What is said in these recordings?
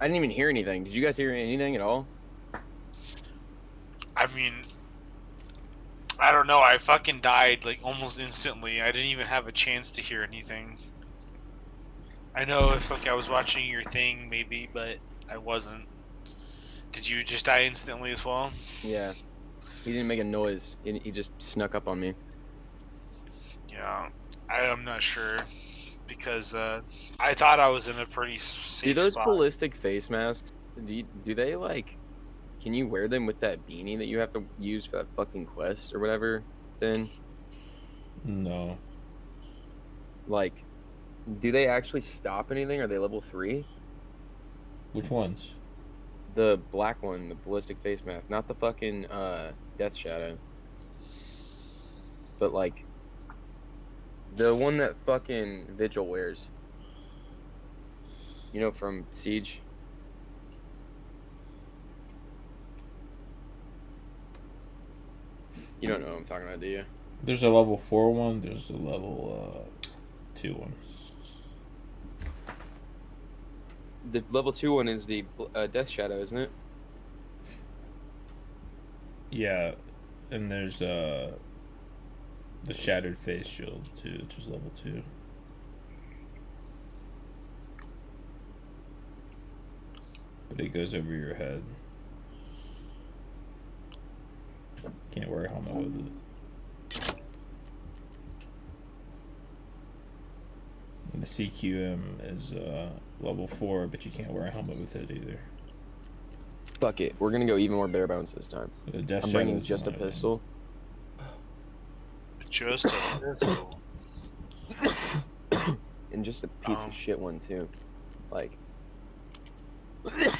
I didn't even hear anything. Did you guys hear anything at all? I mean, I don't know. I fucking died like almost instantly. I didn't even have a chance to hear anything. I know if like I was watching your thing maybe, but I wasn't. Did you just die instantly as well? Yeah. He didn't make a noise. He just snuck up on me. Yeah, I am not sure because I thought I was in a pretty Do safe those spot. ballistic face masks, do they like, can you wear them with that beanie that you have to use for that fucking quest or whatever? Then, No. like, do they actually stop anything? Are they level 3? Which ones? The black one, the ballistic face mask, not the fucking Death Shadow, but like the one that fucking Vigil wears. You know, from Siege. You don't know what I'm talking about, do you? There's a level 4 one. There's a level 2 one. The level 2 one is the Death Shadow, isn't it? Yeah, and there's the Shattered Face Shield too, which is level 2. But it goes over your head. Can't wear a helmet with it. And the CQM is level 4, but you can't wear a helmet with it either. Fuck it. We're gonna go even more bare bones this time. The Death I'm bringing Shadow's just a not even- pistol. Just a pistol. And just a piece of shit one, too. Like. Let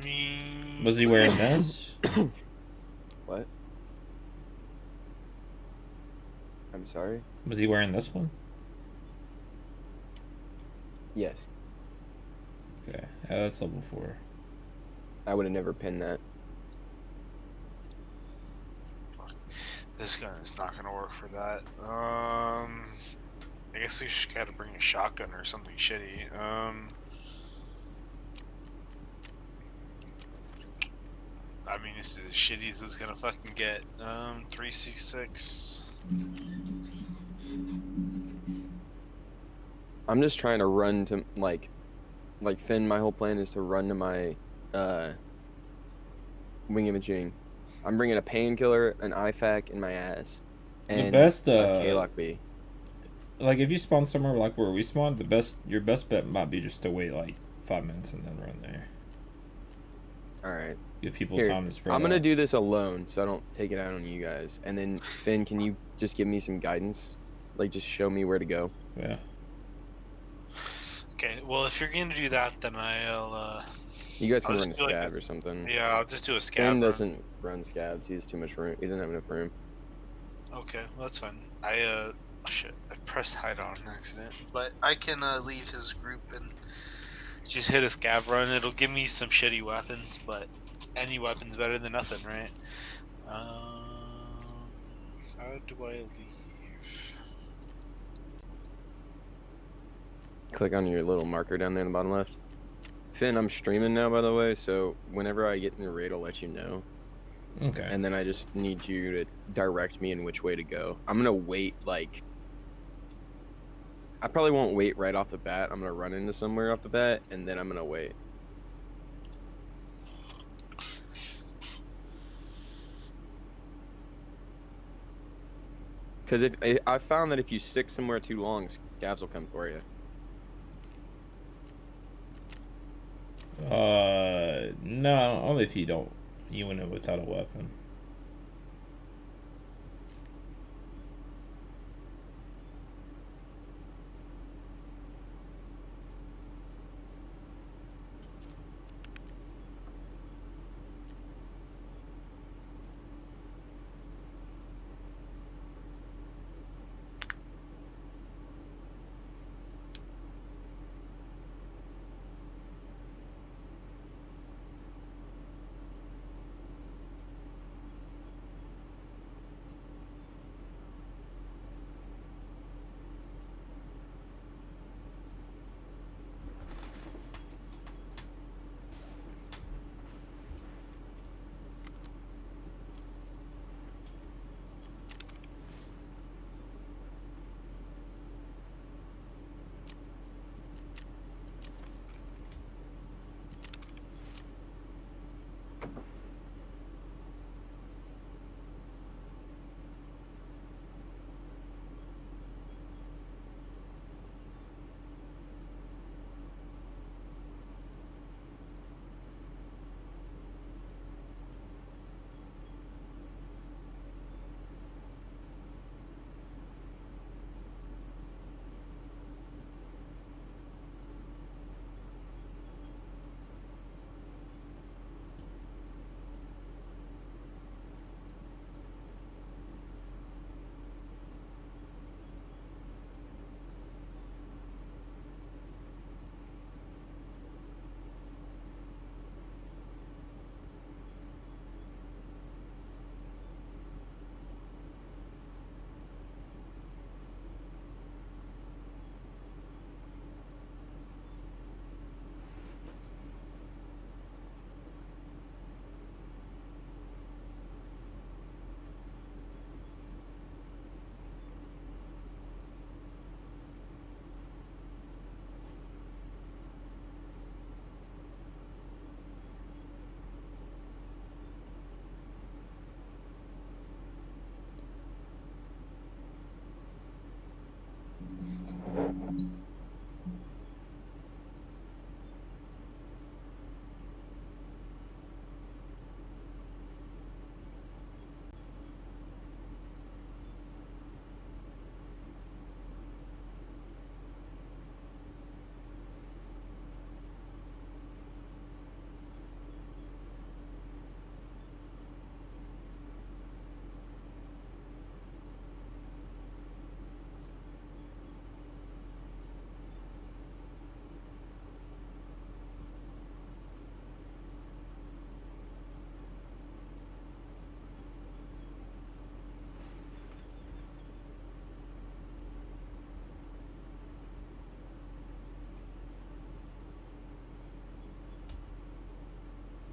me. Was he wearing this? What? I'm sorry? Was he wearing this one? Yes. Okay, yeah, that's level 4. I would have never pinned that. Fuck. This gun is not gonna work for that. I guess we just gotta bring a shotgun or something shitty. I mean, this is as shitty as it's gonna fucking get. 366. I'm just trying to run to, like Finn, my whole plan is to run to my, wing imaging. I'm bringing a painkiller, an IFAK, and my ass. And The best, a K-Lock B. Like, if you spawn somewhere like where we spawned, your best bet might be just to wait like 5 minutes and then run there. Alright. Give people Here, time to spread I'm gonna out. do this alone, so I don't take it out on you guys. And then, Finn, can you just give me some guidance? Like, just show me where to go. Yeah. Okay, well, if you're gonna do that, then I'll, You guys I'll can run a just do, like, scab or something. yeah, I'll just do a scab Finn run. doesn't run scabs. He has too much room. He doesn't have enough room. Okay, well, that's fine. Shit, I pressed hide on accident. But I can, leave his group and just hit a scab run. It'll give me some shitty weapons, but any weapon's better than nothing, right? How do I leave? Click on your little marker down there in the bottom left. Finn, I'm streaming now, by the way, so whenever I get in the raid, I'll let you know. Okay. And then I just need you to direct me in which way to go. I'm gonna wait, like... I probably won't wait right off the bat. I'm gonna run into somewhere off the bat, and then I'm gonna wait. Because I found that if you stick somewhere too long, scabs will come for you. No, only if you win it without a weapon.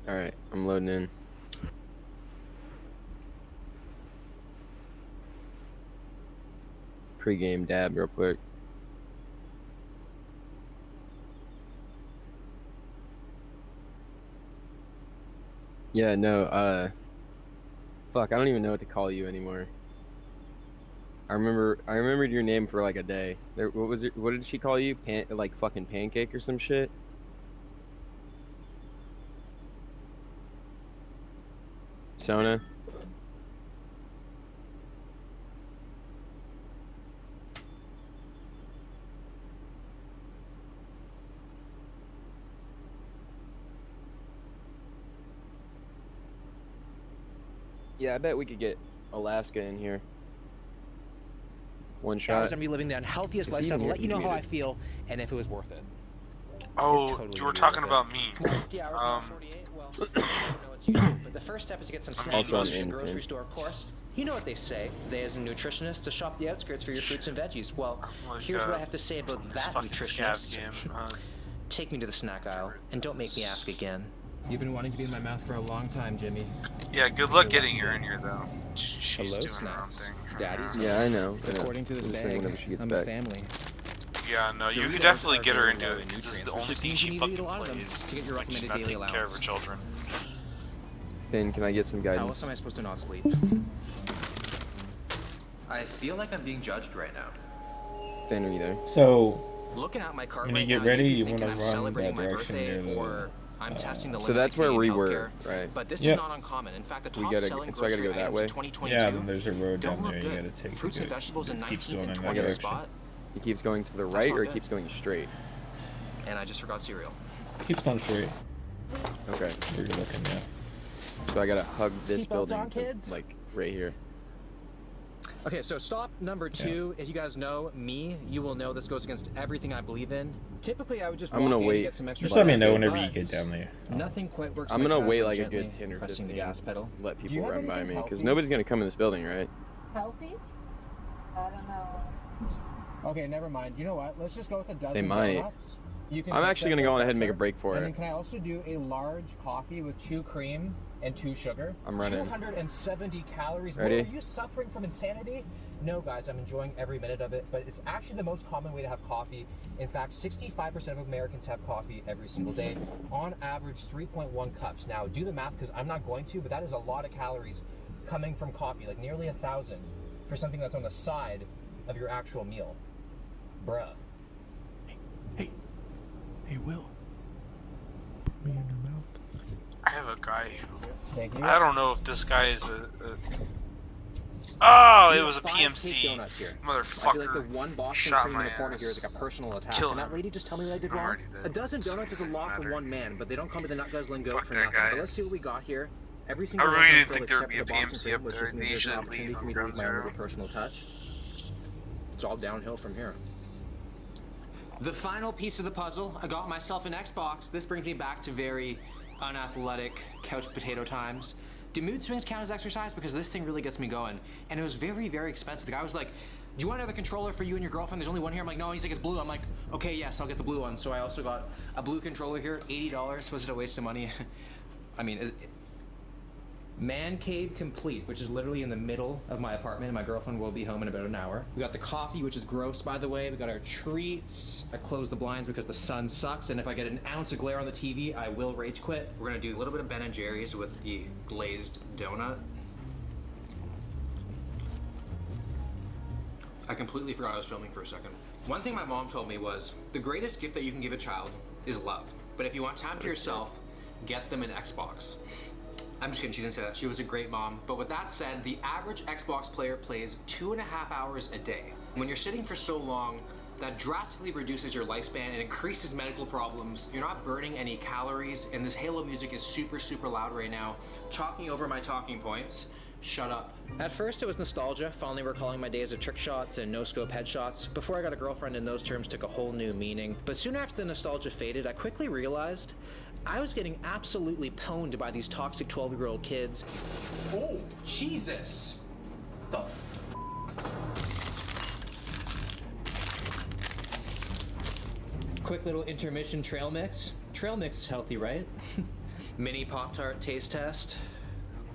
All right, I'm loading in. Pre-game dab real quick. Yeah, no, fuck, I don't even know what to call you anymore. I remembered your name for like a day. What was it? What did she call you? Like fucking pancake or some shit? Sona? Yeah, I bet we could get Alaska in here. One shot. I'm gonna be living the unhealthiest Is he lifestyle to in let you know how I muted? feel and if it was worth it. Oh, totally you were agree talking with about me. 50 hours now, 48? Well, I don't know what you do, but the first step is to get some snacks Also from on the in, grocery Finn. store, of course. You know what they say. They, as a nutritionist, to shop the outskirts for your fruits and veggies. Well, Like, here's what I have to say about this that fucking scab nutritionist. game. Take me to the snack aisle, and don't make me ask again. You've been wanting to be in my mouth for a long time, Jimmy. Yeah, good luck getting her in here though. She's Hello, doing her own Snacks. thing. Daddy's Yeah, I know. According to this I'm just saying bag, whenever she gets I'm back. a family. Yeah, no, you Doritos could definitely are get her very into low it in because this is the nutrients, only which thing means she you need to eat fucking a lot of them plays. to get your Like, she's recommended not daily taking care of her allowance. children. Finn, can I get some How else guidance? am I supposed to not sleep? I feel like I'm being judged right now. Finn, are you there? So Looking at my cart when right you get now, ready, you'd you be want to thinking I'm run celebrating that my direction birthday, near or I'm testing the So limits that's of where Canadian we were, healthcare. right? But this Yep. is not uncommon. In fact, the We top gotta- selling so I gotta grocery go that items way? in 2022 Yeah, then there's a road don't down look there you good. gotta take to Fruits and get. vegetables in It keeps 19th going and in that 20th direction. spot, It keeps going to the right not or it good. keeps going straight? and I just forgot cereal. Keeps going straight. Okay, Where you're looking, yeah. so I gotta hug this Seatbelts building on, to, kids? like right here. Okay, so stop number 2. If you guys know me, you will know this goes against everything I believe in. Typically, I would just I'm walk gonna in and wait. get some extra Just let me butter, know whenever you but get down there. Nothing quite works. I'm like gonna that, wait so like a gently good 10 or pressing 15. the gas pedal. Let you people have run by anything me because healthy? nobody's gonna come in this building, right? Healthy? I don't know. Okay, never mind. You know what? Let's just go with a dozen They might. donuts. You can I'm get actually them gonna go for ahead and make a extra. break for And then it. can I also do a large coffee with 2 cream and 2 sugar? I'm running. 270 calories. Ready? What, are you suffering from insanity? No, guys, I'm enjoying every minute of it, but it's actually the most common way to have coffee. In fact, 65% of Americans have coffee every single day. On average, 3.1 cups. Now, do the math because I'm not going to, but that is a lot of calories coming from coffee, like nearly 1,000 for something that's on the side of your actual meal. Bruh. Hey, Will. Put me in your mouth. I have a guy who Thank you. I don't know if this guy is a Oh, We it have was a 5 PMC. cake donuts here. I feel like the Motherfucker. one Boston shot cream in my the corner here ass. is like a personal attack. Kill Can that him. lady just tell me what I did I'm wrong? already dead. A dozen So donuts is a it lot doesn't for matter. one man, but they don't call me the nut guzzling goat Fuck for that nothing. guy. But let's see what we got here. Every I single really dozen didn't still think there would except be a for the Boston PMC cream, up which there. just They means there's usually an opportunity leave for on me to ground leave my own zero. little personal touch. It's all downhill from here. The final piece of the puzzle, I got myself an Xbox. This brings me back to very unathletic couch potato times. Do mood swings count as exercise? Because this thing really gets me going. And it was very, very expensive. The guy was like, do you want another controller for you and your girlfriend? There's only one here. I'm like, no. And he's like, it's blue. I'm like, okay, yes, I'll get the blue one. So I also got a blue controller here, $80. Was it a waste of money? I mean, man cave complete, which is literally in the middle of my apartment. My girlfriend will be home in about an hour. We got the coffee, which is gross, by the way. We got our treats. I closed the blinds because the sun sucks, and if I get an ounce of glare on the TV, I will rage quit. We're gonna do a little bit of Ben & Jerry's with the glazed donut. I completely forgot I was filming for a second. One thing my mom told me was, the greatest gift that you can give a child is love. But if you want time to yourself, get them an Xbox. I'm just kidding, she didn't say that. She was a great mom. But with that said, the average Xbox player plays 2.5 hours a day. When you're sitting for so long, that drastically reduces your lifespan and increases medical problems. You're not burning any calories, and this Halo music is super, super loud right now. Talking over my talking points. Shut up. At first it was nostalgia, fondly recalling my days of trick shots and no-scope headshots. Before I got a girlfriend, and those terms took a whole new meaning. But soon after the nostalgia faded, I quickly realized I was getting absolutely pwned by these toxic 12-year-old kids. Oh, Jesus! The Quick little intermission trail mix. Trail mix is healthy, right? Mini Pop-Tart taste test.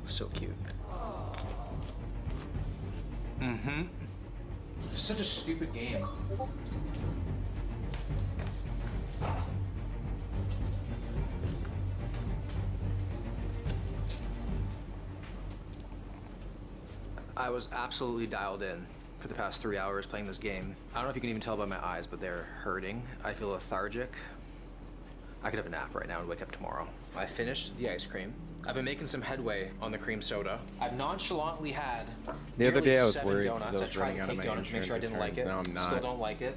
So cute. Mm-hmm. Such a stupid game. I was absolutely dialed in for the past 3 hours playing this game. I don't know if you can even tell by my eyes, but they're hurting. I feel lethargic. I could have a nap right now and wake up tomorrow. I finished the ice cream. I've been making some headway on the cream soda. I've nonchalantly had The other day I was 7 worried donuts. because I was tried running out of cake my donuts to make insurance sure I didn't like returns. it. Now I'm not. Still don't like it.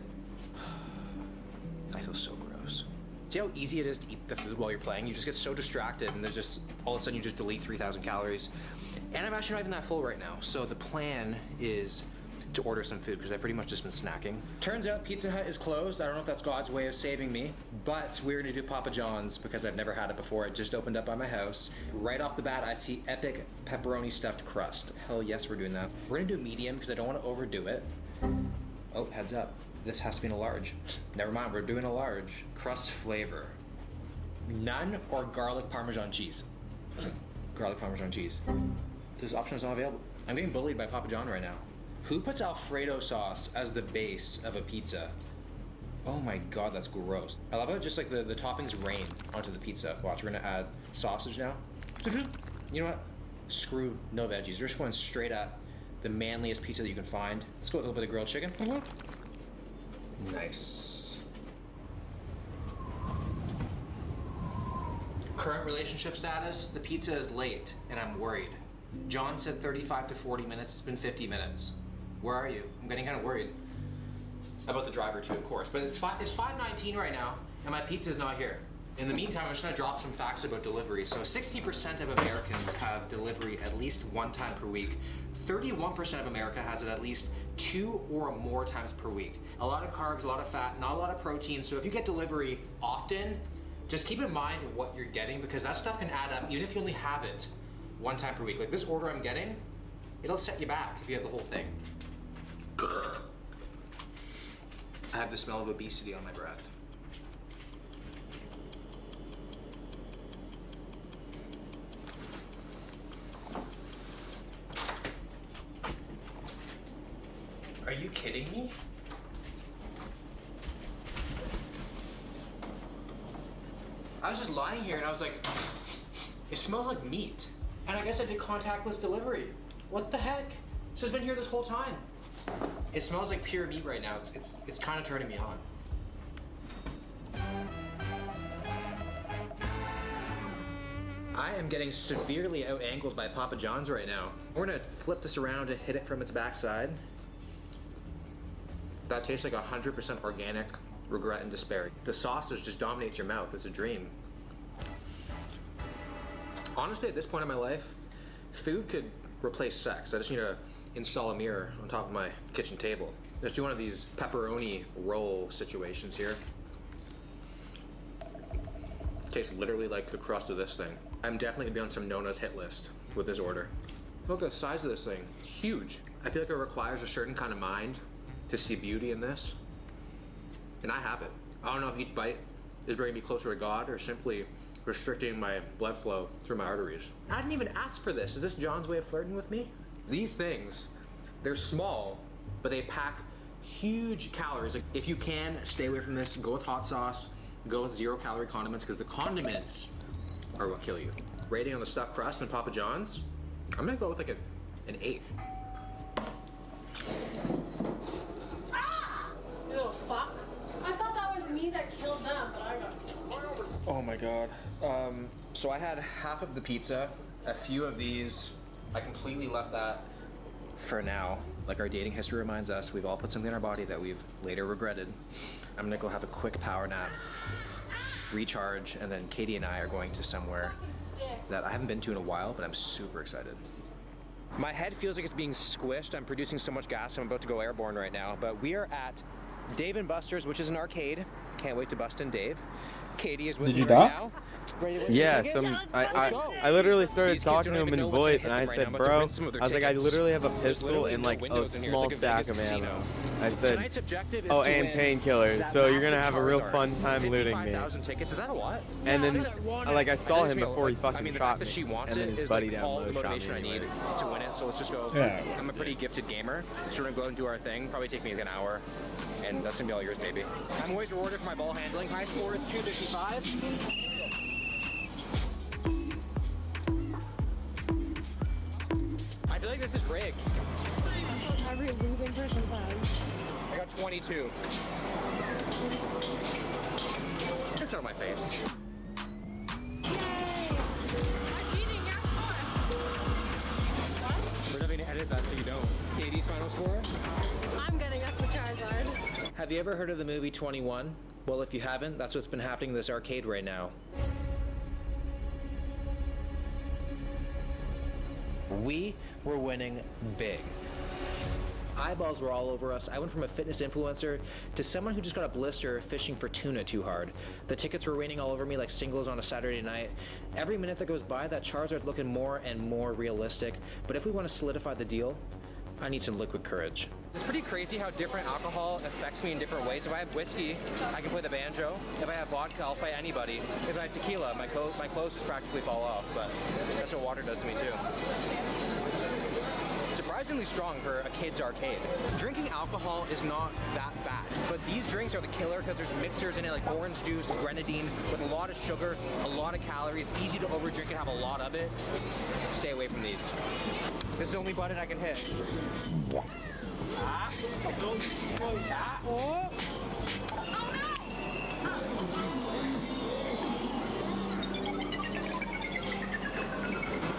I feel so gross. See how easy it is to eat the food while you're playing? You just get so distracted and there's just, all of a sudden you just delete 3,000 calories. And I'm actually not even that full right now. So the plan is to order some food because I've pretty much just been snacking. Turns out Pizza Hut is closed. I don't know if that's God's way of saving me, but we're gonna do Papa John's because I've never had it before. It just opened up by my house. Right off the bat, I see epic pepperoni stuffed crust. Hell yes, we're doing that. We're gonna do medium because I don't want to overdo it. Oh, heads up. This has to be in a large. Never mind, we're doing a large. Crust flavor. None or garlic Parmesan cheese? Garlic Parmesan cheese. This option is not available. I'm getting bullied by Papa John right now. Who puts Alfredo sauce as the base of a pizza? Oh my god, that's gross. I love how just like the toppings rain onto the pizza. Watch, we're gonna add sausage now. You know what? Screw no veggies. We're just going straight at the manliest pizza that you can find. Let's go with a little bit of grilled chicken. Nice. Current relationship status, the pizza is late and I'm worried. John said 35 to 40 minutes, it's been 50 minutes. Where are you? I'm getting kind of worried. About the driver too, of course. But it's 5:19 right now and my pizza's not here. In the meantime, I'm just gonna drop some facts about delivery. So 60% of Americans have delivery at least one time per week. 31% of America has it at least 2 or more times per week. A lot of carbs, a lot of fat, not a lot of protein. So if you get delivery often, just keep in mind what you're getting because that stuff can add up even if you only have it one time per week. Like this order I'm getting, it'll set you back if you have the whole thing. I have the smell of obesity on my breath. Are you kidding me? I was just lying here and I was like, it smells like meat. And I guess I did contactless delivery. What the heck? It's just been here this whole time. It smells like pure meat right now. It's kind of turning me on. I am getting severely out-angled by Papa John's right now. We're gonna flip this around and hit it from its backside. That tastes like 100% organic regret and despair. The sausage just dominates your mouth. It's a dream. Honestly, at this point in my life, food could replace sex. I just need to install a mirror on top of my kitchen table. Let's do one of these pepperoni roll situations here. Tastes literally like the crust of this thing. I'm definitely gonna be on some Nona's hit list with this order. Look at the size of this thing, it's huge. I feel like it requires a certain kind of mind to see beauty in this, and I have it. I don't know if each bite is bringing me closer to God or simply restricting my blood flow through my arteries. I didn't even ask for this. Is this John's way of flirting with me? These things, they're small, but they pack huge calories. Like, if you can, stay away from this. Go with hot sauce. Go with 0-calorie condiments because the condiments are what kill you. Rating on the stuffed crust and Papa John's, I'm gonna go with like an 8. You little fuck. I thought that was me that killed them, but I got killed. Oh my god. So I had half of the pizza, a few of these. I completely left that for now. Like our dating history reminds us, we've all put something in our body that we've later regretted. I'm gonna go have a quick power nap, recharge, and then Katie and I are going to somewhere that I haven't been to in a while, but I'm super excited. My head feels like it's being squished. I'm producing so much gas, I'm about to go airborne right now, but we are at Dave & Buster's, which is an arcade. Can't wait to bust in Dave. Katie is with Did me you right die? now. Ready to win Yeah, some some tickets? I literally started These kids talking to don't him even in know what's gonna VoIP, hit and them I right said, now, but to bro, win some of their I was like, I tickets. literally have a There's pistol literally and no like a windows in here. It's small like a stack Vegas of ammo. casino. I said, Tonight's objective is oh, to and win painkillers. that So you're gonna massive have a real Charizard. fun time looting me. 55,000 tickets, is that a lot? And then, like, I saw think him it's before he like- fucking I mean, the shot fact that me, she wants and then it his is buddy like down all low the shot me motivation I need anyways. to win it. So let's just go. Yeah, I'm a pretty gifted gamer, so we're gonna go and do our thing. Probably take me like an hour, and that's gonna be all yours, baby. I'm always rewarded for my ball handling. High score is 255. I feel like this is rigged. Every losing person does. I got 22. It's on my face. We're having to edit that so you don't. Katie's final score? I'm getting us the Charizard. Have you ever heard of the movie 21? Well, if you haven't, that's what's been happening in this arcade right now. We were winning big. Eyeballs were all over us. I went from a fitness influencer to someone who just got a blister fishing for tuna too hard. The tickets were raining all over me like singles on a Saturday night. Every minute that goes by, that Charizard's looking more and more realistic. But if we want to solidify the deal, I need some liquid courage. It's pretty crazy how different alcohol affects me in different ways. If I have whiskey, I can play the banjo. If I have vodka, I'll fight anybody. If I have tequila, my clothes just practically fall off, but that's what water does to me too. Surprisingly strong for a kid's arcade. Drinking alcohol is not that bad, but these drinks are the killer because there's mixers in it like orange juice, grenadine, with a lot of sugar, a lot of calories, easy to overdrink and have a lot of it. Stay away from these. This is the only button I can hit. Ah. Ah. Oh.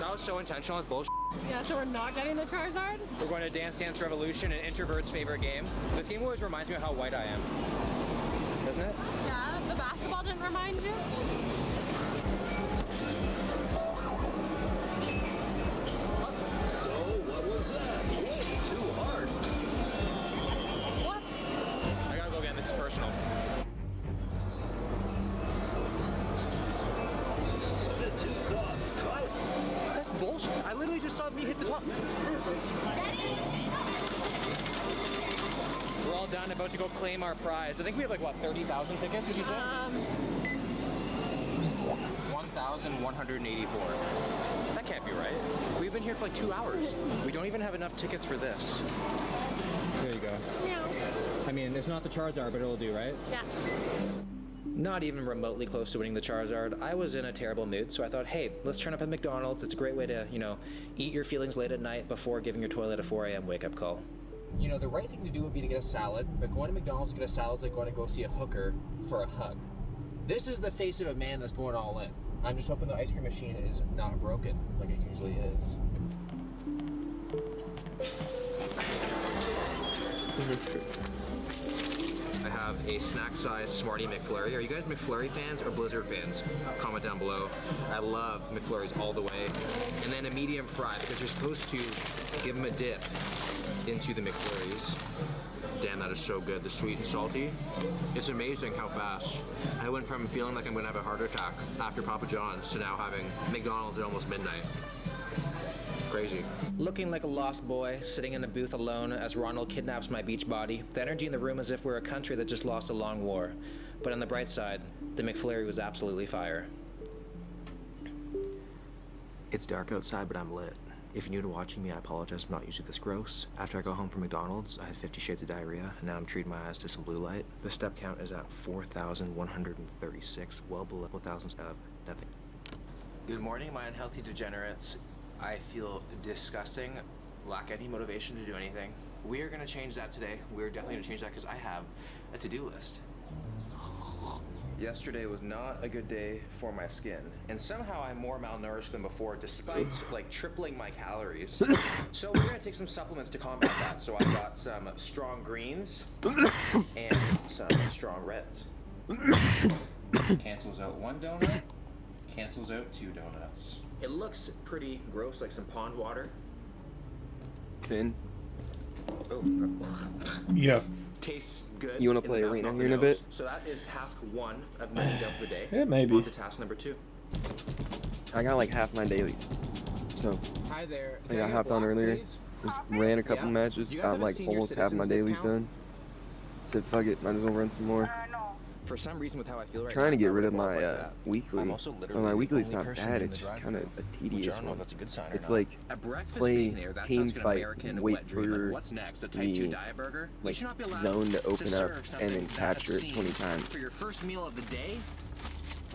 That was so intentional, it's bullshit. Yeah, so we're not getting the Charizard? We're going to Dance Dance Revolution, an introvert's favorite game. This game always reminds me of how white I am. Doesn't it? Yeah, the basketball didn't remind you? So, what was that? Way too hard. What? I gotta go again, this is personal. If it's too tough, try it. That's bullshit. I literally just saw me hit the top. We're all done, about to go claim our prize. I think we have like, what, 30,000 tickets, would you say? 1,184. That can't be right. We've been here for like 2 hours. We don't even have enough tickets for this. There you go. Yeah. I mean, it's not the Charizard, but it'll do, right? Yeah. Not even remotely close to winning the Charizard. I was in a terrible mood, so I thought, hey, let's turn up at McDonald's. It's a great way to, eat your feelings late at night before giving your toilet a 4 a.m. wake-up call. You know, the right thing to do would be to get a salad, but going to McDonald's to get a salad is like going to go see a hooker for a hug. This is the face of a man that's going all in. I'm just hoping the ice cream machine is not broken like it usually is. I have a snack-sized Smartie McFlurry. Are you guys McFlurry fans or Blizzard fans? Comment down below. I love McFlurries all the way. And then a medium fry, because you're supposed to give them a dip into the McFlurries. Damn, that is so good. The sweet and salty. It's amazing how fast. I went from feeling like I'm gonna have a heart attack after Papa John's to now having McDonald's at almost midnight. Crazy. Looking like a lost boy, sitting in a booth alone as Ronald kidnaps my beach body. The energy in the room as if we're a country that just lost a long war. But on the bright side, the McFlurry was absolutely fire. It's dark outside, but I'm lit. If you're new to watching me, I apologize, I'm not usually this gross. After I go home from McDonald's, I had 50 shades of diarrhea, and now I'm treating my eyes to some blue light. The step count is at 4,136, well below 1,000 of nothing. Good morning, my unhealthy degenerates. I feel disgusting, lack any motivation to do anything. We are gonna change that today. We're definitely gonna change that because I have a to-do list. Yesterday was not a good day for my skin, and somehow I'm more malnourished than before despite like tripling my calories. So we're gonna take some supplements to combat that. So I got some strong greens and some strong reds. Cancels out 1 donut, cancels out 2 donuts. It looks pretty gross, like some pond water. Finn. Oh. Yeah. Tastes good. You wanna in the play mouth, arena not the here in a nose. bit? So that is task 1 of my meal of the day. Yeah, maybe. On to task number 2. I got like half my dailies. So Hi there. I got hopped on earlier. Just ran a couple Yeah. matches, You guys got have a like senior almost half my citizens dailies discount? done. Said fuck it, might as well run some more. For some reason, with how I feel right Trying to now, get I rid would of my qualify for that. weekly. I'm also Well, literally my the weekly's only not person bad. in It's the just kind of drive-thru, a which tedious I don't know one. if that's a good sign or It's not. like A breakfast play bacon that team sounds like an fight, American wait wet dream. for Like, what's next? A type 2 the diet burger? We like should not be allowed zone to open up serve and something then that capture it obscene 20 times. For your first meal of the day?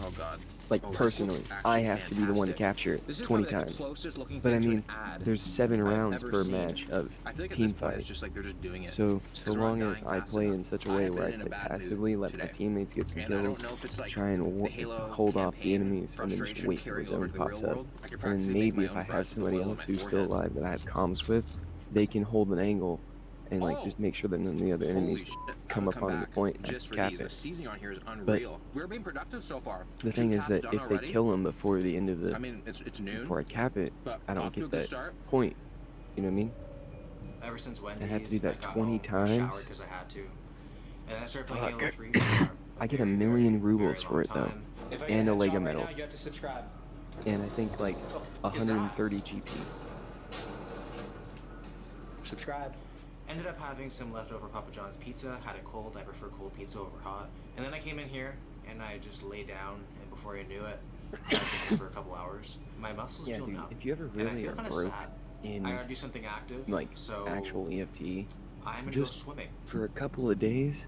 Oh god. Like Oh, this personally, looks I actually have to be the one to fantastic. capture This it is 20 probably, like, the times. closest looking But I thing to mean, an ad there's 7 I've rounds ever per seen. match of I feel like at team this point, fight. it's just like they're just doing it. So Because we're not long as dying I fast play enough. in such a I way have where I been in a play bad mood passively, let my today. teammates get some And I don't kills, know if it's like try and the Halo hold off the campaign enemies, and then just frustration wait till the carrying zone over to the pops real up. world. I could And practically then make maybe my if own I bread have with somebody oil on else my who's still forehead. alive that I have comms with, they can hold an angle and like just make sure that none of the other Holy enemies shit, come I would up on the back point and just for cap these. The it. seasoning on here is unreal. We're being productive so far. The 2 thing is caps that done if they already. kill them before the end of the I mean, it's noon. before I cap it, but I don't off to a get good that start. point. You know what I mean? Ever since Wendy's, I have to do that got 20 home, times. showered 'cause I had to. And I started playing Fuck. Halo 3 for I get 1,000,000 rubles for long it though, time. If I and a get Lega shot right medal, now, you have to subscribe. and I think like 130 GP. Subscribe. Ended up having some leftover Papa John's pizza. Had it cold. I prefer cold pizza over hot. And then I came in here and I just lay down, and before I knew it, I was in for a couple hours. My muscles Yeah, feel dude. numb. If you ever And I really feel are kinda broke sad. in I gotta do something active. like so actual EFT, I'm gonna just go swimming. for a couple of days,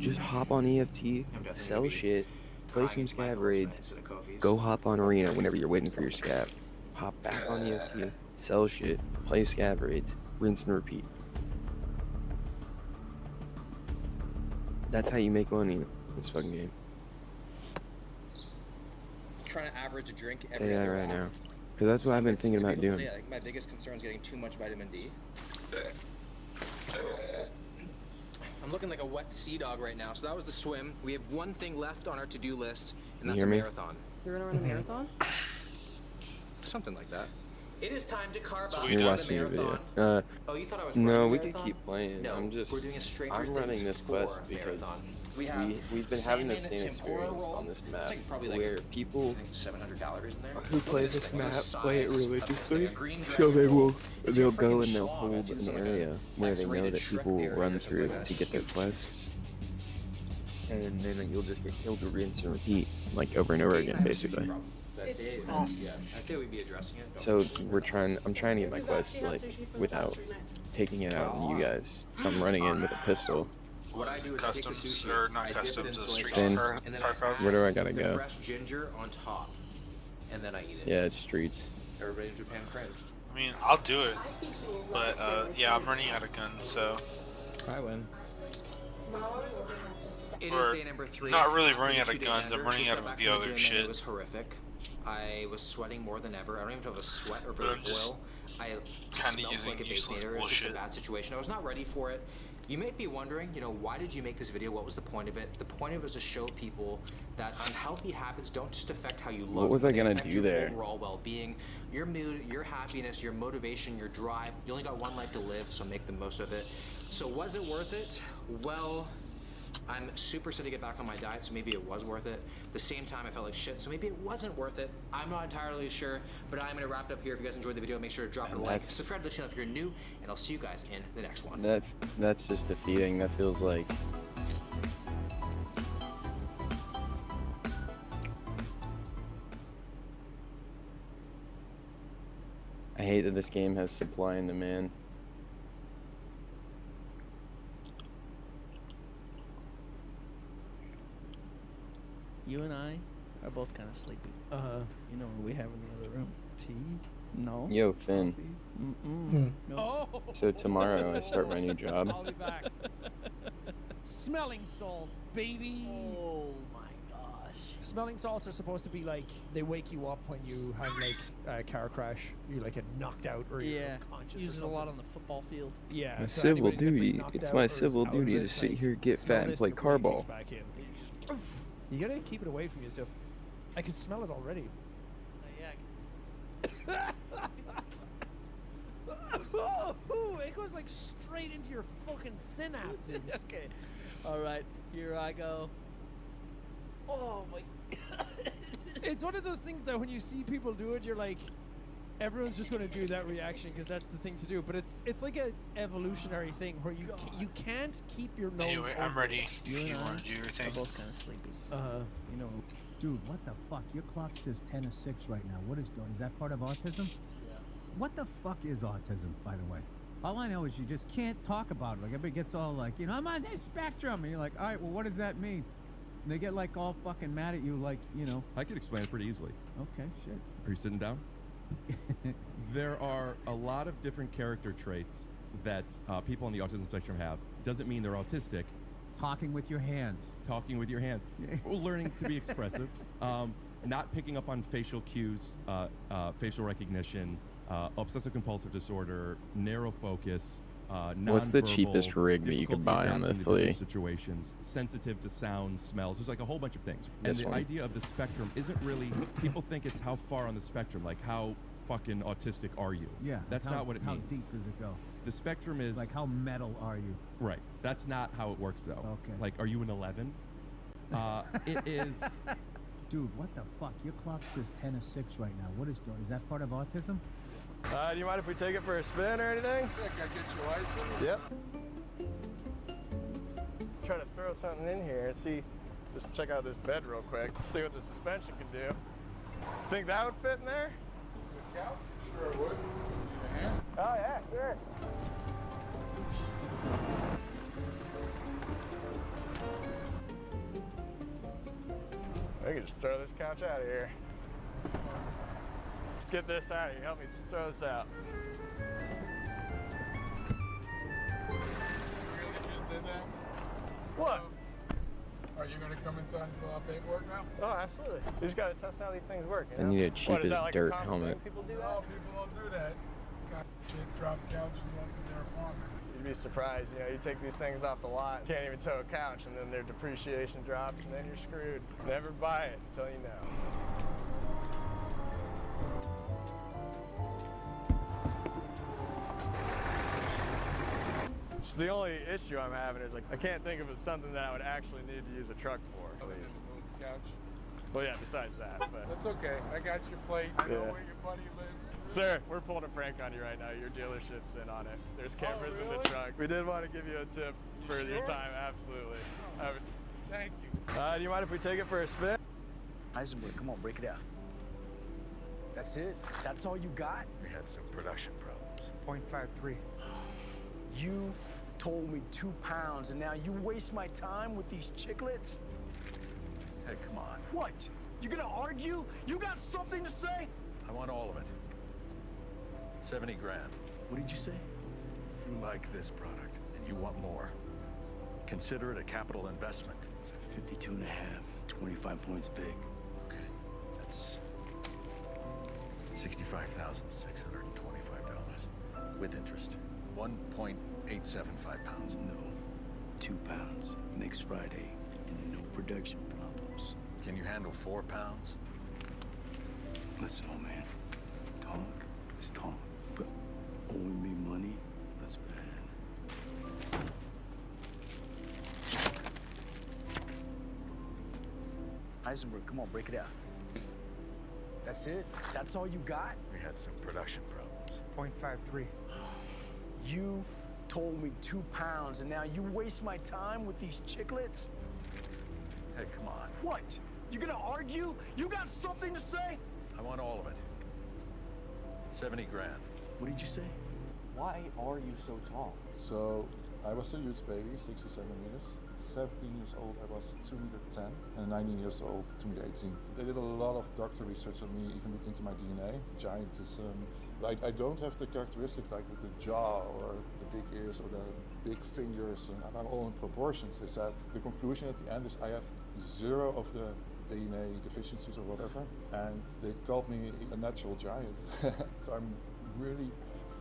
just hop on EFT, I'm definitely sell gonna be shit, play crying some into my scav pillows raids, instead of Kofi's. go hop on arena whenever you're waiting for your scav, hop back on EFT, sell shit, play scav raids, rinse and repeat. That's how you make money in this fucking game. Trying to average a drink I'll tell every you that other right hour. now, because that's what I've been It's thinking a about beautiful doing. day. Like, my biggest concern is getting too much vitamin D. I'm looking like a wet sea dog right now. So that was the swim. We have one thing left on our to-do list, and You that's hear a me? marathon. You're gonna run a marathon? Something like that. It is time to carve So up we You're done? the watching your marathon. video. Oh, you thought I was No, running we a could marathon? keep playing. No, I'm just, we're doing a Stranger I'm running Things this 4 quest because marathon. We have we've been having the salmon same tempura experience roll. on this It's map like probably like, where people I think 700 calories in there. who play Look at this thing. Look at map the play it size of religiously, this thing. A green so dragon they roll. will It's they'll your go freaking and they'll schlong. hold I've seen an some, like, area where they know X-rated that Shrek people will area run or something through like that. to get their quests, and then you'll just get killed to rinse and repeat like over and over again, basically. That's it. That's, yeah. I'd say we'd be addressing it. So I'm trying to get my quest like without taking it out on you guys. So I'm running in with a pistol. What I do is I take the Customs, sushi, or not I dip it customs, in a soy street sauce, Finn, and then I Tarkov. add Where do I gotta the go? fresh ginger on top, and then I eat it. Yeah, it's streets. Everybody in Japan cringe. I mean, I'll do it, but yeah, I'm running out of guns, so I win. It Or is day number 3. not really running After out of the 2-day guns, I'm bender, running just out got of back the from other gym and shit. It was horrific. I was sweating more than ever. I don't even know if it was sweat or if it But was I'm just oil. I kinda smelled using like a useless baconator. It was just a bullshit. bad situation. I was not ready for it. You may be wondering, why did you make this video? What was the point of it? The point of it was to show people that unhealthy habits don't just affect how you look. What was I they gonna affect do your there? overall well-being, your mood, your happiness, your motivation, your drive. You only got one life to live, so make the most of it. So was it worth it? Well, I'm super excited to get back on my diet, so maybe it was worth it. At the same time, I felt like shit, so maybe it wasn't worth it. I'm not entirely sure, but I'm going to wrap it up here. If you guys enjoyed the video, make sure to drop a like, that's- subscribe to the channel if you're new, and I'll see you guys in the next one. That's just defeating. That feels like I hate that this game has supply and demand. You and I are both kind of sleepy. You know what we have in the other room? Tea? No. Yo, Finn. Mm-mm. No. Oh! So tomorrow I start my new job. I'll be back. Smelling salts, baby. Oh my gosh. Smelling salts are supposed to be like they wake you up when you have like a car crash. You like get knocked out or you're Yeah. unconscious. Uses or a lot something. on the football field. Yeah. My so civil anybody that's, like, duty. knocked It's out my or is civil out of duty it, to sit like, here, get smell fat, and this play before it carball. kicks back in. You gotta keep it away from yourself. I can smell it already. Yeah. It goes just like straight into your fucking synapses. Okay. All right. Here I go. Oh my. It's one of those things that when you see people do it, you're like, everyone's just going to do that reaction because that's the thing to do. But it's like a evolutionary thing where you can't keep your nose. Anyway, I'm ready. You If you and want I to do your are thing. both kind of sleepy. You know. Dude, what the fuck? Your clock says 10 to 6 right now. What is going? Is that part of autism? Yeah. What the fuck is autism, by the way? All I know is you just can't talk about it. Like everybody gets all like, you know, I'm on this spectrum, and you're like, all right, well, what does that mean? And they get like all fucking mad at you, like, you know. I can explain it pretty easily. Okay, shit. Are you sitting down? There are a lot of different character traits that people on the autism spectrum have. Doesn't mean they're autistic. Talking with your hands. Talking with your hands. Learning to be expressive. Not picking up on facial cues, facial recognition, obsessive compulsive disorder, narrow focus, What's the nonverbal, cheapest rig that you could buy on the adapting to flea? different situations, sensitive to sounds, smells. There's like a whole bunch of things. And This the one. idea of the spectrum isn't really, people think it's how far on the spectrum, like how fucking autistic are you? Yeah. That's how, not what it how means. deep does it go? The spectrum is Like how metal are you? right. That's not how it works though. Okay. Like, are you an 11? It is. Dude, what the fuck? Your clock says 10 to 6 right now. What is going? Is that part of autism? Do you mind if we take it for a spin or anything? Yeah, can I get your license? Yep. Try to throw something in here and see, just check out this bed real quick, see what the suspension can do. Think that would fit in there? The couch? Sure it would. Need a hand? Oh yeah, sure. I could just throw this couch out of here. Just get this out of here. Help me just throw this out. You really just did that? What? Are you gonna come inside and fill out paperwork now? Oh, absolutely. You just gotta test how these things work. You I know? need a What, cheap is as that like dirt a common helmet. thing? People do No, that? people don't do that. Got shit, drop couches off in their apartment. You'd be surprised, you know, you take these things off the lot, can't even tow a couch, and then their depreciation drops, and then you're screwed. Never buy it until you know. It's the only issue I'm having is like I can't think of something that I would actually need to use a truck for. Oh, they just moved the couch. Well, yeah, besides that, but. That's okay. I got your plate. I know Yeah. where your buddy lives. Sir, we're pulling a prank on you right now. Your dealership's in on it. There's cameras in really? the truck. We did want to give you a tip for your time, absolutely. Thank you. Do you mind if we take it for a spin? Heisenberg, come on, break it out. That's it? That's all you got? We had some production problems. 0.53. You told me 2 pounds, and now you waste my time with these chiclets? Hey, come on. What? You gonna argue? You got something to say? I want all of it. 70 grand. What did you say? You like this product, and you want more. Consider it a capital investment. 52 and a half, 25 points big. Okay. That's $65,625 with interest. 1.875 pounds. No, 2 pounds next Friday, and no production problems. Can you handle 4 pounds? Listen, old man, talk is talk, but owing me money, that's bad. Heisenberg, come on, break it out. That's it? That's all you got? We had some production problems. 0.53. You told me 2 pounds, and now you waste my time with these chiclets? Hey, come on. What? You gonna argue? You got something to say? I want all of it. 70 grand. What did you say? Why are you so tall? So I was a huge baby, 6 or 7 meters. 17 years old, I was 2 meter 10, and 19 years old, 2 meter 18. They did a lot of doctor research on me, even looked into my DNA. Giantism. I don't have the characteristics like with the jaw or the big ears or the big fingers, and I'm all in proportions. They said the conclusion at the end is I have 0 of the DNA deficiencies or whatever, and they called me a natural giant. So I'm really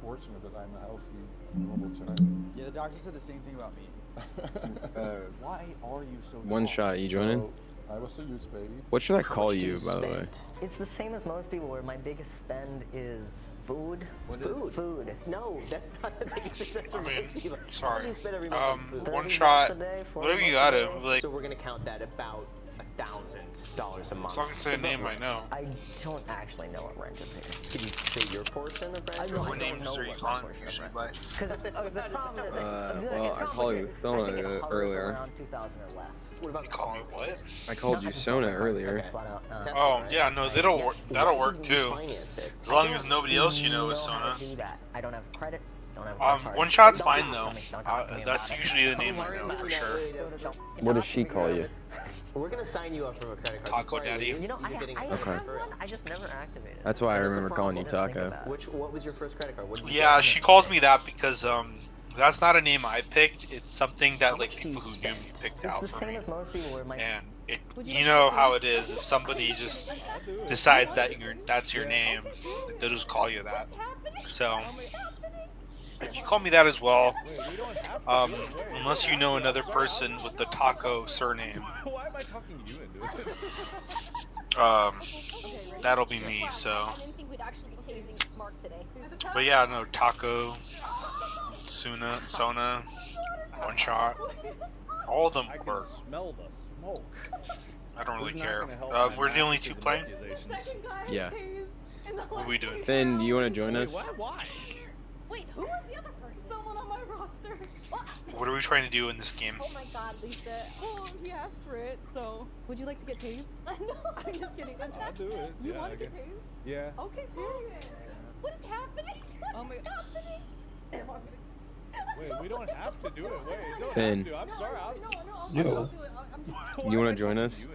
fortunate that I'm a healthy, normal giant. Yeah, the doctor said the same thing about me. Why are you so tall? One shot, you joining? I was a youth baby. What should I How call much do you, by the way? spend? It's the same as most people, where my biggest spend is food. Food. No, that's not the biggest expense for most people. sorry. How much do you spend every month on food? One 30 shot, bucks a day, 40 whatever you bucks a got it, day? like. So we're gonna count that about $1,000 a month. So I can say a name I know. I don't actually know what rent is here. Can you say your portion of rent? What names are you calling me usually by? Because the problem is, Well, I called you Sona earlier. around 2,000 or less. What about You call me what? I called you Sona earlier. Oh yeah, no, that'll work. That'll work too. As long as nobody else you know is Sona. I don't have credit. Don't have One shot's fine though. That's usually the name I know for sure. What does she call you? We're gonna sign you up from a credit card. Taco Daddy. You know, I Okay. have one. I just never activated. That's why I remember calling you Taco. What was your first credit card? What did you Yeah, get? she calls me that because that's not a name I picked. It's something that like people who knew me picked out for me. And it, you know how it is. If somebody just decides that that's your name, they'll just call you that. So if you call me that as well, unless you know another person with the Taco surname, Why am I talking you into it? that'll be me. So, I didn't think we'd actually be tasing Mark today. but yeah, no, Taco, Sona, One Shot, all of them work. Smell the smoke. I don't really Who's not care. gonna help my We're the only massive two playing. accusations? Yeah. What are we doing? Finn, do you want to join us? Why? Wait, who was the other person? Someone on my roster. What are we trying to do in this game? Oh my god, Lisa. Oh, he asked for it, so. Would you like to get tased? No. I'm just kidding. I'll do it. You Yeah, want I to get guess. tased? Yeah. Okay, period. What is happening? Oh my. happening? Wait, we don't have to do it. Wait, you don't Finn. have to. I'm sorry. Yo. You want to join us?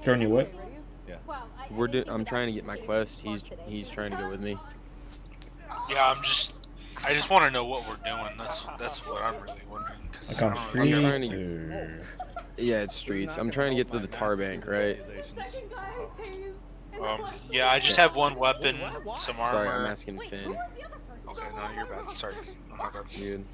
Join you what? Yeah. I'm trying to get my quest. He's trying to go with me. Yeah, I just want to know what we're doing. That's what I'm really wondering. 'Cause Like on I don't streets know. trying to- or... Yeah, it's streets. I'm trying to get to the tar bank, right? Yeah, I just have one weapon, some armor. Sorry, I'm asking Finn. Okay, no, you're bad. Sorry. Oh my bad. Dude,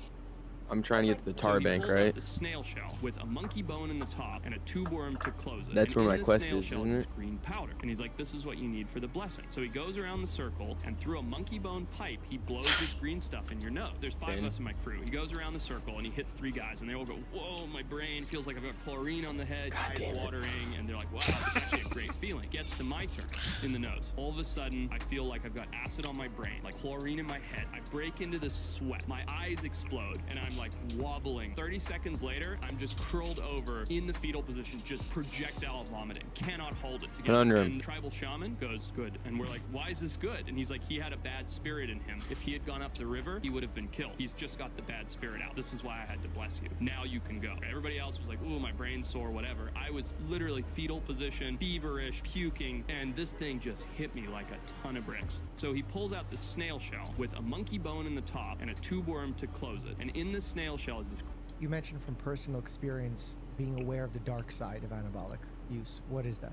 I'm trying to get to the tar So he bank, pulls out right? the snail shell with a monkey bone in the top and a tube worm to close it. That's And where in my the quest snail is, shell isn't is it? green powder. And he's like, this is what you need for the blessing. So he goes around the circle, and through a monkey bone pipe, he blows this green stuff in your nose. There's 5 of Finn. us in my crew. He goes around the circle, and he hits 3 guys, and they all go, whoa, my brain feels like I've got chlorine on the head, eyes watering, and they're like, wow, it's actually a great feeling. Gets to my turn in the nose. All of a sudden, I feel like I've got acid on my brain, like chlorine in my head. I break into this sweat. My eyes explode, and I'm like wobbling. 30 seconds later, I'm just curled over in the fetal position, just projectile vomiting. Cannot hold it together. Conundrum. And the tribal shaman goes, good. And we're like, why is this good? And he's like, he had a bad spirit in him. If he had gone up the river, he would have been killed. He's just got the bad spirit out. This is why I had to bless you. Now you can go. Everybody else was like, ooh, my brain's sore, whatever. I was literally fetal position, feverish, puking, and this thing just hit me like a ton of bricks. So he pulls out the snail shell with a monkey bone in the top and a tube worm to close it. And in the snail shell is this. You mentioned from personal experience being aware of the dark side of anabolic use. What is that?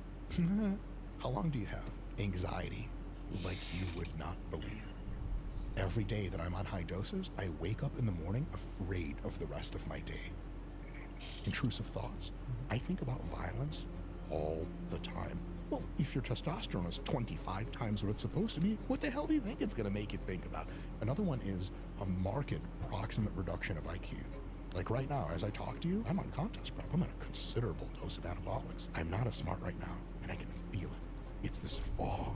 How long do you have? Anxiety like you would not believe. Every day that I'm on high doses, I wake up in the morning afraid of the rest of my day. Intrusive thoughts. I think about violence all the time. Well, if your testosterone is 25 times what it's supposed to be, what the hell do you think it's going to make you think about? Another one is a marked proximate reduction of IQ. Like right now, as I talk to you, I'm on contest prep. I'm on a considerable dose of anabolics. I'm not as smart right now, and I can feel it. It's this fog,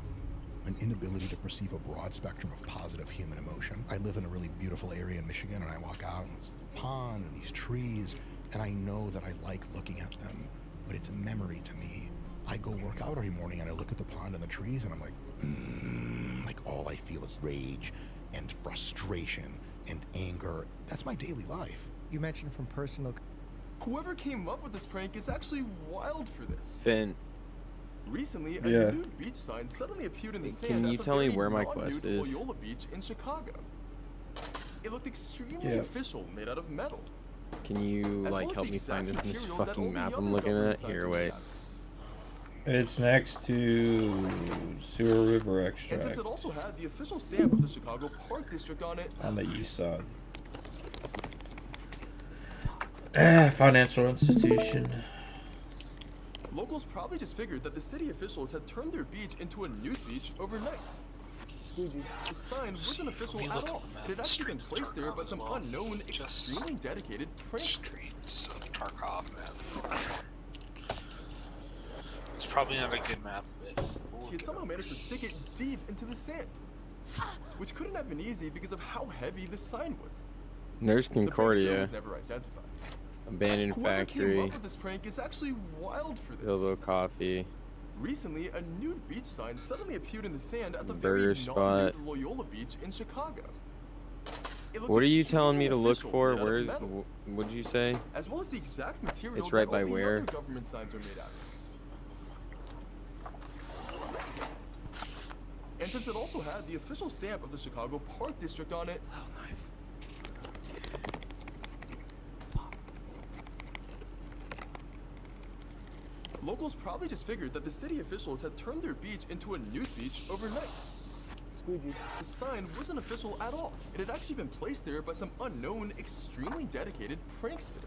an inability to perceive a broad spectrum of positive human emotion. I live in a really beautiful area in Michigan, and I walk out, and there's a pond and these trees, and I know that I like looking at them, but it's a memory to me. I go work out every morning, and I look at the pond and the trees, and I'm like all I feel is rage and frustration and anger. That's my daily life. You mentioned from personal. Whoever came up with this prank is actually wild for this. Finn. Recently, a Yeah. nude beach sign suddenly appeared in the Can sand you at the tell me very where my non-nude quest is? Loyola Beach in Chicago. It looked extremely Yeah. official, made out of metal. Can you As like well as help the me find exact it in this material that fucking only map the I'm other looking government at? Here, scientists wait. It's next to Sewer River And since Extract it also had the official stamp of the Chicago Park District on it, on the east side. Financial institution. Locals probably just figured that the city officials had turned their beach into a nude beach overnight. The sign wasn't official at all. It had actually been placed there by some unknown, extremely dedicated prankster. Streets of Tarkov map. It's probably not a good map, but He had somehow managed to stick it deep into the sand, which couldn't have been easy because of how heavy the sign was. There's The prankster Concordia. was never identified. Abandoned Whoever came factory. up with this prank is actually wild for this. Bilbo Coffee. Recently, a nude beach sign suddenly appeared in the sand at the Burger very spot. non-nude Loyola Beach in Chicago. It looked What are you telling me to extremely look official, for? made out of Where? metal, What'd you say? as well as the exact material It's right that by all the where? other government signs are made out of. And since it also had the official stamp of the Chicago Park District on it, locals probably just figured that the city officials had turned their beach into a nude beach overnight. The sign wasn't official at all. It had actually been placed there by some unknown, extremely dedicated prankster.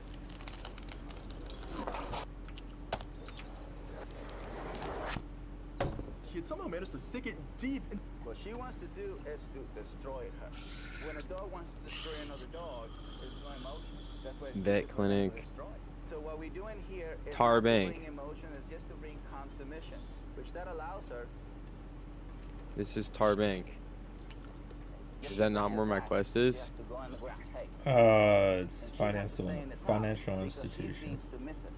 He had somehow managed to stick it deep in. What she wants to do is to destroy her. When a dog wants to destroy another dog, there's no emotion. That's why Vet clinic. So what we're doing here is Tar not to Bank. bring emotion, is just to bring calm submission, which that allows her. This is Tar Bank. Is that not where my quest is? to go on the ground. Hey, It's financial institution. submissive.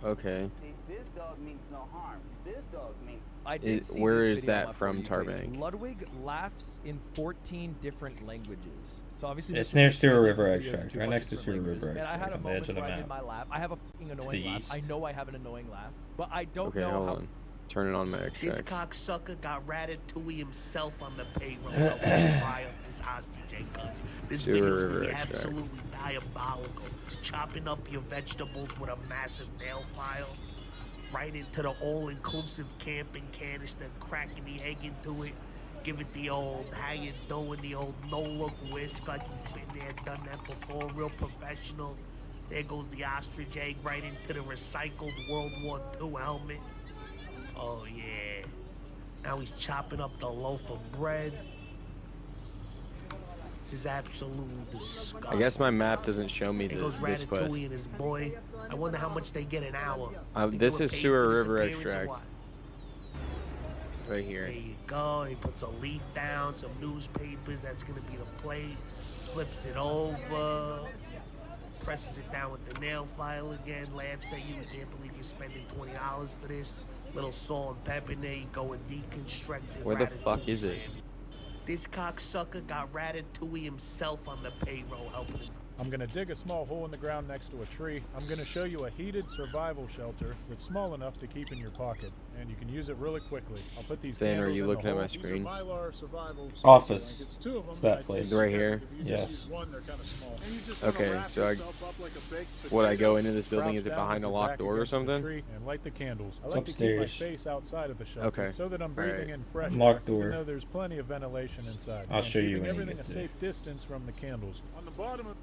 Okay. See, this dog means no harm. This dog means. I did see Where this is video on that my from, For You page. Tarbank? Ludwig laughs in 14 different languages. So obviously It's Mr. near Beast Stewart has River videos in Extract, two right bunch next to of Stewart different River languages. And I had Extract, a on the edge moment of the where I did map. my laugh. I have a fucking annoying laugh. east. I know I have an annoying laugh, but I don't Okay, know hold how. on. Turn it on my This extracts. cocksucker got Ratatouille himself on the payroll helping him buy up this hostage because this Sewer video's River gonna be extracts. absolutely diabolical. Chopping up your vegetables with a massive nail file, right into the all-inclusive camping canister, cracking the egg into it, give it the old how you doing, the old no-look whisk like he's been there, done that before, real professional. There goes the ostrich egg right into the recycled World War II helmet. Oh yeah. Now he's chopping up the loaf of bread. This is absolutely disgusting. I guess my map doesn't show me There goes this quest. Ratatouille and his boy. I wonder how much they get an hour. Think This they were is paid Sewer for this River appearance or Extract. what? Right here. There you go. He puts a leaf down, some newspapers. That's gonna be the plate. Flips it over. Presses it down with the nail file again. Laughs at you. Can't believe you're spending $20 for this. Little salt and pepper in there. You go and deconstruct it. Where the fuck is it? This cocksucker got Ratatouille himself on the payroll helping him. I'm gonna dig a small hole in the ground next to a tree. I'm gonna show you a heated survival shelter that's small enough to keep in your pocket, and you can use it really quickly. I'll put these Dan, are candles you in the looking at my hole. screen? These are Mylar survival Office. blankets. Two of them. It's that I place. take Right here? if you just Yes. use one, they're kinda small. And you just wanna Okay, wrap so yourself up like a baked would I go potato, into this building? crouch Is it down behind with a your locked back door or against the something? tree and light the candles. I It's like to keep my upstairs. face outside of the shelter Okay. so that I'm Alright. breathing in fresh Locked air, door. even though there's plenty of ventilation inside. I'll I'm show you keeping when you everything get a there. safe distance from the candles. On the bottom of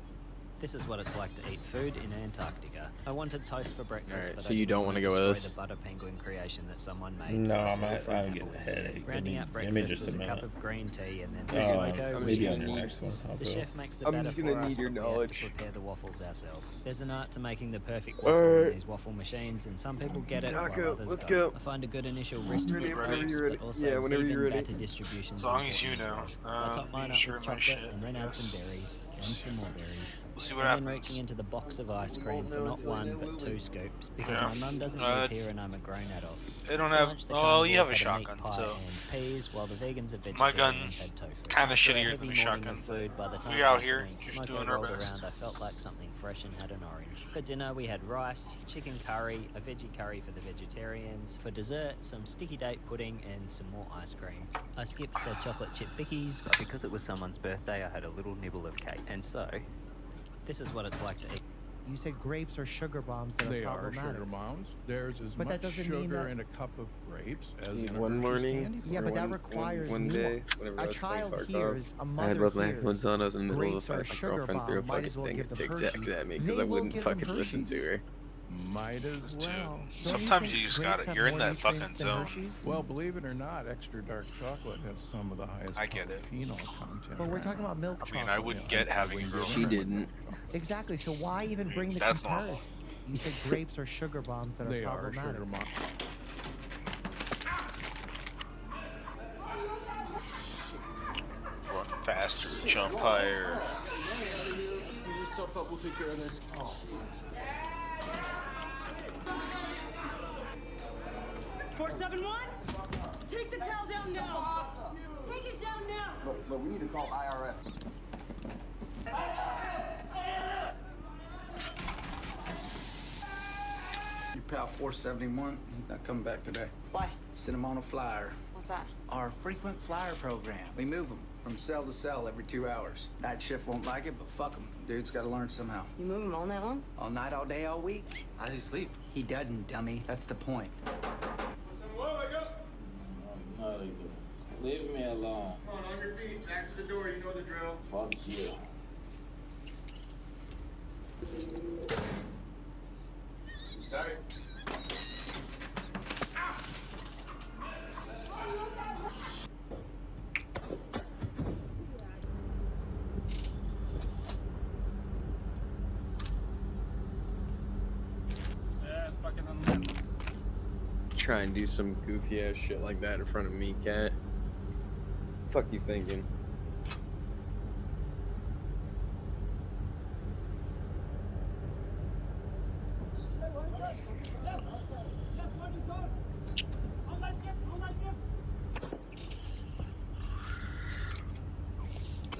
This is what it's like to eat food in Antarctica. I wanted toast for breakfast, Alright, but so I you didn't don't want wanna to go with destroy us? the butter penguin creation that someone made. No, so I I'm settled for an getting apple a instead. headache. Rounding out Give me breakfast just was a a cup minute. of green tea, and then Prosecco Maybe was on the waffles. next one. I'll The go. chef makes the I'm batter just gonna for us, need your but we have to knowledge. prepare the waffles ourselves. There's an art to making the perfect waffle Alright. in these waffle machines, and some people get it, Taco, while others let's don't. go. I find a good initial wrist Ready, for whenever oats, you're ready. but also Yeah, whenever even you're ready. batter distributions As long as you important know. well. I top mine up Sure with my chocolate shit, and then I add some guess. berries and some more berries. We'll see what and then happens. reaching into the box of ice cream for not one but 2 scoops because Yeah. my mum doesn't live here and I'm a grown adult. They don't For have. lunch, the Oh, you have a carnivores had meat shotgun, pie so. and peas, while the vegans and My vegetarians gun's had tofu. kinda After a shittier heavy than a morning shotgun. of food, by the time We out afternoon here, just smoke doing had our rolled best. around, I felt like something fresh and had an orange. For dinner, we had rice, chicken curry, a veggie curry for the vegetarians. For dessert, some sticky date pudding and some more ice cream. I skipped the chocolate chip bickies, but because it was someone's birthday, I had a little nibble of cake. And so, this is what it's like to eat. You said grapes are sugar bombs that They are are problematic. sugar bombs. There's as But that much doesn't mean sugar that- in a cup of grapes as Eat in a one Hershey's morning. candy Yeah, or but that one- requires one day, nuance. whenever I A was playing child Tarkov, hears, a I had mother both my hears, headphones on. I was in the middle of grapes the are fight. a My sugar girlfriend bomb, threw a might fucking as well thing give of them Tic Tacs Hershey's. at me They because I will wouldn't give them fucking listen to Hershey's. her. Might as well. Sometimes you just gotta. You're in that fucking zone. Well, believe it or not, extra dark chocolate has some of the highest I get it. polyphenol content. But we're talking about milk I mean, chocolate. I wouldn't get having a girlfriend. She didn't. Exactly. So why even bring the That's normal. comparison? You said grapes are sugar bombs that are They are problematic. sugar bombs. Run faster, jump higher. We'll take care of this. 471? Take the towel down now. Take it down now. Look, we need to call IRF. Your pal 471, he's not coming back today. Why? Send him on a flyer. What's that? Our frequent flyer program. We move him from cell to cell every 2 hours. Night shift won't like it, but fuck him. Dude's got to learn somehow. You move him all night long? All night, all day, all week. How does he sleep? He doesn't, dummy. That's the point. Leave me alone. Come on your feet. Back to the door. You know the drill. Fuck you. Sorry. Try and do some goofy ass shit like that in front of me, cat. Fuck you thinking?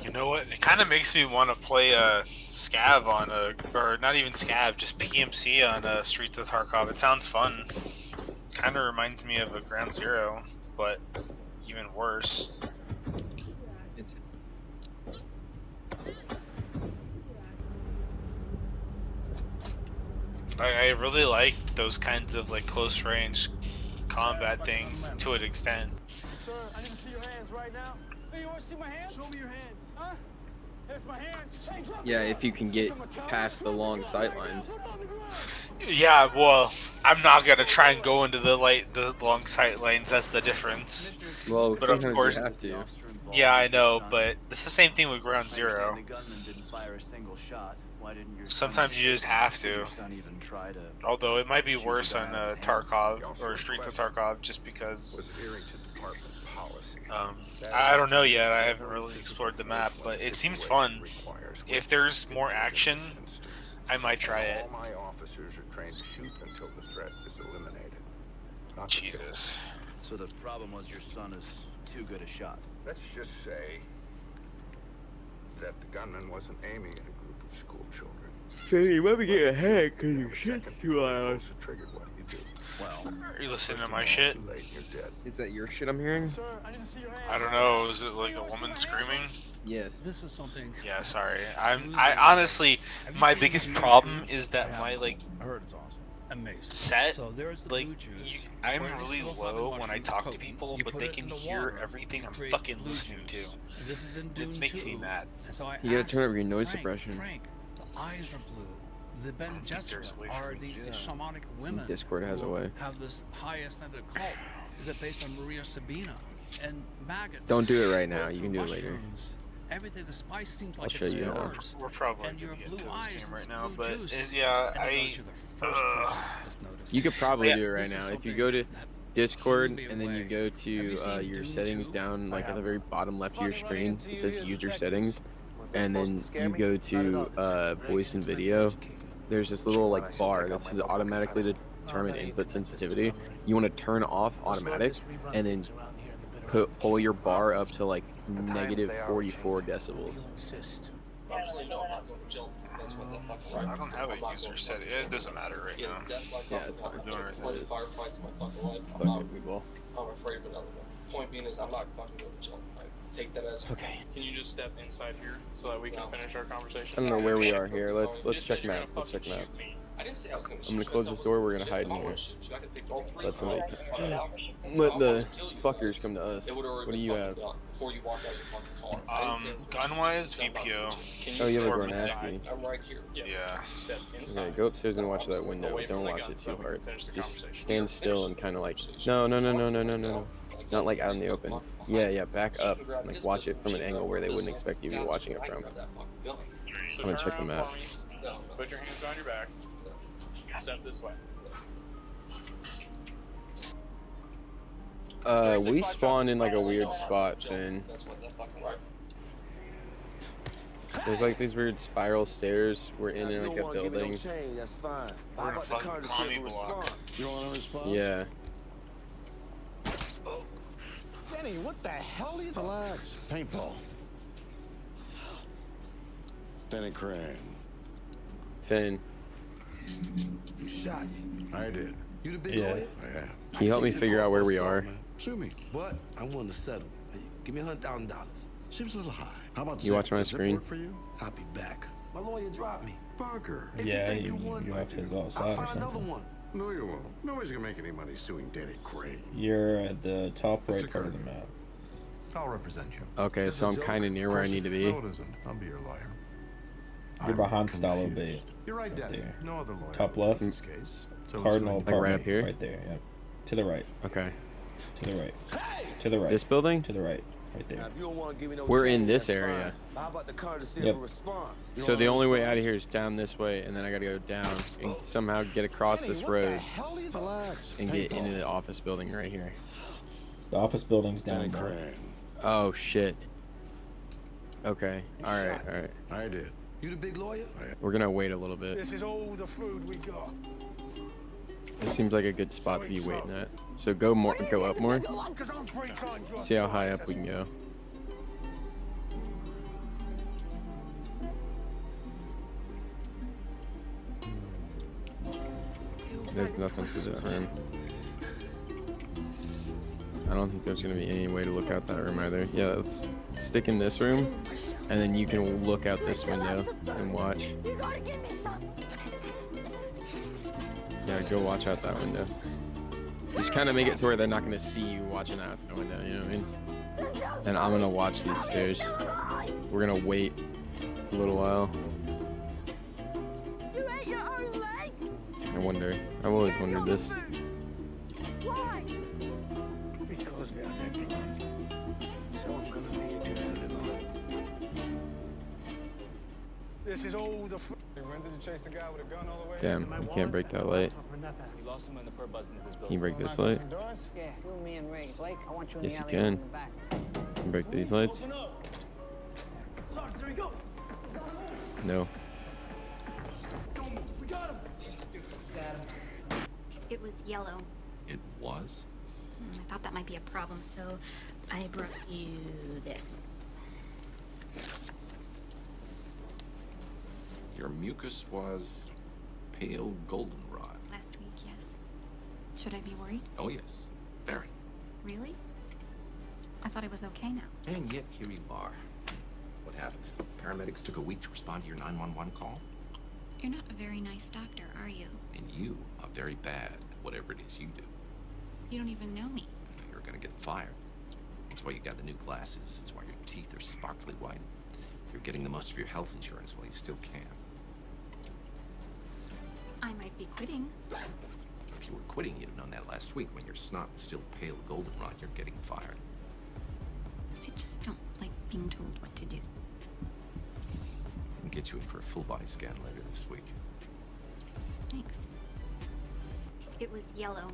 You know what? It kind of makes me want to play Scav on or not even Scav, just PMC on Streets of Tarkov. It sounds fun. Kind of reminds me of a Ground Zero, but even worse. I really like those kinds of like close range combat things to an extent. Sir, I need to see your hands right now. Hey, you want to see my hands? Show me your hands. Huh? There's my hands. Hey, drop Yeah, if you can get past the long sight lines. Yeah, well, I'm not gonna try and go into the long sight lanes. That's the difference. Well, but of sometimes course, you have to. yeah, I know, but it's the same thing with Ground Zero. Sometimes you just have to. Although it might be worse on Tarkov or Streets of Tarkov, just because. I don't know yet. I haven't really explored the map, but it seems fun. If there's more action, I might try it. All my officers are trained to shoot until the threat is eliminated. Not to kill. Jesus. So the problem was your son is too good a shot. Let's just say that the gunman wasn't aiming at a group of school children. Katie, let me get a head because your shit's too loud. Triggered what you do. Well, Are you listening to my shit? Too late, you're dead. Is that your shit I'm hearing? Sir, I need to see your hands. I don't know. Is it like a woman screaming? Yes. This is something. Yeah, sorry. I honestly, my biggest problem is that my like I heard it's awesome. Amazing. set, So there's the like blue juice. I'm where it's really still low something when I mushroom talk to coating. people, You but put they it can in the hear water everything to I'm create fucking blue listening to. juice. And this is in It Dune makes 2. me mad. And so I You gotta asked turn up your noise Frank, suppression. Frank, the eyes are blue. The Ben there's Gesserit a way are for me to these do that. shamanic women. Discord has a who way. Have this high ascended cult. Is it based on Maria Sabina and maggots? Don't do it right now. You can do it later. mushrooms. Everything, the spice seems I'll like show it's you how. yours. We're probably And gonna your get blue to this eyes game is right now, blue but juice. yeah, And it knows you're the first person that's noticed. You could probably Yeah. do it right This is now. If you something go to that Discord blew me and then you away. go Have you to seen your Dune settings 2? down, like I at the have. very bottom left of your Fucking screen, running it says into you user is settings, and then supposed to scare you me? go Not at to all, Detective. voice and video. There's this little like bar that says automatically determine input sensitivity. You want to turn off automatic and then pull your bar up to like negative 44 decibels. Obviously, no, I'm not going to jail. That's what the fucking I don't have a user set. It doesn't matter right now. Yeah, it's fine. Doing our thing. firefights in my fucking life. Fuck it, people. I'm afraid of another one. Point being is I'm not fucking going to jail. I take that as Okay. Can you just step inside here so that we can finish our conversation? I don't know where we are here. Let's check map. Let's check map. I didn't say I was going to I'm gonna close this door. We're gonna hide in here. I could pick all three. Let somebody. Let the fuckers come to us. What do you have? Before you walk out your fucking car. Gun-wise, VPO. Oh, you look Or real Missy. nasty. I'm right here. Yeah. Step inside. Okay, go upstairs and watch that window. Away Don't from the watch gun it so too we hard. can finish the Just conversation. stand still and kind of like, no. Not like out in the open. Yeah, back up. Like watch it from an angle where they wouldn't expect you to be watching it from. So I'm gonna turn check the around map. for me. Put your hands behind your back. Step this way. We spawned in like a weird spot, Finn. There's like these weird spiral stairs. We're in like a building. That's fine. We're in a fucking commie block. You don't want to respond? Yeah. Benny, what the hell are you? Relax. Paintball. Benny Crane. Finn. You shot you. I did. You the big Yeah. lawyer? Yeah. Can you help me figure out where we are? Sue me. What? I want to settle. Hey, give me $100,000. Seems a little high. How about You watch my does it screen? work for you? I'll be back. My lawyer dropped me. Parker. Yeah, you have to go outside or something. One. No, you won't. Nobody's gonna make any money suing Danny Crane. You're at the top right part of the map. I'll represent you. Okay, so I'm kind of near where I need to be. No, it isn't. I'll be your lawyer. You're behind Stalo Bait. You're right, Daddy. there. No other lawyer. Top left. in this case. So Cardinal it's Like right apartment, up here? Right there, yep. To the right. Okay. To the right. To the right. This building? To the right. Right there. Now, if you don't want to give me no We're in change, this that's area. fine. How about the courtesy Yep. of a response? You So know the what only I'm way saying? out of here is down this way, and then I gotta go down and somehow get across this road and get into the office building right here. The office building's down Danny there. Crane. Oh shit. Okay. All right. I did. You the big lawyer? We're gonna wait a little bit. This is all the food we got. This seems like a good spot to be waiting at. So go up more. Because I'm 3 times your See how high up we can go. There's nothing to that room. I don't think there's gonna be any way to look out that room either. Yeah, let's stick in this room, and then you can look out this window and watch. Yeah, go watch out that window. Just kind of make it to where they're not gonna see you watching out the window, you know what I mean? And I'm gonna watch these stairs. We're gonna wait a little while. You ate your own leg? I wonder. I've always wondered this. Why? He tells me I make it. So I'm gonna need you to live on. This is all the food. When did you chase the guy with a gun all the way? Damn, you can't break that light. We lost him when the per buzzed into this Can building. you break this light? Yeah, you, me, and Ray. Blake, I want you in Yes, the you alley can. in the back. Can you break these lights? Sarge, there he goes. No. We got him. It was yellow. It was? I thought that might be a problem, so I brought you this. Your mucus was pale goldenrod. Last week, yes. Should I be worried? Oh, yes. Very. Really? I thought it was okay now. And yet, here you are. What happened? Paramedics took a week to respond to your 911 call? You're not a very nice doctor, are you? And you are very bad at whatever it is you do. You don't even know me. You're gonna get fired. That's why you got the new glasses. That's why your teeth are sparkly white. You're getting the most of your health insurance while you still can. I might be quitting. If you were quitting, you'd have known that last week. When your snot is still pale goldenrod, you're getting fired. I just don't like being told what to do. I'll get you in for a full body scan later this week. Thanks. It was yellow.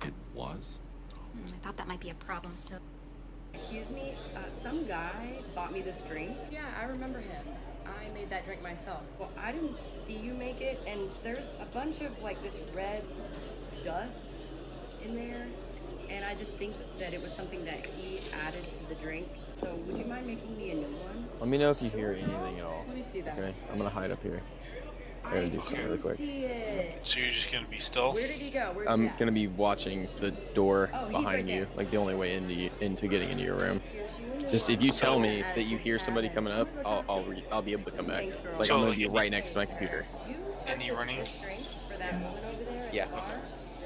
It was? I thought that might be a problem, so... Excuse me, some guy bought me this drink. Yeah, I remember him. I made that drink myself. Well, I didn't see you make it, and there's a bunch of like this red dust in there, and I just think that it was something that he added to the drink. So would you mind making me a new one? Let me know if you hear anything at all. Let me see that. Okay, I'm gonna hide up here. I gotta do something really quick. See it. So you're just gonna be stealth? Where did he go? Where's I'm he at? gonna be watching the door Oh, he's behind right you, there. like the only way into getting into your room. Just if you tell me that you hear somebody coming up, I'll be able to come back. Like I'm gonna be right next to my computer. And you running? This drink for that woman over there at Yeah. the bar,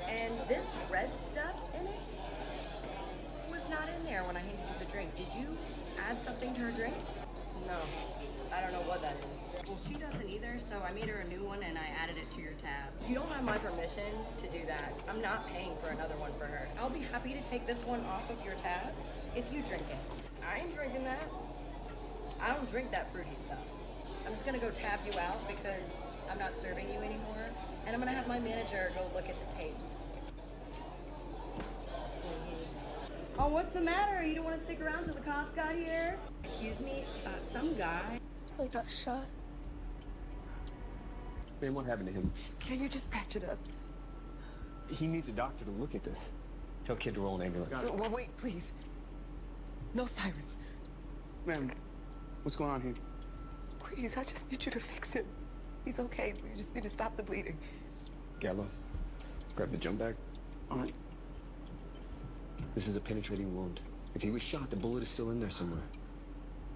and this red stuff in it was not in there when I handed you the drink. Did you add something to her drink? Oh, I don't know what that is. Well, she doesn't either, so I made her a new one and I added it to your tab. You don't have my permission to do that. I'm not paying for another one for her. I'll be happy to take this one off of your tab if you drink it. I ain't drinking that. I don't drink that fruity stuff. I'm just gonna go tab you out because I'm not serving you anymore, and I'm gonna have my manager go look at the tapes. Oh, what's the matter? You don't want to stick around till the cops got here? Excuse me, some guy. I got shot. Man, what happened to him? Can you just patch it up? He needs a doctor to look at this. Tell kid to roll an ambulance. Well, wait, please. No sirens. Ma'am, what's going on here? Please, I just need you to fix him. He's okay. We just need to stop the bleeding. Gallo, grab the jump bag. All right. This is a penetrating wound. If he was shot, the bullet is still in there somewhere.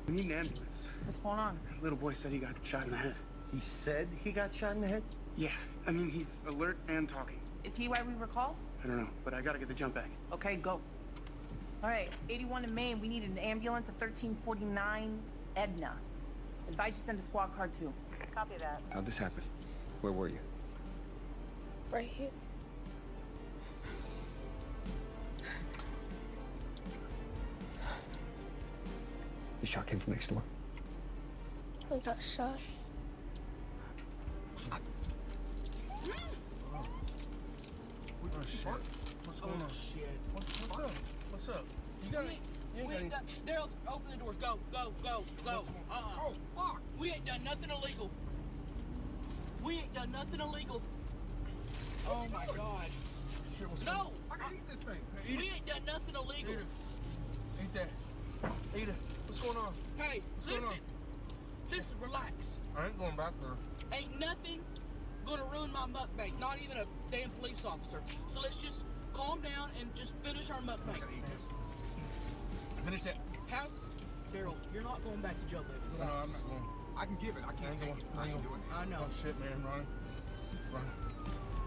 We need an ambulance. What's going on? The little boy said he got shot in the head. He said he got shot in the head? Yeah, I mean, he's alert and talking. Is he why we were called? I don't know, but I gotta get the jump bag. Okay, go. All right, 81 in Maine. We need an ambulance at 1349 Edna. Advise you send a squad car too. Copy that. How'd this happen? Where were you? Right here. The shot came from next door. I got shot. Oh shit. What's going on? Shit. What's up? What's up? You got it. You ain't got any. Daryl, open the doors. Go, go, go, go. Oh, fuck. We ain't done nothing illegal. We ain't done nothing illegal. Oh my God. Shit, what's No. I can eat this thing. Hey, eat We it. ain't done nothing illegal. Eat that. Eat it. What's going on? Hey, What's going listen. on? Listen, relax. I ain't going back there. Ain't nothing gonna ruin my mukbang. Not even a damn police officer. So let's just calm down and just finish our mukbang. I gotta eat this. Finish that. How's Daryl? You're not going back to jail, baby. No, I'm not going. I can give it. I can't take it. I ain't doing it. I know. Oh shit, man, Ronnie.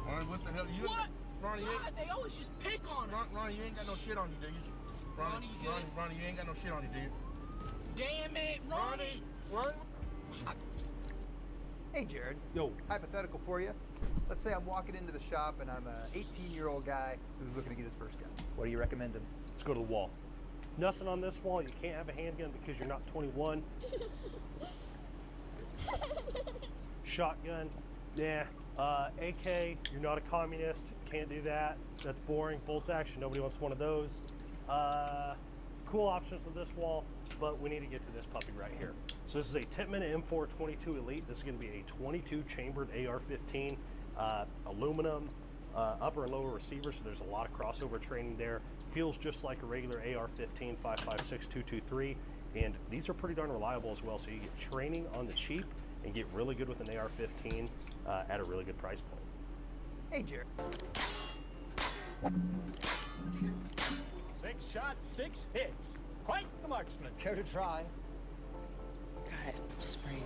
Ronnie, what the hell? You What? Ronnie, you God, ain't, they always just pick on us. Ronnie, you ain't got no shit on you, do you? Ronnie, you good? Ronnie, you ain't got no shit on you, do you? Damn it, Ronnie. Ronnie. Hey, Jared. Yo. Hypothetical for you. Let's say I'm walking into the shop and I'm a 18-year-old guy who's looking to get his first gun. What do you recommend him? Let's go to the wall. Nothing on this wall. You can't have a handgun because you're not 21. Shotgun. Yeah. AK. You're not a communist. Can't do that. That's boring. Bolt action. Nobody wants one of those. Cool options on this wall, but we need to get to this puppy right here. So this is a Tippmann M4 22 Elite. This is going to be a 22 chambered AR-15, aluminum, upper and lower receiver, so there's a lot of crossover training there. Feels just like a regular AR-15 5.56 223, and these are pretty darn reliable as well, so you get training on the cheap and get really good with an AR-15 at a really good price point. Hey, Jared. 6 shots, 6 hits. Quite the marksman. Care to try? God, just breathe.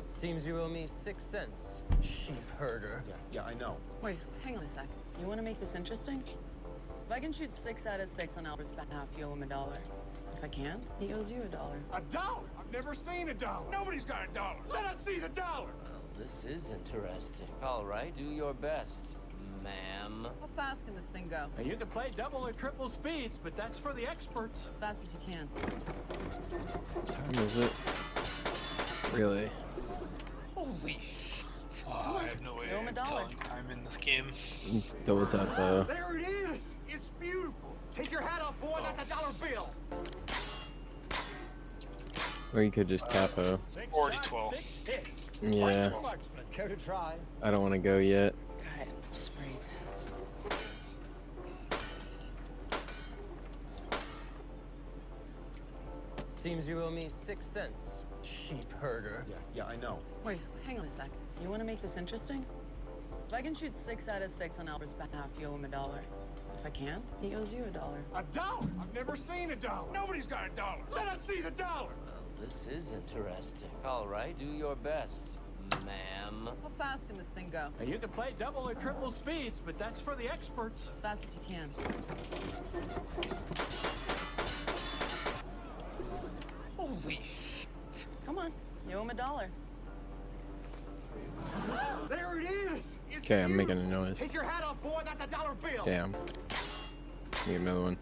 Seems you owe me 6 cents, sheep herder. Yeah, I know. Wait, hang on a sec. You want to make this interesting? If I can shoot 6 out of 6 on Albert's behalf, you owe him $1. If I can't, he owes you $1. $1? I've never seen $1. Nobody's got $1. Let us see the dollar. This is interesting. All right, do your best, ma'am. How fast can this thing go? Now, you can play double or triple speeds, but that's for the experts. As fast as you can. What time is it? Really? Holy shit. Oh, I have no way Owe him of $1. telling time in this game. Double tap though. There it is. It's beautiful. Take your hat off, boy. That's a $1 bill. Or you could just tapo. 40-12. 6 hits. Yeah. Care to try? I don't want to go yet. God, just breathe. Seems you owe me 6 cents, sheep herder. Yeah, I know. Wait, hang on a sec. You want to make this interesting? If I can shoot 6 out of 6 on Albert's behalf, you owe him $1. If I can't, he owes you $1. $1? I've never seen $1. Nobody's got $1. Let us see the dollar. Well, this is interesting. All right, do your best, ma'am. How fast can this thing go? And you can play double or triple speeds, but that's for the experts. As fast as you can. Holy Come on, you owe him $1. There it is! Okay, I'm making a noise. Take your hat off, boy. That's a $1 bill. Damn. Need another one.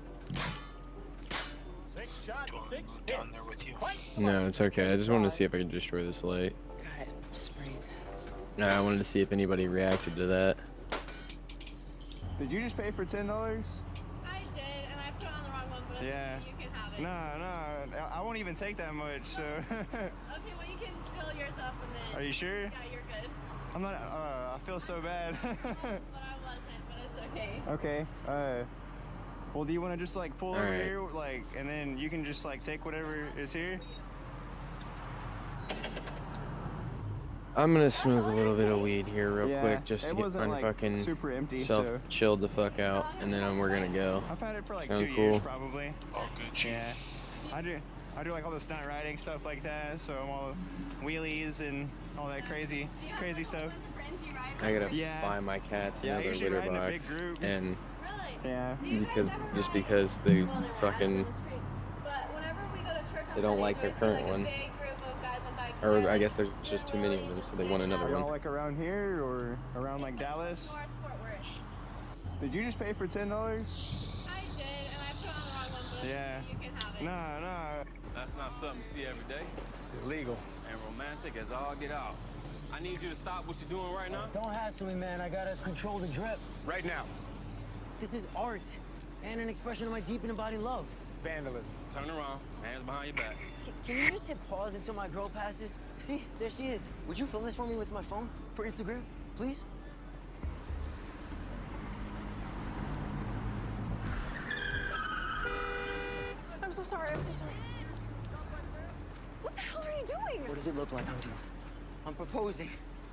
6 shots, 6 down there with you. No, it's okay. I just wanted to see if I could destroy this light. God, just breathe. I wanted to see if anybody reacted to that. Did you just pay for $10? I did, and I put on the wrong one, but Yeah. you can have it. No, I won't even take that much, so. Okay, well, you can fill yours up and then. Are you sure? Yeah, you're good. I'm not, I feel so bad. But I wasn't, but it's okay. Okay, well, do you want to just like pull over Alright. here, like, and then you can just like take whatever is here? I'm gonna smoke a little bit of weed here real Yeah, quick just it to get wasn't, like, unfucking super empty, self so- chilled the fuck out, and then we're gonna go. I've had it for like Sound 2 cool? years probably. Oh, good. Yeah, I do like all the stunt riding stuff like that, so I'm all wheelies and all that crazy stuff. I gotta Yeah. buy my cats Yeah, I another usually litter ride in a big box, group. and Yeah. because they fucking But whenever we go to church on they don't Sunday, like we their see, current like, a one, big group of guys on bikes or there. I guess there's just too many of them, so they want another Y'all one. like around here or around like Dallas? North Fort Worth. Did you just pay for $10? I did, and I put on the wrong one, but Yeah. you can have it. No. That's not something you see every day. It's illegal. And romantic as all get out. I need you to stop what you're doing right now. Don't hassle me, man. I gotta control the drip. Right now. This is art and an expression of my deep and embodied love. It's vandalism. Turn around, hands behind your back. Can you just hit pause until my girl passes? See, there she is. Would you film this for me with my phone for Instagram, please? I'm so sorry. I'm so sorry. What the hell are you doing? What does it look like I'm doing? I'm proposing.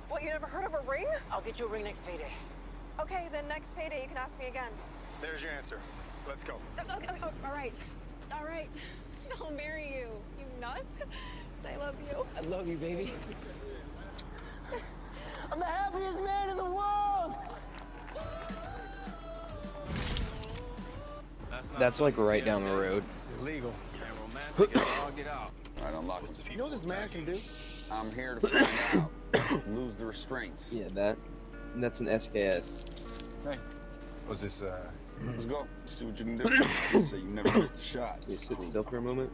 What, you never heard of a ring? I'll get you a ring next payday. Okay, then next payday you can ask me again. There's your answer. Let's go. Okay, all right. All right. I'll marry you. You nut. I love you. I love you, baby. I'm the happiest man in the world! That's like right down the road. It's illegal. And romantic as all get out. All right, unlock him. You know what this man can do? I'm here to find out. Lose the restraints. Yeah, that's an SKS. Hey. What's this, Let's go. See what you can do. Say you never missed a shot. Can you sit still for a moment?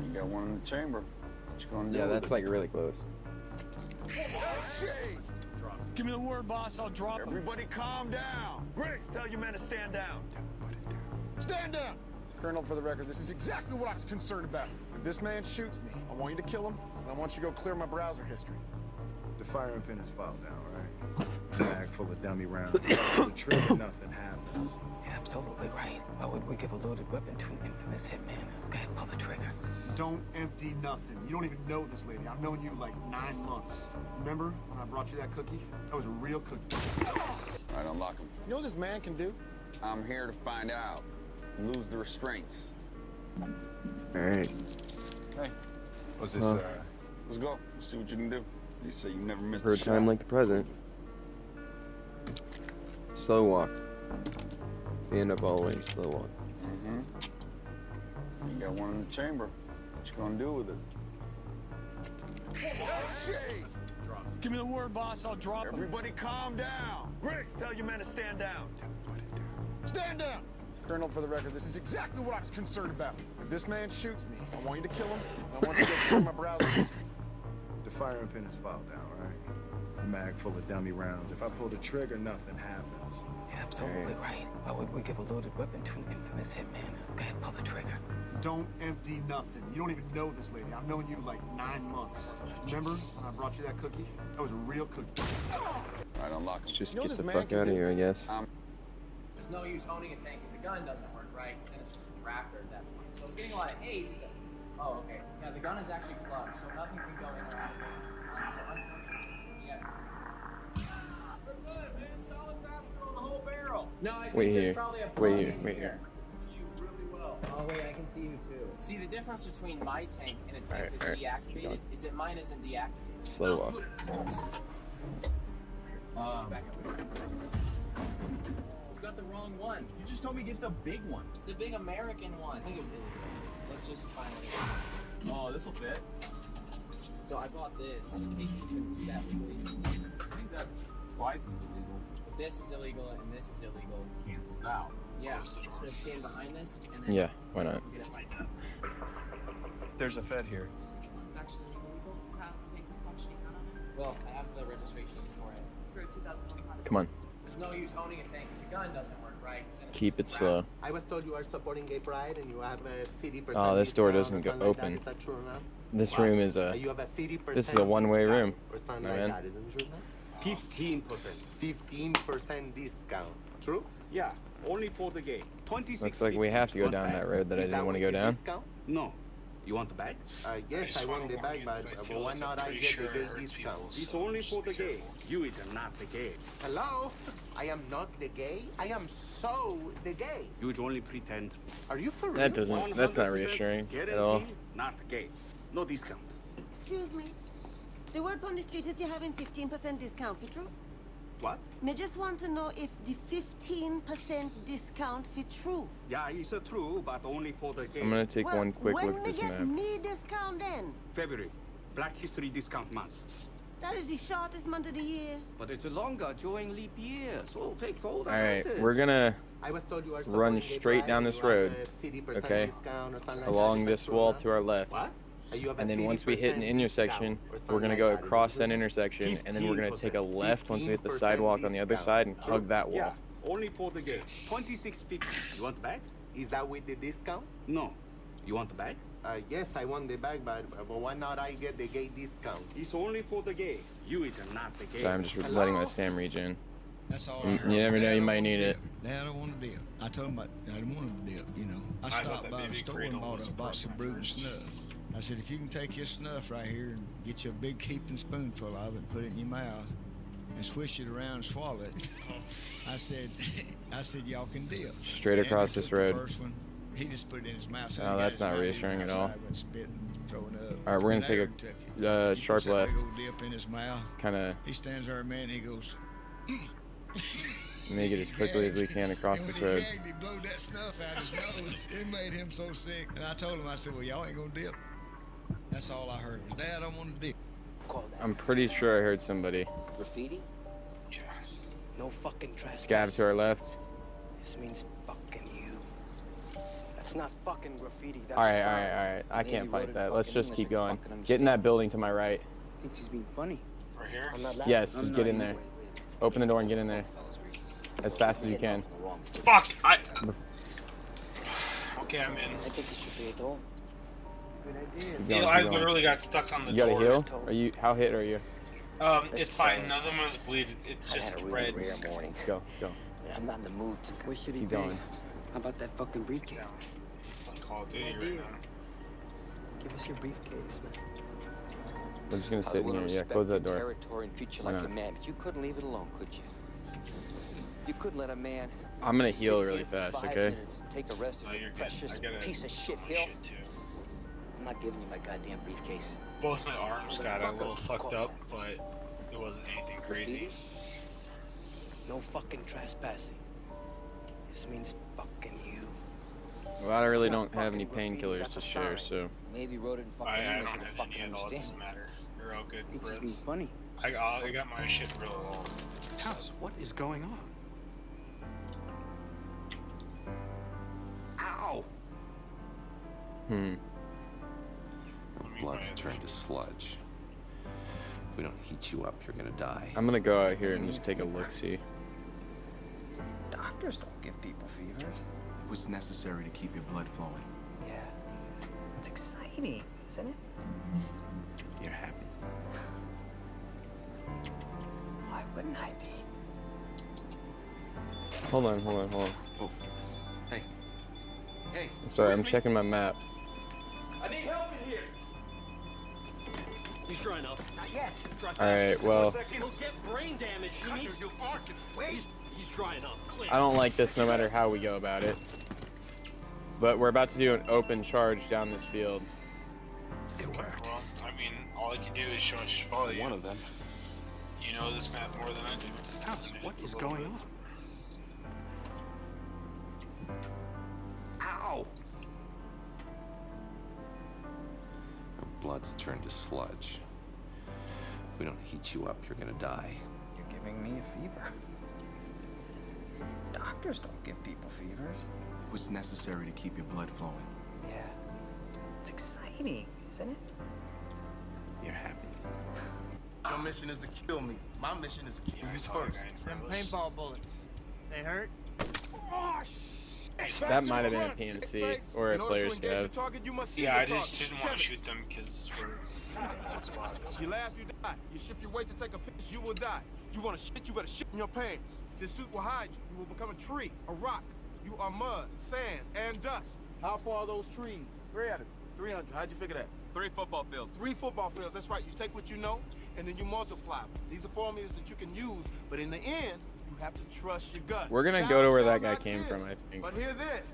You got one in the chamber. What you gonna do? Yeah, with that's it? like really close. Give me the word, boss. I'll drop him. Everybody calm down. Griggs, tell your men to stand down. Stand down! Colonel, for the record, this is exactly what I was concerned about. If this man shoots me, I want you to kill him, and I want you to go clear my browser history. The firing pin is filed down, right? Bag full of dummy rounds. The trigger, nothing happens. You're absolutely right. Why would we give a loaded weapon to an infamous hitman? Go ahead, pull the trigger. Don't empty nothing. You don't even know this lady. I've known you like 9 months. Remember when I brought you that cookie? That was a real cookie. All right, unlock him. You know what this man can do? I'm here to find out. Lose the restraints. Alright. Hey. What's this, Let's go. See what you can do. You say you never missed For a a time shot. like the present. Slow walk. We end up all the way in slow walk. You got one in the chamber. What you gonna do with it? Give me the word, boss. I'll drop him. Everybody calm down. Griggs, tell your men to stand down. Stand down! Colonel, for the record, this is exactly what I was concerned about. If this man shoots me, I want you to kill him, and I want you to go clear my browser history. The firing pin is filed down, right? Mag full of dummy rounds. If I pull the trigger, nothing happens. You're absolutely right. Why would we give a loaded weapon to an infamous hitman? Go ahead, pull the trigger. Don't empty nothing. You don't even know this lady. I've known you like 9 months. Remember when I brought you that cookie? That was a real cookie. All right, unlock him. Just You know get this the man fuck can out of do? here, I guess. There's no use owning a tank if the gun doesn't work right, because then it's just a tractor at that point. So it's getting a lot of hate. Because, oh, okay. Yeah, the gun is actually plugged, so nothing can go in or out. So unfortunately, yeah. We're good, man. Solid faster on the whole barrel. No, I think Wait there's here. probably a Wait plug here. in Wait here. I can see you really well. Oh wait, I can see you too. See, the difference between my tank and a tank that's Alright, deactivated is that mine isn't deactivated. Slow walk. Back up. You got the wrong one. You just told me get the big one. The big American one. I think it was illegal. So let's just find it. Oh, this will fit. So I bought this in case you couldn't do that legally. I think that's twice as illegal. This is illegal and this is illegal. Cancels out. Yeah. So stand behind this and then Yeah, why not? get it lined up. There's a Fed here. Which one's actually illegal? Well, I have the registration for it. It's for 2001. Come on. There's no use owning a tank if the gun doesn't work right. Keep it slow. I was told you are supporting gay pride and you have a 50%. Oh, this door doesn't discount go or something open. like that. Is that true or not? This room is a. You have a 50% This is a one-way room. Or something My like man. that, isn't true? 15%. 15% discount. True? Yeah, only for the gay. 26. Looks like we have to go down that road that I Is didn't want to with go the down. discount? No. You want the bag? Yes, I want the bag, but why not I get the gay discount? It's only for the gay. You is not the gay. Hello? I am not the gay. I am so the gay. You only pretend. Are you for real? That doesn't. That's not reassuring at all. Not gay. No discount. Excuse me. The word on the street is you're having 15% discount, for true? What? Me just want to know if the 15% discount for true. Yeah, it's true, but only for the gay. I'm gonna take one quick when look at me this get map. me discount then? February. Black History Discount Month. That is the shortest month of the year. But it's longer during leap year, so take full All right, advantage. we're gonna I was told you are run supporting gay straight pride down and this you have road, a 50% okay? discount or something like Along that. Is this that true or wall not? to our left. What? You have a And then once we hit an 50% intersection, discount or we're something gonna like go that, isn't across true? that intersection, and then we're gonna take a 15%. left once we hit the 15% sidewalk on the other discount. side and hug that Yeah, wall. only for the gay. 26.50. You want the bag? Is that with the discount? No. You want the bag? Yes, I want the bag, but why not I get the gay discount? It's only for the gay. You is not the gay. So I'm just letting my stam regen. That's all I heard. You never know, Dad, you I might don't need wanna it. dip. Dad, I want to dip. I told him I didn't want him to dip, you know. I stopped by the store and bought a box of brewed snuff. I said, if you can take your snuff right here and get you a big heaping spoonful of it and put it in your mouth and swish it around and swallow it, I said, y'all can dip. Straight across Andrew this took the road. first one. He just put it in his mouth. So Oh, he got that's his not mouth, he reassuring went at all. outside, went spitting, throwing up. All right, we're gonna And take Aaron took it. a He sharp puts that left. big old dip in his mouth. Kind of He stands there, man. He goes. make it as quickly as we can across And this when he road. gagged, he blew that snuff out his nose. It made him so sick. And I told him, I said, well, y'all ain't gonna dip. That's all I heard was, Dad, I want to dip. I'm pretty sure I heard somebody. Graffiti? No fucking trespass. Scav to our left. This means fucking you. That's not fucking graffiti. That's All a right, all sign. right, all right. I Maybe can't wrote fight it that. Let's fucking just English keep and going. fucking Get in that understand. building to my right. Thinks he's being funny. Right here? I'm not laughing. Yes, just get in there. Open the door and get in there. As fast as you can. Fuck! Okay, I'm in. I think you should pay it all. Good idea. Keep going, I keep going. literally got stuck on the You got a door. heal? Are you? How hit are you? It's fine. None of them was bleed. It's just red. Go, go. I'm not in the mood to. Where should he Keep be? going. How about that fucking briefcase? On Call of Duty right now. Give us your briefcase, man. We're just gonna I was sit in willing here. to Yeah, respect close your that door. territory and treat you Why like not? a man, but you couldn't leave it alone, could you? You couldn't let a man. I'm gonna sit heal here really for fast, 5 okay? minutes and take a rest of your precious piece of shit hill. I'm not giving you my goddamn briefcase. Both my arms got a little fucked up, but it wasn't anything crazy. No fucking trespassing. This means fucking you. Well, I really don't have any painkillers to share, so. Maybe wrote it in fucking I English don't and have fucking any at all. It understand. doesn't matter. You're all good, Thinks bro. he's being funny. I got my shit real low. House, what is going on? Ow! Blood's turned to sludge. If we don't heat you up, you're gonna die. I'm gonna go out here and just take a look-see. Doctors don't give people fevers. It was necessary to keep your blood flowing. Yeah. It's exciting, isn't it? You're happy. Why wouldn't I be? Hold on, hold on, hold on. Oh. Hey. Hey. Sorry, I'm checking my map. I need help in here. He's dry enough. Not yet. All right, well, He'll get brain damage. He needs... He's dry enough. Clear. I don't like this no matter how we go about it. But we're about to do an open charge down this field. It worked. Well, I mean, all I can do is follow you. One of them. You know this map more than I do. House, what is going on? Ow! Your blood's turned to sludge. If we don't heat you up, you're gonna die. You're giving me a fever. Doctors don't give people fevers. It was necessary to keep your blood flowing. Yeah. It's exciting, isn't it? You're happy. Your mission is to kill me. My mission is to kill you first. Them paintball bullets. They hurt? Oh, shit. That might have been a PMC or a player's dev. Yeah, I just didn't want to shoot them because we're in that spot. You laugh, you die. You shift your weight to take a piss, you will die. You want to shit, you better shit in your pants. This suit will hide you. You will become a tree, a rock. You are mud, sand, and dust. How far are those trees? 300. 300. How'd you figure that? 3 football fields. 3 football fields. That's right. You take what you know, and then you multiply them. These are formulas that you can use, but in the end, you have to trust your gut. We're gonna go to where that guy came from, I think. But hear this.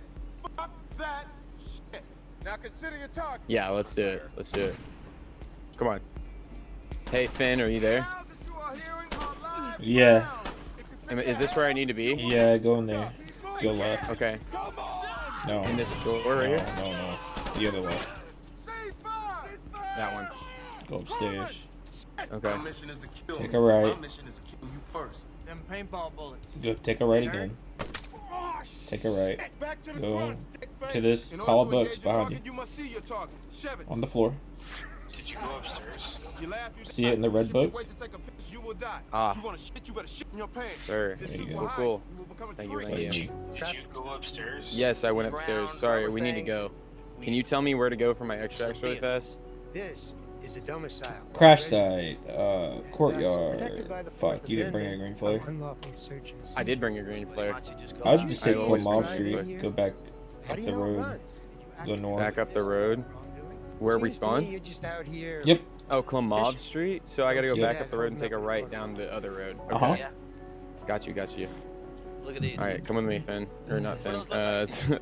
Fuck that shit. Now consider your target. Yeah, let's do it. Let's do it. Come on. Hey, Finn, are you there? Yeah. Is this where I need to be? Yeah, go in there. Go left. Okay. No. In this door right here? No. The other left. That one. Go upstairs. Okay. My mission is to kill Take me. a right. My mission is to kill you first. Them paintball bullets. Go take a right again. Take a right. Go to this pile of books behind you. On the floor. Did you go upstairs? See it in the red book? Ah. Sir. There you go. Cool. Thank you. Did you go upstairs? Yes, I went upstairs. Sorry, we need to go. Can you tell me where to go for my extracts really fast? This is a domicile. Crash site. Courtyard. Fuck, you didn't bring a green flare. I did bring a green flare. I'd just take Clemov Street. Go back up the road. Go north. Back up the road. Where we spawn? Yep. Oh, Klamov Street? So I gotta go back up the road and take a right down the other road. Okay. Got you. Look at these. Alright, come with me, Finn. Or not Finn.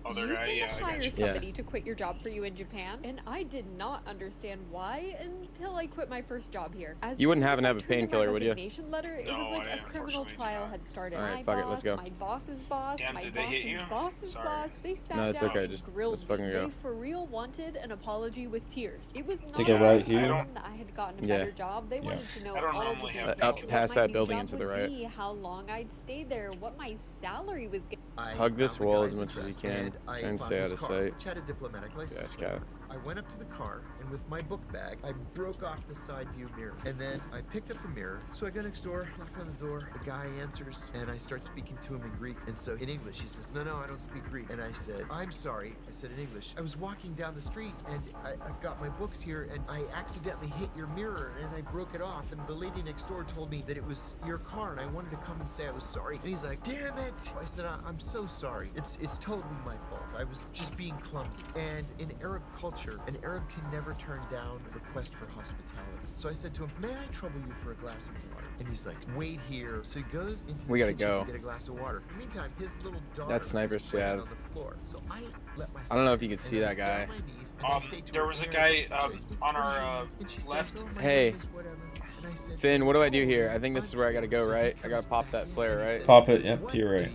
Other guy, yeah, I hire got you. somebody to quit your job for you in Japan, and I did not understand why until I quit my first job here. As You wouldn't soon happen as to have I a turned in my painkiller, would you? resignation letter, it was like a criminal trial had started. Alright, My fuck it, boss, let's go. my boss's boss, Damn, my did they hit you? boss's boss, they sat No, it's down okay, and just grilled let's fucking me. go. They for real wanted an apology with tears. It was not Take a right here. that I had gotten a better job. They wanted to know I don't all normally the have details. Up What past my that new building job and to the would right. be, how long I'd stay there, what my salary was getting. Hug this wall as much as you can. Try and stay out of sight. Which had a diplomatic license. Yes, cat. I went up to the car, and with my book bag, I broke off the side view mirror. And then I picked up the mirror. So I go next door, knock on the door. The guy answers, and I start speaking to him in Greek. And so in English, he says, no, I don't speak Greek. And I said, I'm sorry. I said in English, I was walking down the street, and I've got my books here, and I accidentally hit your mirror, and I broke it off. And the lady next door told me that it was your car, and I wanted to come and say I was sorry. And he's like, damn it. I said, I'm so sorry. It's totally my fault. I was just being clumsy. And in Arab culture, an Arab can never turn down a request for hospitality. So I said to him, may I trouble you for a glass of water? And he's like, wait here. So he goes into We the gotta kitchen go. to get a glass of water. In the meantime, his little daughter That's Sniper is playing Scav. on the floor. So I let myself I don't know if you in, could see and that I guy. got on my knees, and I say to There her, was a "Mary, guy choice between on our you." And she says, left. "Oh, my Hey. name is whatever." And I said, Finn, what do I do here? I think this is where I gotta go, right? I gotta pop that flare, right? Pop it, yep, to your right.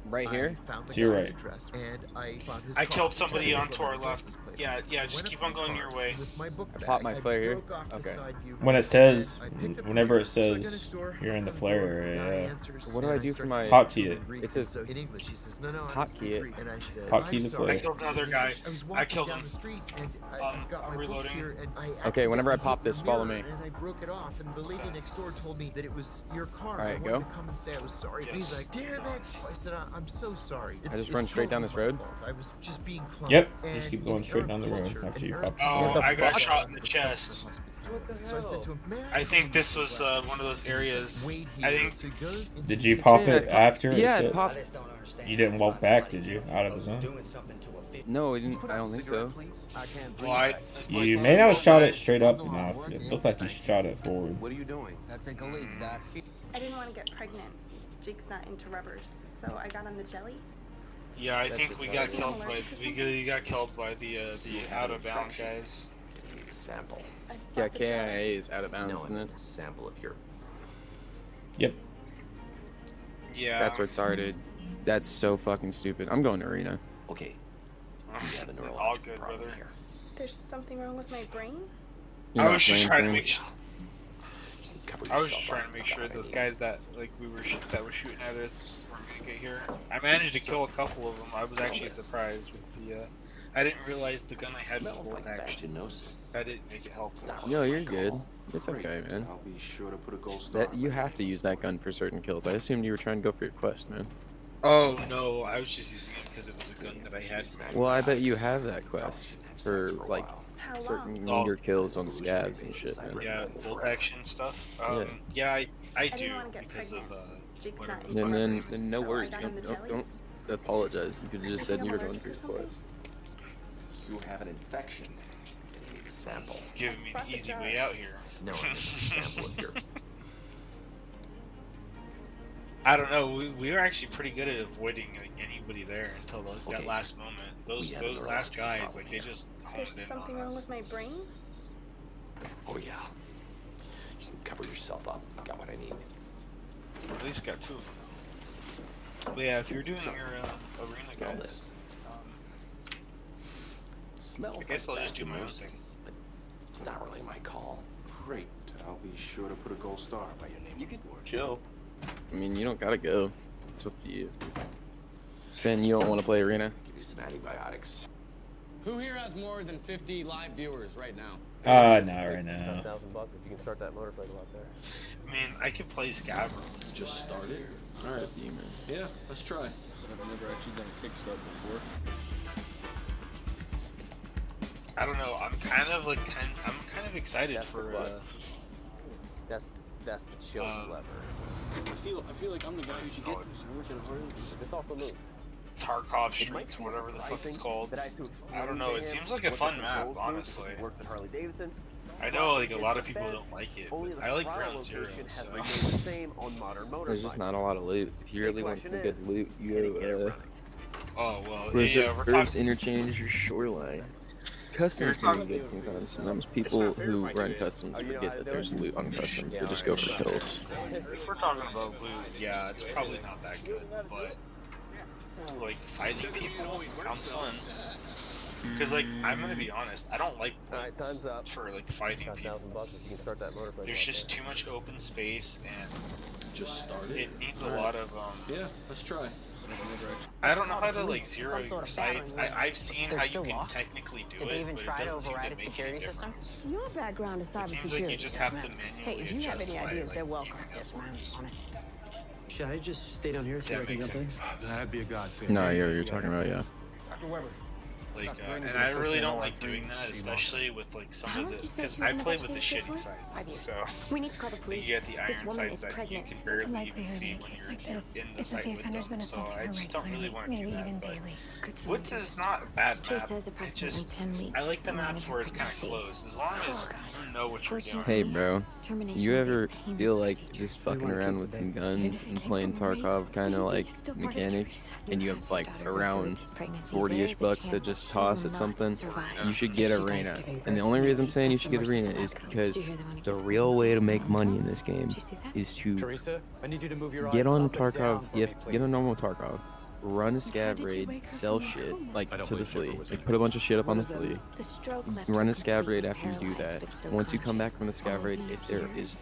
Right here? To your right. I killed somebody onto our left. Yeah, just keep on going your way. I popped my flare here? Okay. When it says, whenever it says you're in the flare area, What do I do for my... hotkey it. It says in English, he says, no, hotkey it. And I said, Hotkey the "I'm flare. sorry." I killed another guy. I killed him. I'm reloading. Okay, whenever I pop this, follow me. And I broke it off, and the lady next door told me that it was your car. Alright, I wanted go. to come and say I was sorry. And he's like, damn it. I said, I'm so sorry. I just run straight down this road? I was just being clumsy. Yep, And just keep in going straight Arab down the road culture, after an you Arab pop the Oh, flare. I got shot in the chest. So I said to him, I think this was one of those areas. I think. Did you pop it after it Yeah, said? pop. You didn't walk back, did you? Out of the zone? No, I didn't. I don't think so. Well, You may not have shot it straight up enough. It looked like you shot it forward. What are you doing? Now take a leak, Doc. I didn't want to get pregnant. Jake's not into rubbers, so I got on the jelly. Yeah, I think we got killed by the out of bound guys. Need a sample. Yeah, KIA is out of bounds, No, isn't it? a sample of your. Yep. Yeah. That's retarded. That's so fucking stupid. I'm going to arena. Okay. We have a neurological All good, problem brother. here. There's something wrong with my brain? You're I not was just playing trying to for make sure. I was just yourself trying up, to make got sure what I those need. guys that that were shooting at us weren't gonna get here. I managed to kill a couple of them. I was actually surprised with the. I didn't realize the gun I had was Smells bolt like action. vaginosis. That didn't make it helpful. No, you're good. It's okay, man. I'll be sure to put a gold star. That you have to use that gun for certain kills. I assumed you were trying to go for your quest, man. Oh no, I was just using it because it was a gun that I had. Well, I bet you have that quest for like certain meager kills on scabs and shit, man. Yeah, bolt action stuff. Yeah, I do because of whatever the fuck. Then no worries. Don't apologize. You could have just said you were going for your quest. You have an infection. You need a sample. Giving me the easy way out here. No, a sample of your. I don't know. We were actually pretty good at avoiding like, anybody there until that last moment. Those last guys, like they just honed There's in something on wrong us. with my brain? Oh yeah. You can cover yourself up. Got what I need. At least got two of them. But yeah, if you're doing your arena Smell guys, this. It smells. I guess like I'll just do my own vaginosis, thing. but it's not really my call. Great. I'll be sure to put a gold star by your name. You can chill. I mean, you don't gotta go. It's up to you. Finn, you don't want to play arena? Give you some antibiotics. Who here has more than 50 live viewers right now? Not right now. $1,000 if you can start that motorcycle out there. I mean, I could play Scavro. Let's just start it. It's up to you, man. Yeah, let's try. I've never actually done a kickstart before. I don't know. I'm kind of excited for. That's the chill lever. I feel like I'm the guy who should get this working hard. This also moves. Tarkov Streets, whatever the fuck it's called. I don't know. It seems like a fun map, honestly. Works at Harley Davidson. I know, like a lot of people don't like it, but I like Ground Zero. So. There's just not a lot of loot. If you really want some good loot, you go Oh well, Reserves Interchange or Shoreline. Customs can be good sometimes. Sometimes people who run customs forget that there's loot on customs. They just go for kills. If we're talking about loot, yeah, it's probably not that good, but like fighting people sounds fun. Because like I'm gonna be honest, I don't like points for like fighting people. There's just too much open space and it needs a lot of Yeah, let's try. I don't know how to like zero your sights. I've seen how you can technically do it, but it doesn't seem to make any difference. Your background is It cybersecurity. seems like you just have to manually Hey, if you have any adjust ideas, by, they're like, welcome. Should I just stay down here so I That can makes jump in? sense. That'd be a godsend. No, yeah, you're talking about, yeah. Dr. Weber. Like, and I really don't like doing that, especially with like some of the, because I play with the shitty sites, so We need to call the police. you get the This iron woman sites is that you pregnant. can barely The even likelihood see in a when case you're like this in the is that site the with offender's been them, so assaulting I her just don't really regularly, want to do maybe that. even but daily. Woods is not a bad True map. says It approximately just, 10 weeks I like the from maps where it's kind of closed, as long as you know what you're doing. Hey, bro. You ever feel like just fucking around with some guns and playing Tarkov kind of like mechanics, and you have like around 40-ish bucks to just toss at something? You should get Arena. And the only reason I'm saying you should get Arena is because the real way to make money in this game is to Teresa, I need you to move your get eyes on up and down Tarkov. for You me, have to get a normal Tarkov. Run a scav raid, sell shit, like to the flea. Like put a bunch of shit up on the flea. Run a scav raid after you do that. Once you come back from the scav raid,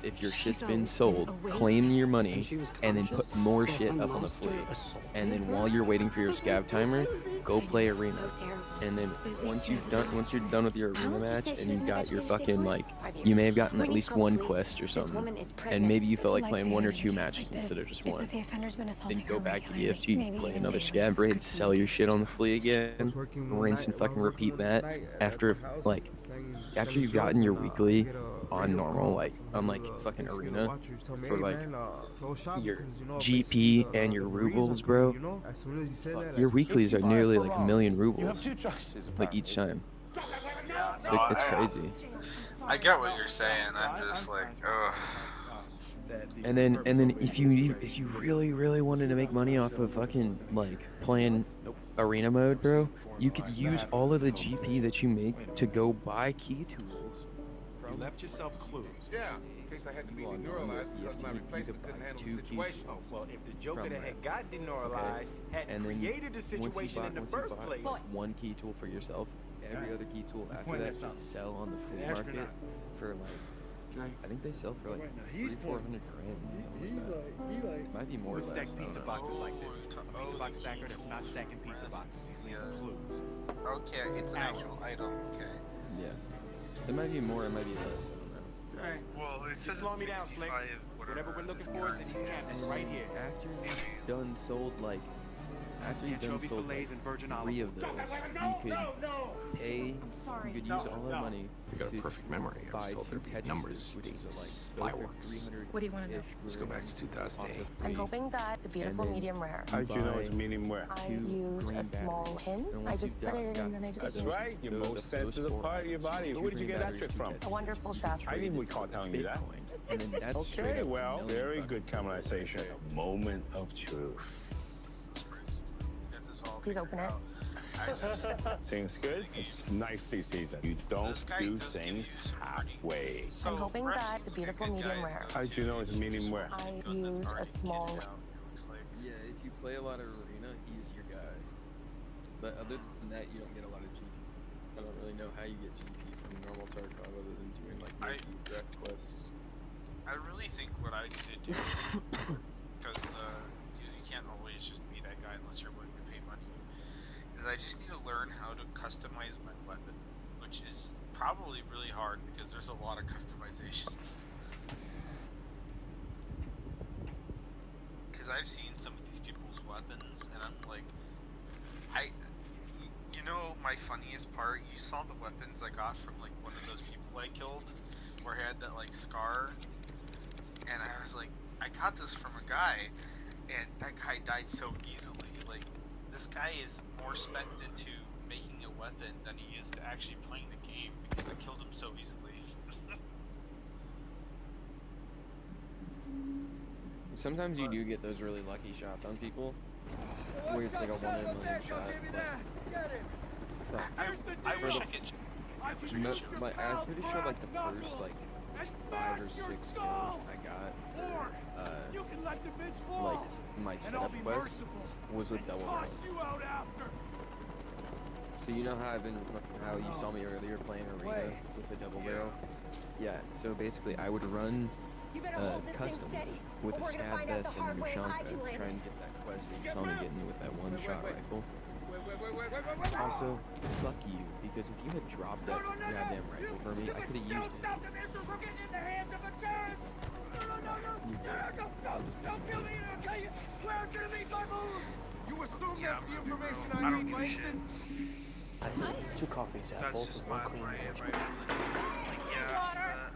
if your shit's been sold, claim your money and then put more shit up on the flea. And then while you're waiting for your scav timer, go play arena. And then once you're done with your arena match and you got your fucking like, you may have gotten at least one quest or something, and maybe you felt like playing 1 or 2 matches instead of just one. Then go back to EFT, play another scav raid, sell your shit on the flea again, rinse and fucking repeat that. After you've gotten your weekly on normal, like on like fucking arena, for like your GP and your rubles, bro, your weeklies are nearly like 1 million rubles, like each time. Like, it's crazy. I get what you're saying. I'm just like, ugh. And then if you really wanted to make money off of fucking like playing arena mode, bro, you could use all of the GP that you make to go buy key tools. You left yourself clues. Yeah, in case I had to be deneuralized because my replacement couldn't handle the situation. Oh, well, if the Joker that had got deneuralized had created the situation in the first place. One key tool for yourself. Every other key tool after that you sell on the flea market for like, I think they sell for like 300-400 grand. It might be more. Let's stack pizza boxes like this. A pizza box stacker that's not stacking pizza boxes. He's leaving clues. Okay, it's an actual item. Okay. Yeah. It might be more, it might be less. I don't know. Alright. Well, it says slow me down, Slick. Whatever we're looking for is in these cabinets right here. After you've done sold like, after you've done sold like 3 of those, you could pay, you could use all that money You got a perfect memory. I buy sold 2 everything. Tetris, Numbers, which dates, is like fireworks. What do you want to know? Let's go back to 2008. I'm hoping that it's a beautiful medium rare. How'd you know it's medium rare? I used a small pin. I just put it in and then I just... That's right. Your most sensitive part of your body. Where did you get that trick from? A wonderful chef. I didn't recall telling you that. And then that's Okay, well, very good caramelization. A moment of truth. Please open it. Seems good. It's nicely seasoned. You don't do things halfway. I'm hoping that it's a beautiful medium rare. How'd you know it's medium rare? I used a small... Yeah, if you play a lot of arena, he's your guy. But other than that, you don't get a lot of GP. I don't really know how you get GP from normal Tarkov other than doing like draft quests. I really think what I need to do, because you can't always just be that guy unless you're willing to pay money, is I just need to learn how to customize my weapon, which is probably really hard because there's a lot of customizations. Because I've seen some of these people's weapons, and I'm like, you know, my funniest part, you saw the weapons I got from like one of those people I killed, where he had that like scar, and I was like, I got this from a guy, and that guy died so easily. Like, this guy is more spec'd into making a weapon than he is to actually playing the game because I killed him so easily. Sometimes you do get those really lucky shots on people, where it's like a 1 in a million shot. I wish I could. I'm pretty sure like the first like 5 or 6 kills I got, like my setup quest was with double barrels. So you know how you saw me earlier playing arena with the double barrel? Yeah. So basically, I would run customs with a stab vest and a Mushanka, trying to get that quest that you saw me getting with that 1-shot rifle. Also, fuck you, because if you had dropped that goddamn rifle for me, I could have used it. You assume that's the information I need, Langston? 2 coffees, That's just my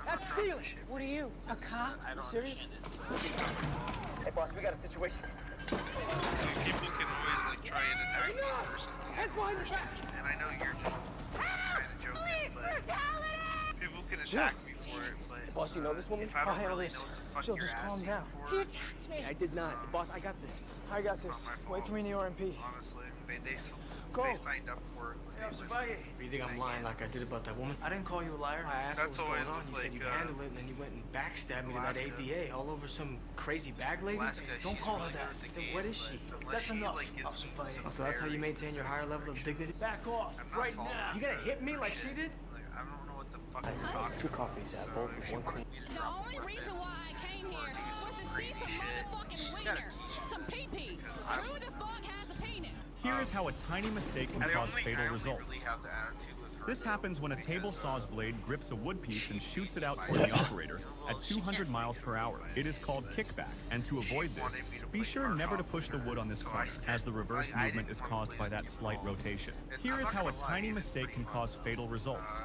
That's stealing. What are you? A cop? I don't serious? Hey, boss, we got a situation. People can always like try and attack me or something, and I know you're just kind of joking, but people can attack me for it. But Boss, you know this woman? if I I'll don't handle really this. know what the fuck She'll you're just calm asking down. for, He attacked me. I did not. Boss, I got this. I got this. Wait for me in the RMP. honestly, Go. they signed up for it. You think I'm lying like I did about that woman? I didn't call you a liar. I asked That's what was going always on. You like, said you handled it, and then you went and backstabbed me to that Alaska. ADA all over some crazy bag lady. Alaska, Don't she's call really her that. good at the Then game, what is she? but unless That's she, enough. like, gives me some So that's how you very maintain your higher level of dignity? Back off I'm not right following now. you You gonna hit me like she did? Like, I don't know what the fuck you're talking 2 coffees, about. both So with if you 1 want cream. me to The drop only a reason weapon why I came or here do was some to see crazy some shit, motherfucking she's gotta wiener. teach me. Some pee-pee. Who the fuck has a penis? Here is how a tiny mistake can cause fatal results. Really have the attitude with her, This happens when a table saw's blade grips a wood piece and shoots it out toward the operator at 200 miles per hour. It is called kickback, and to avoid this, be sure never to push the wood on this corner, as the reverse movement is caused by that slight rotation. Here is how a tiny mistake can cause fatal results.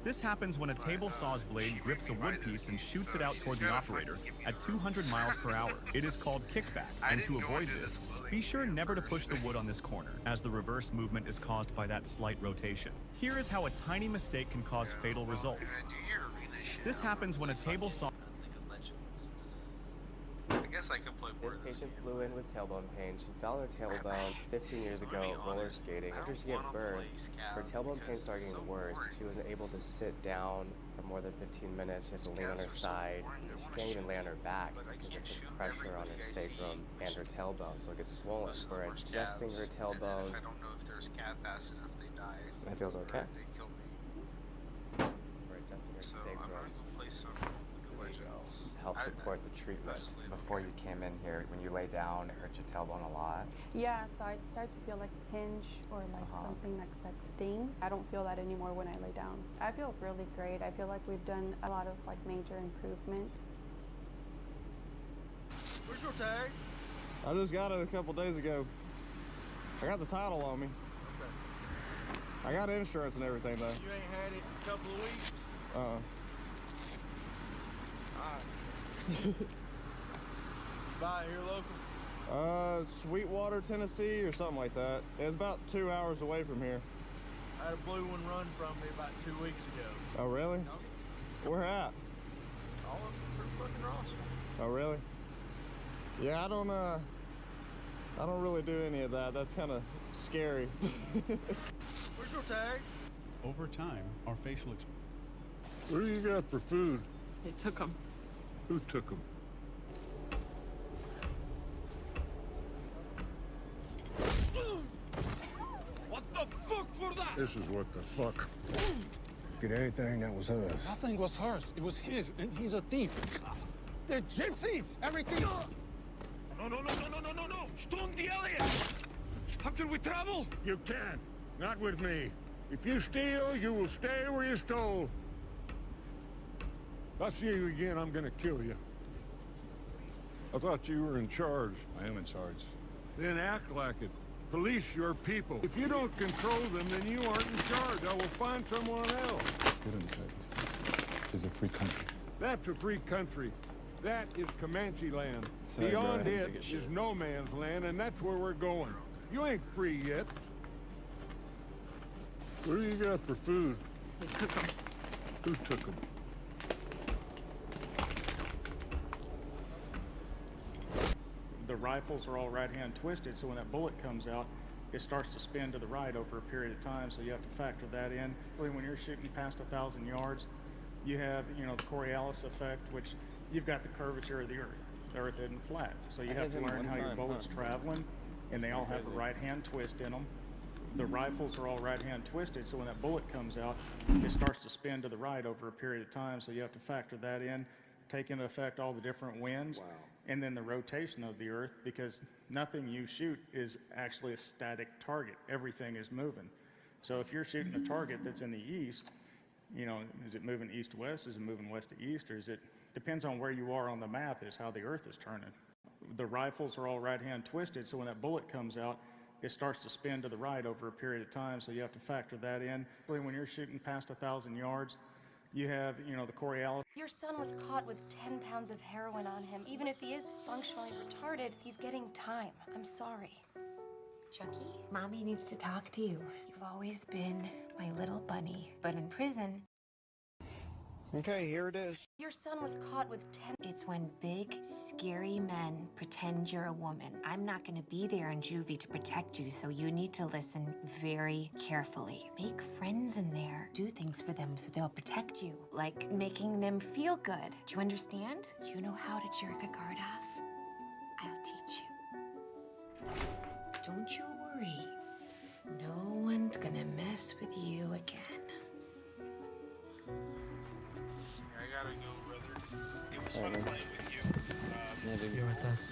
This happens when a table saw's blade grips a wood piece and shoots it out toward the operator at 200 miles per hour. It is called kickback, and to avoid this, be sure never to push the wood on this corner, as the reverse movement is caused by that slight rotation. Here is how a tiny mistake can cause fatal results. This happens when a table saw... I guess guess I could play more. This patient flew in with tailbone pain. She fell on her tailbone 15 years ago roller skating. After she gave birth, her tailbone pain started getting worse. She wasn't able to sit down for more than 15 minutes. She has to lay on her side. She can't even lay on her back because of the pressure on her sacrum and her tailbone, so it gets swollen. We're adjusting her tailbone. I don't know if there's cath fast enough, they die. That feels okay. They kill me. We're adjusting her So sacrum. I'm gonna go play some League of Legends. Help support the treatment. Before you came in here, when you lay down, it hurt your tailbone a lot. Yeah, so I'd start to feel like a pinch or like something that stings. I don't feel that anymore when I lay down. I feel really great. I feel like we've done a lot of like major improvement. Where's your tag? I just got it a couple days ago. I got the title on me. I got insurance and everything though. You ain't had it in a couple of weeks? Alright. Buy it here local? Sweetwater, Tennessee or something like that. It's about 2 hours away from here. I had a blue one run from me about 2 weeks ago. Oh really? Where at? All of them pretty fucking awesome. Oh really? Yeah, I don't really do any of that. That's kind of scary. Where's your tag? Over time, our facial expression. What do you got for food? They took them. Who took them? What the fuck for that? This is what the fuck. Get anything that was hers. Nothing was hers. It was his, and he's a thief. They're gypsies. Everything. No. Stone the alien. How can we travel? You can't. Not with me. If you steal, you will stay where you stole. If I see you again, I'm gonna kill you. I thought you were in charge. I am in charge. Then act like it. Police your people. If you don't control them, then you aren't in charge. I will find someone else. We don't decide these things. It's a free country. That's a free country. That is Comanche land. Sorry, Beyond bro, I had to it take a shit. is no man's land, and that's where we're going. You ain't free yet. What do you got for food? They took them. Who took them? The rifles are all right-hand twisted, so when that bullet comes out, it starts to spin to the right over a period of time, so you have to factor that in. When you're shooting past 1,000 yards, you have, the Coriolis effect, which you've got the curvature of the Earth. The Earth isn't flat, so you have to learn how your bullet's traveling, and they all have a right-hand twist in them. The rifles are all right-hand twisted, so when that bullet comes out, it starts to spin to the right over a period of time, so you have to factor that in, take into effect all the different winds, and then the rotation of the Earth, because nothing you shoot is actually a static target. Everything is moving. So if you're shooting a target that's in the east, is it moving east to west? Is it moving west to east? Or depends on where you are on the map is how the Earth is turning. The rifles are all right-hand twisted, so when that bullet comes out, it starts to spin to the right over a period of time, so you have to factor that in. When you're shooting past 1,000 yards, you have, the Coriolis. Your son was caught with 10 pounds of heroin on him. Even if he is functionally retarded, he's getting time. I'm sorry. Chucky, Mommy needs to talk to you. You've always been my little bunny, but in prison... Okay, here it is. Your son was caught with 10... It's when big, scary men pretend you're a woman. I'm not gonna be there in juvie to protect you, so you need to listen very carefully. Make friends in there. Do things for them so they'll protect you, like making them feel good. Do you understand? Do you know how to jerk a guard off? I'll teach you. Don't you worry. No one's gonna mess with you again. I gotta go, brother. It was fun playing with you. You're with us.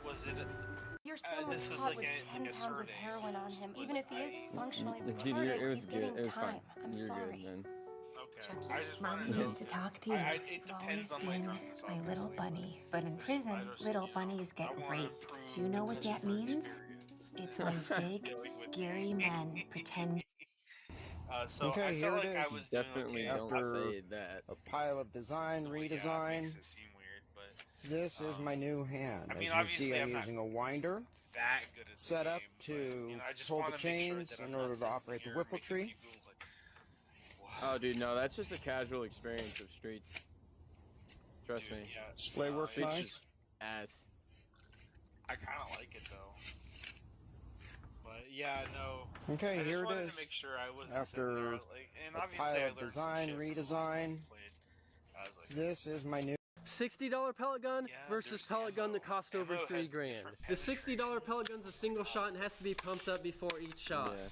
Was it? Your son was caught with 10 pounds of heroin on him. Even if he is functionally retarded, Dude, it was he's good. getting It was time. fine. I'm You're sorry. good, man. Okay. Mommy needs to talk to you. You've always been my little bunny. But in prison, little bunnies get raped. Do you know what that means? It's when big, scary men pretend... So Okay, I here felt it like is. I was Definitely doing okay. don't say that. A pile of design, redesign. Makes it seem weird, but This is my new hand. I mean, As you obviously, see, I'm I'm not using a winder that good at the set up game, to I just pull want the to make sure chains that in I'm order not to sitting operate the here whiffle making tree. people Oh, dude, no, that's just a casual experience of streets. Trust me. Display works Streets nice. just- Ass. I kind of like it though. But yeah, no. Okay, I just here it wanted is. to make sure I wasn't After sitting there like, and a obviously pile I of learned design, some shit from the last time redesign. I played. I was like, This is my new $60 pellet gun versus pellet gun that cost over ammo $3 has grand. different The $60 pellet gun's a single shot and has to be pumped up before each shot. Yeah.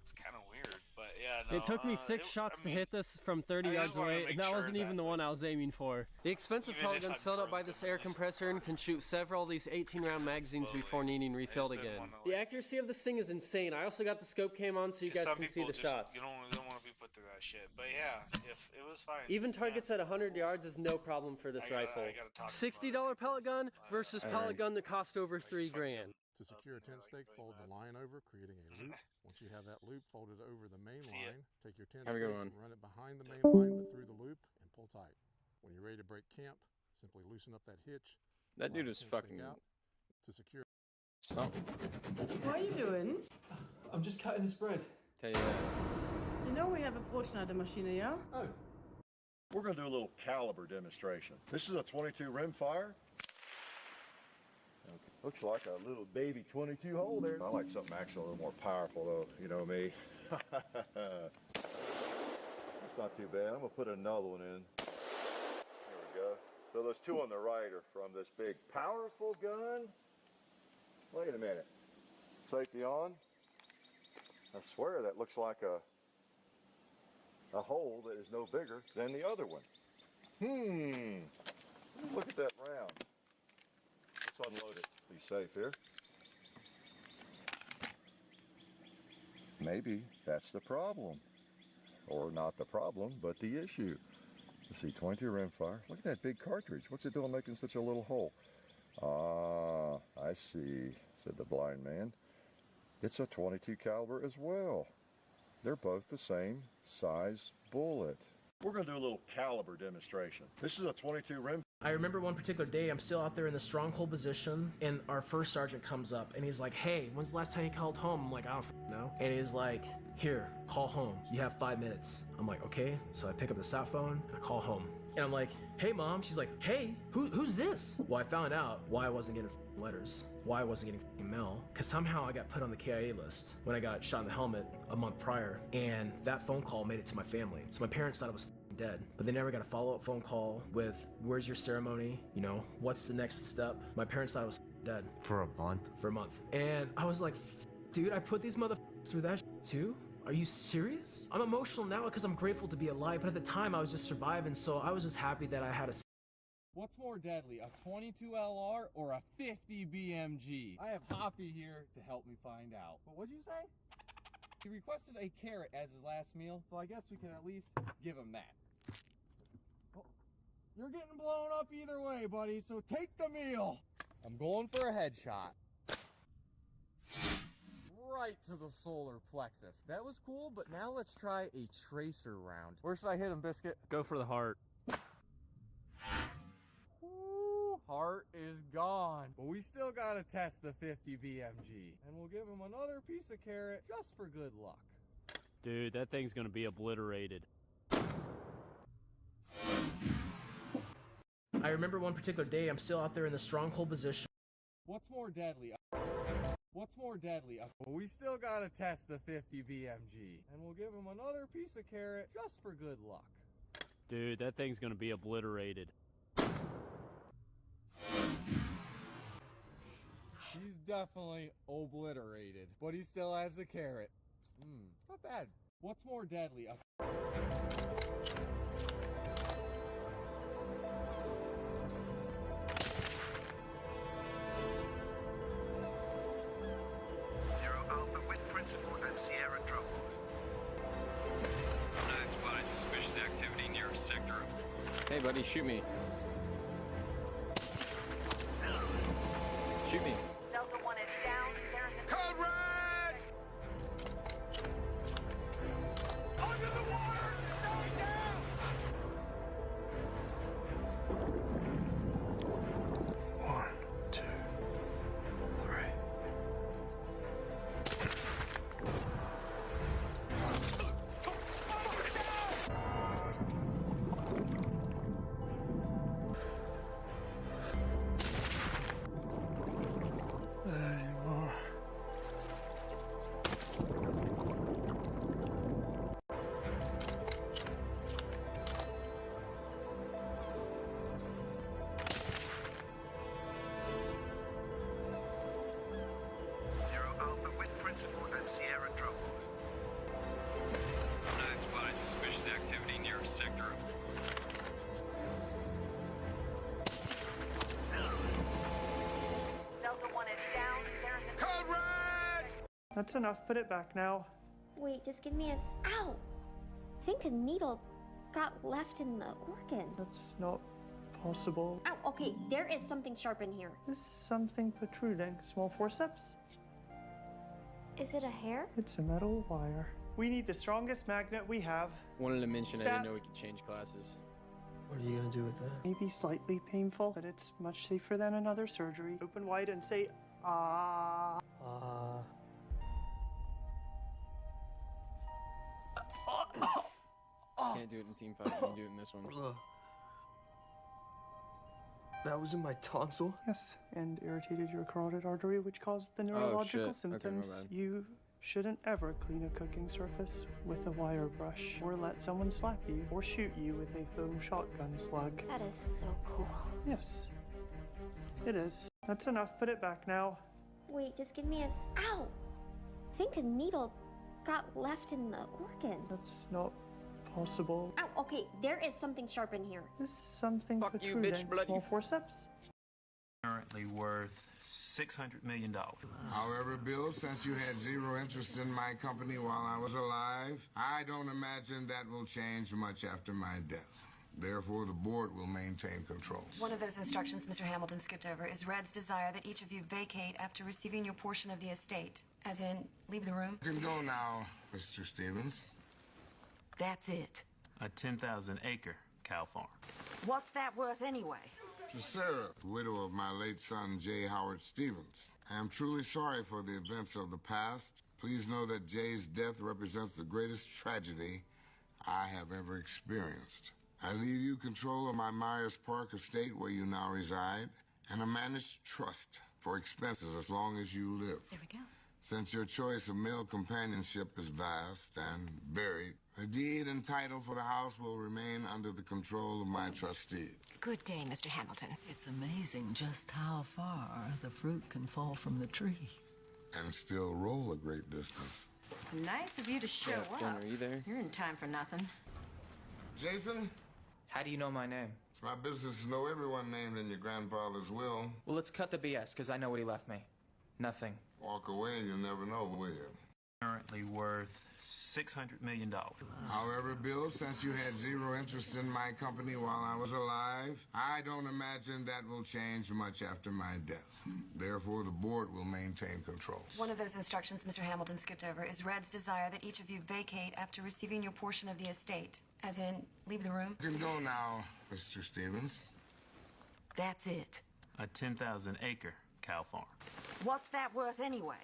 it's kind of weird, but yeah, no. It took me 6 shots to hit this from 30 I yards just wanted to away, make and that sure wasn't that, even the one I was aiming for. The expensive even pellet if gun's I'm filled up by drunk, this I'm air listening compressor and can shoot several of these 18-round magazines before needing refilled didn't again. wanna, The accuracy of this thing is insane. I also got the scope cam on so you guys some can see people the just, shots. You don't want to be put through that shit. But yeah, if it was fine. Even targets at 100 yards is no problem for this rifle. $60 pellet gun versus pellet gun that cost over $3 grand. To secure a tent stake, fold the line over, creating a loop. Once you have that loop folded over the main line, take your tent Have a stake good one. and run it behind the main line, but through the loop, and pull tight. When you're ready to break camp, simply loosen up that hitch. That slide dude the is tent stake fucking out to secure. something. What are you doing? I'm just cutting this bread. Tell you that. You know we have a Brotschneidermaschine, yeah? Oh. We're going to do a little caliber demonstration. This is a 22 rimfire. Okay. Looks like a little baby 22 hole there. I like something actually a little more powerful though, you know me. It's not too bad. I'm going to put another one in. There we go. So those two on the right are from this big powerful gun. Wait a minute. Safety on. I swear that looks like a hole that is no bigger than the other one. Look at that round. Let's unload it. Be safe here. Maybe that's the problem. Or not the problem, but the issue. Let's see, 22 rimfire. Look at that big cartridge. What's it doing making such a little hole? Ah, I see, said the blind man. It's a 22 caliber as well. They're both the same size bullet. We're going to do a little caliber demonstration. This is a 22 rim. I remember one particular day, I'm still out there in the stronghold position, and our first sergeant comes up, and he's like, hey, when's the last time you called home? I'm like, I don't know. And he's like, here, call home. You have 5 minutes. I'm like, okay. So I pick up the cell phone, I call home. And I'm like, hey, Mom. She's like, hey, who's this? Well, I found out why I wasn't getting letters, why I wasn't getting mail, because somehow I got put on the KIA list when I got shot in the helmet a month prior, and that phone call made it to my family. So my parents thought I was dead, but they never got a follow-up phone call with, where's your ceremony? You know, what's the next step? My parents thought I was dead. For a month? For a month. And I was like, dude, I put these motherfuckers through that too? Are you serious? I'm emotional now because I'm grateful to be alive, but at the time I was just surviving, so I was just happy that I had a... What's more deadly, a 22 LR or a 50 BMG? I have Hoppy here to help me find out. But what'd you say? He requested a carrot as his last meal, so I guess we can at least give him that. Well, you're getting blown up either way, buddy, so take the meal. I'm going for a headshot. Right to the solar plexus. That was cool, but now let's try a tracer round. Where should I hit him, Biscuit? Go for the heart. Woo, heart is gone. But we still gotta test the 50 BMG. And we'll give him another piece of carrot just for good luck. Dude, that thing's gonna be obliterated. I remember one particular day, I'm still out there in the stronghold position. What's more deadly? What's more deadly? Well, we still gotta test the 50 BMG. And we'll give him another piece of carrot just for good luck. Dude, that thing's gonna be obliterated. He's definitely obliterated, but he still has the carrot. Not bad. What's more deadly? Zero Alpha with Principal and Sierra Tropos. Nine spotted suspicious activity near sector. Hey, buddy, shoot me. Shoot me. Delta 1 is down. There's a Code red! Under the wire! Stay down! 1, 2, 3. That's enough. Put it back now. Wait, just give me a ow! I think a needle got left in the organ. That's not possible. Ow, okay, there is something sharp in here. There's something protruding. Small forceps? Is it a hair? It's a metal wire. We need the strongest magnet we have. Wanted to mention I Stat. didn't know we could change classes. What are you gonna do with that? Maybe slightly painful, but it's much safer than another surgery. Open wide and say, ah. Can't do it in team fight. You can do it in this one. That was in my tonsil? Yes, and irritated your carotid artery, which caused the neurological shit. Okay, my symptoms. bad. You shouldn't ever clean a cooking surface with a wire brush, or let someone slap you, or shoot you with a foam shotgun slug. That is so cool. Yes, it is. That's enough. Put it back now. Wait, just give me a ow! I think a needle got left in the organ. That's not possible. Ow, okay, there is something sharp in here. There's something Fuck you, protruding. bitch, bloody. Small forceps? Currently worth $600 million. However, Bill, since you had zero interest in my company while I was alive, I don't imagine that will change much after my death. Therefore, the board will maintain controls. One of those instructions Mr. Hamilton skipped over is Red's desire that each of you vacate after receiving your portion of the estate. As in, leave the room. You can go now, Mr. Stevens. That's it. A 10,000-acre cow farm. What's that worth anyway? To Sarah, widow of my late son, J. Howard Stevens. I am truly sorry for the events of the past. Please know that Jay's death represents the greatest tragedy I have ever experienced. I leave you control of my Myers Park estate where you now reside, and a managed trust for expenses as long as you live. There we go. Since your choice of male companionship is vast and varied, a deed and title for the house will remain under the control of my trustee. Good day, Mr. Hamilton. It's amazing just how far the fruit can fall from the tree. And still roll a great distance. Nice of you to show Yeah, Finn, up. are you there? You're in time for nothing. Jason? How do you know my name? It's my business to know everyone named in your grandfather's will. Well, let's cut the BS, because I know what he left me. Nothing. Walk away and you'll never know, will you? Currently worth $600 million. However, Bill, since you had zero interest in my company while I was alive, I don't imagine that will change much after my death. Therefore, the board will maintain controls. One of those instructions Mr. Hamilton skipped over is Red's desire that each of you vacate after receiving your portion of the estate. As in, leave the room. You can go now, Mr. Stevens. That's it. A 10,000-acre cow farm. What's that worth anyway?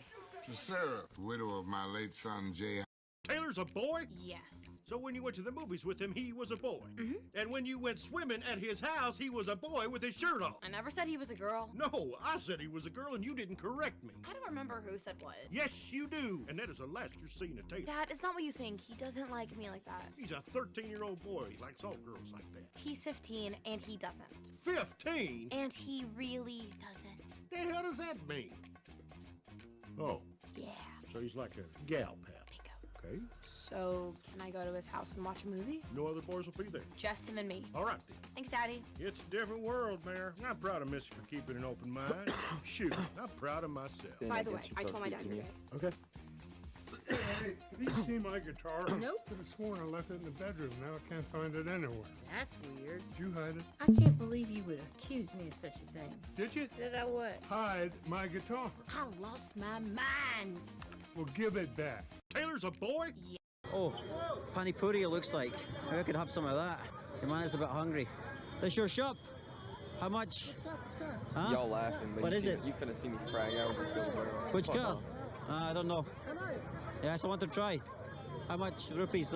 To Sarah, widow of my late son, J. Taylor's a boy? Yes. So when you went to the movies with him, he was a boy? Mm-hmm. And when you went swimming at his house, he was a boy with his shirt off? I never said he was a girl. No, I said he was a girl and you didn't correct me. I don't remember who said what. Yes, you do. And that is the last you're seeing of Taylor. Dad, it's not what you think. He doesn't like me like that. He's a 13-year-old boy. He likes all girls like that. He's 15 and he doesn't. 15? And he really doesn't. The hell does that mean? Oh. Yeah. So he's like a gal pal. Okay. So, can I go to his house and watch a movie? No other boys will be there. Just him and me. All right, then. Thanks, Daddy. It's a different world, Mayor. I'm proud of Missy for keeping an open mind. Shoot, I'm proud of myself. By the way, I told my dad you're good. Okay. Hey, have you seen my guitar? Nope. I could have sworn I left it in the bedroom. Now I can't find it anywhere. That's weird. Did you hide it? I can't believe you would accuse me of such a thing. Did you? Did I what? Hide my guitar. I lost my mind. Well, give it back. Taylor's a boy? Yeah. Oh, pani puri it looks like. Maybe I could have some of that. Your man is a bit hungry. This your shop? How much? Huh? Y'all laughing, but What you is see- it? You finna see me frag out with this girl. Which Fuck girl? off. I don't know. Yes, I want to try. How much? Rupees. I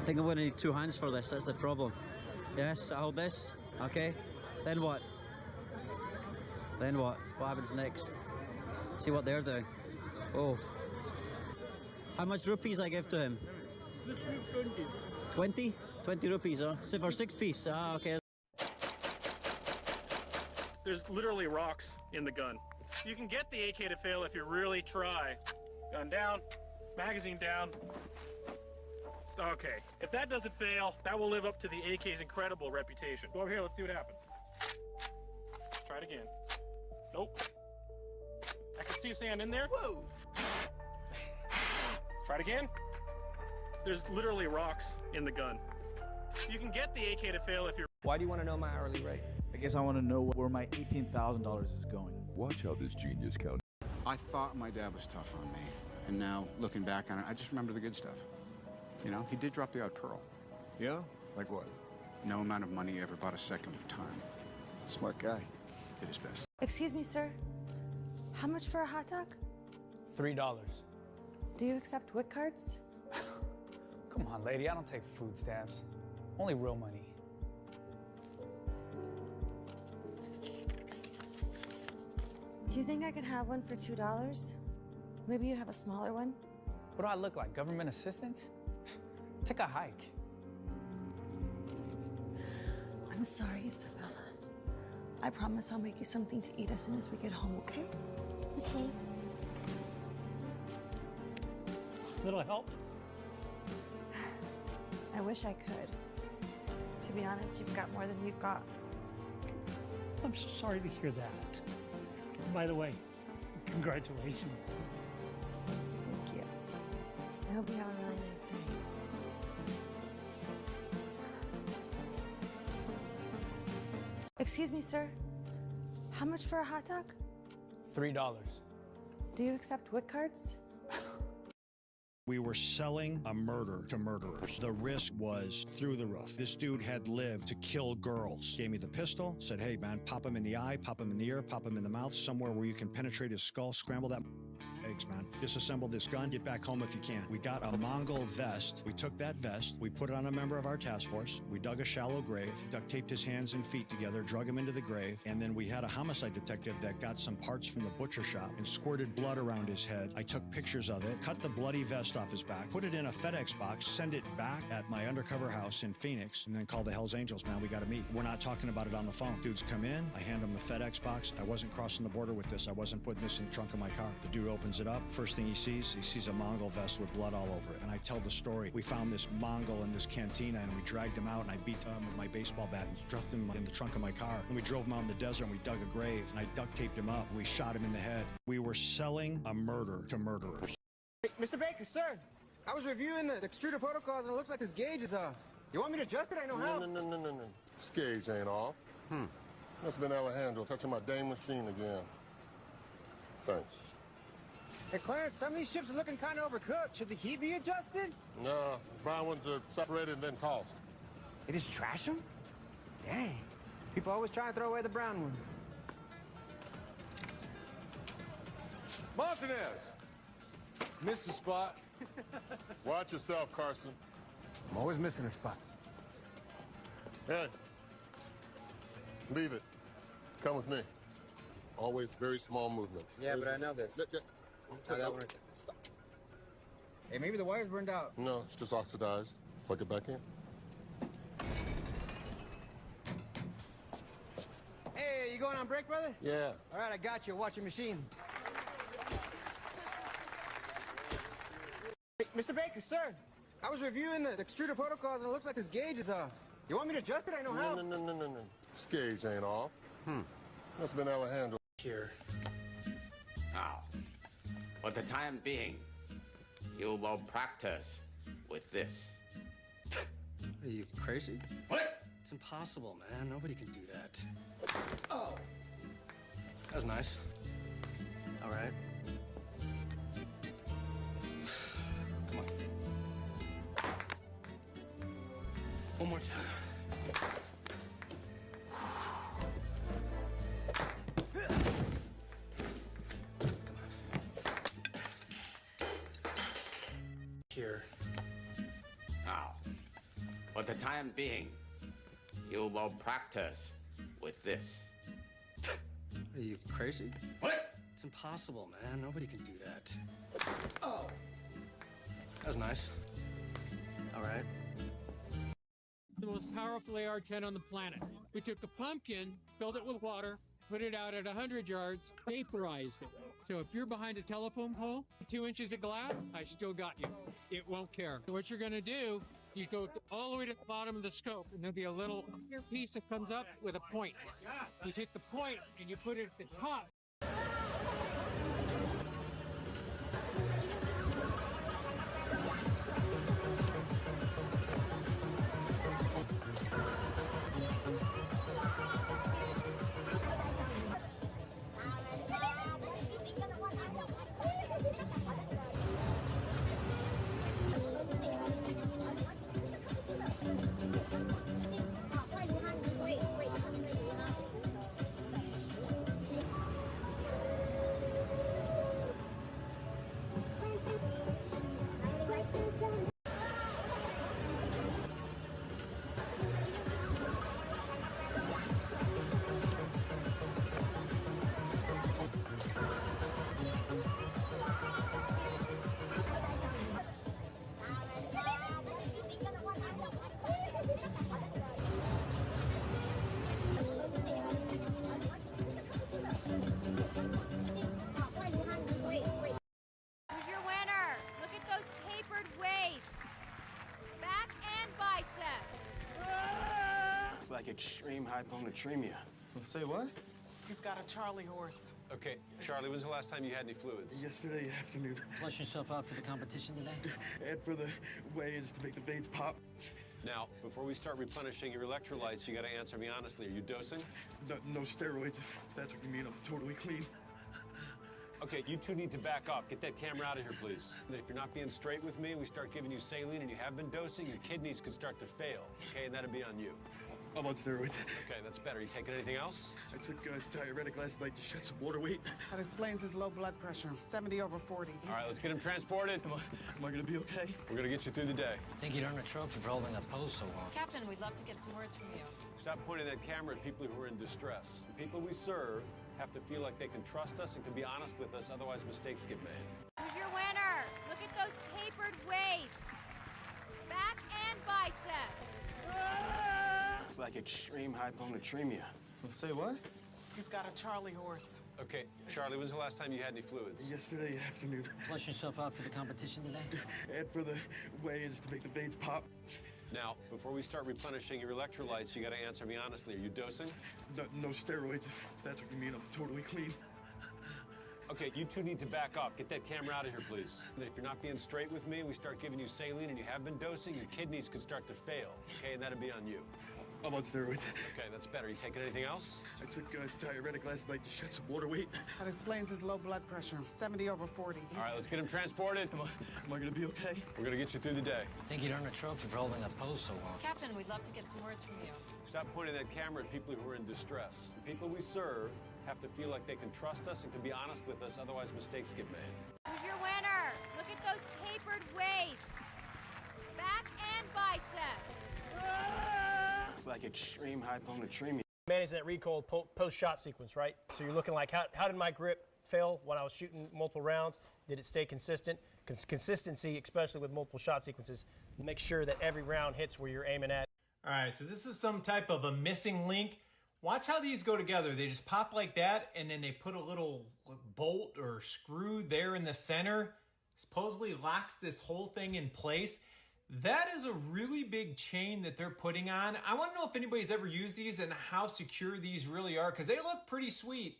think I'm going to need 2 hands for this. That's the problem. Yes, I hold this. Okay. Then what? Then what? What happens next? See what they're doing. Oh. How much rupees I give to him? 20? 20 rupees, huh? For 6 piece. Ah, okay. There's literally rocks in the gun. You can get the AK to fail if you really try. Gun down, magazine down. Okay, if that doesn't fail, that will live up to the AK's incredible reputation. Go over here, let's see what happens. Try it again. Nope. I can see sand in there. Whoa. Try it again. There's literally rocks in the gun. You can get the AK to fail if you're... Why do you want to know my hourly rate? I guess I want to know where my $18,000 is going. Watch how this genius counts. I thought my dad was tough on me. And now, looking back on it, I just remember the good stuff. You know, he did drop the odd pearl. Yeah? Like what? No amount of money ever bought a second of time. Smart guy. Did his best. Excuse me, sir. How much for a hot dog? $3. Do you accept WIC cards? Come on, lady, I don't take food stamps. Only real money. Do you think I can have one for $2? Maybe you have a smaller one? What do I look like, government assistance? Take a hike. I'm sorry, Isabella. I promise I'll make you something to eat as soon as we get home, okay? Okay. Little help? I wish I could. To be honest, you've got more than you've got. I'm so sorry to hear that. By the way, congratulations. Thank you. I hope you have a really nice day. Excuse me, sir. How much for a hot dog? $3. Do you accept WIC cards? We were selling a murder to murderers. The risk was through the roof. This dude had lived to kill girls. Gave me the pistol, said, hey man, pop him in the eye, pop him in the ear, pop him in the mouth, somewhere where you can penetrate his skull, scramble that eggs, man. Disassemble this gun, get back home if you can. We got a Mongol vest. We took that vest, we put it on a member of our task force. We dug a shallow grave, duct taped his hands and feet together, drug him into the grave, and then we had a homicide detective that got some parts from the butcher shop and squirted blood around his head. I took pictures of it, cut the bloody vest off his back, put it in a FedEx box, send it back at my undercover house in Phoenix, and then call the Hells Angels, man, we gotta meet. We're not talking about it on the phone. Dudes come in, I hand them the FedEx box. I wasn't crossing the border with this. I wasn't putting this in the trunk of my car. The dude opens it up. First thing he sees a Mongol vest with blood all over it. And I tell the story. We found this Mongol in this cantina and we dragged him out and I beat him with my baseball bat and stuffed him in the trunk of my car. And we drove him out in the desert and we dug a grave and I duct taped him up. We shot him in the head. We were selling a murder to murderers. Hey, Mr. Baker, sir. I was reviewing the extruder protocols and it looks like this gauge is off. You want me to adjust it? I know how. No. This gauge ain't off. That's been Alejandro touching my dang machine again. Thanks. Hey, Clarence, some of these ships are looking kind of overcooked. Should the heat be adjusted? No, the brown ones are separated and then tossed. They just trash them? Dang. People always trying to throw away the brown ones. Martinez! Missed the spot. Watch yourself, Carson. I'm always missing a spot. Hey, leave it. Come with me. Always very small movements. Yeah, but I know this. How that works. Stop. Hey, maybe the wire's burned out. No, it's just oxidized. Plug it back in. Hey, you going on break, brother? Yeah. All right, I got you. Watch your machine. Hey, Mr. Baker, sir. I was reviewing the extruder protocols and it looks like this gauge is off. You want me to adjust it? I know how. No. This gauge ain't off. That's been Alejandro. Here. Now, for the time being, you will practice with this. Are you crazy? What? It's impossible, man. Nobody can do that. Oh. That was nice. All right. Come on. One more time. Here. Now, for the time being, you will practice with this. Are you crazy? What? It's impossible, man. Nobody can do that. Oh. That was nice. All right. The most powerful AR-10 on the planet. We took a pumpkin, filled it with water, put it out at 100 yards, vaporized it. So if you're behind a telephone pole, 2 inches of glass, I still got you. It won't care. So what you're gonna do, you go all the way to the bottom of the scope, and there'll be a little clear piece that comes up with a point. You take the point and you put it at the top. like extreme hyponatremia. Say what? He's got a Charlie horse. Okay, Charlie, when's the last time you had any fluids? Yesterday afternoon. Flush yourself out for the competition today? And for the weigh-ins to make the veins pop. Now, before we start replenishing your electrolytes, you gotta answer me honestly. Are you dosing? No steroids, if that's what you mean. I'm totally clean. Okay, you two need to back off. Get that camera out of here, please. If you're not being straight with me, we start giving you saline and you have been dosing, your kidneys could start to fail, okay? And that'd be on you. I'm on steroids. Okay, that's better. You taking anything else? I took diuretic last night to shed some water weight. That explains his low blood pressure, 70/40. All right, let's get him transported. Am I gonna be okay? We're gonna get you through the day. I think you'd earn a trophy for holding that pose so long. Captain, we'd love to get some words from you. Stop pointing that camera at people who are in distress. The people we serve have to feel like they can trust us and can be honest with us, otherwise mistakes get made. Who's your winner? Look at those tapered waists. Back and bicep. It's like extreme hyponatremia. Say what? He's got a Charlie horse. Okay, Charlie, when's the last time you had any fluids? Yesterday afternoon. Flush yourself out for the competition today? And for the weigh-ins to make the veins pop. Now, before we start replenishing your electrolytes, you gotta answer me honestly. Are you dosing? No steroids, if that's what you mean. I'm totally clean. Okay, you two need to back off. Get that camera out of here, please. If you're not being straight with me, we start giving you saline and you have been dosing, your kidneys could start to fail, okay? And that'd be on you. I'm on steroids. Okay, that's better. You taking anything else? I took diuretic last night to shed some water weight. That explains his low blood pressure, 70/40. All right, let's get him transported. Am I gonna be okay? We're gonna get you through the day. I think you'd earn a trophy for holding that pose so long. Captain, we'd love to get some words from you. Stop pointing that camera at people who are in distress. The people we serve have to feel like they can trust us and can be honest with us, otherwise mistakes get made. Who's your winner? Look at those tapered waists. Back and bicep. It's like extreme hyponatremia. Managing that recoil post-shot sequence, right? So you're looking like, how did my grip fail when I was shooting multiple rounds? Did it stay consistent? Consistency, especially with multiple shot sequences, make sure that every round hits where you're aiming at. All right, so this is some type of a missing link. Watch how these go together. They just pop like that, and then they put a little bolt or screw there in the center. Supposedly locks this whole thing in place. That is a really big chain that they're putting on. I want to know if anybody's ever used these and how secure these really are, because they look pretty sweet.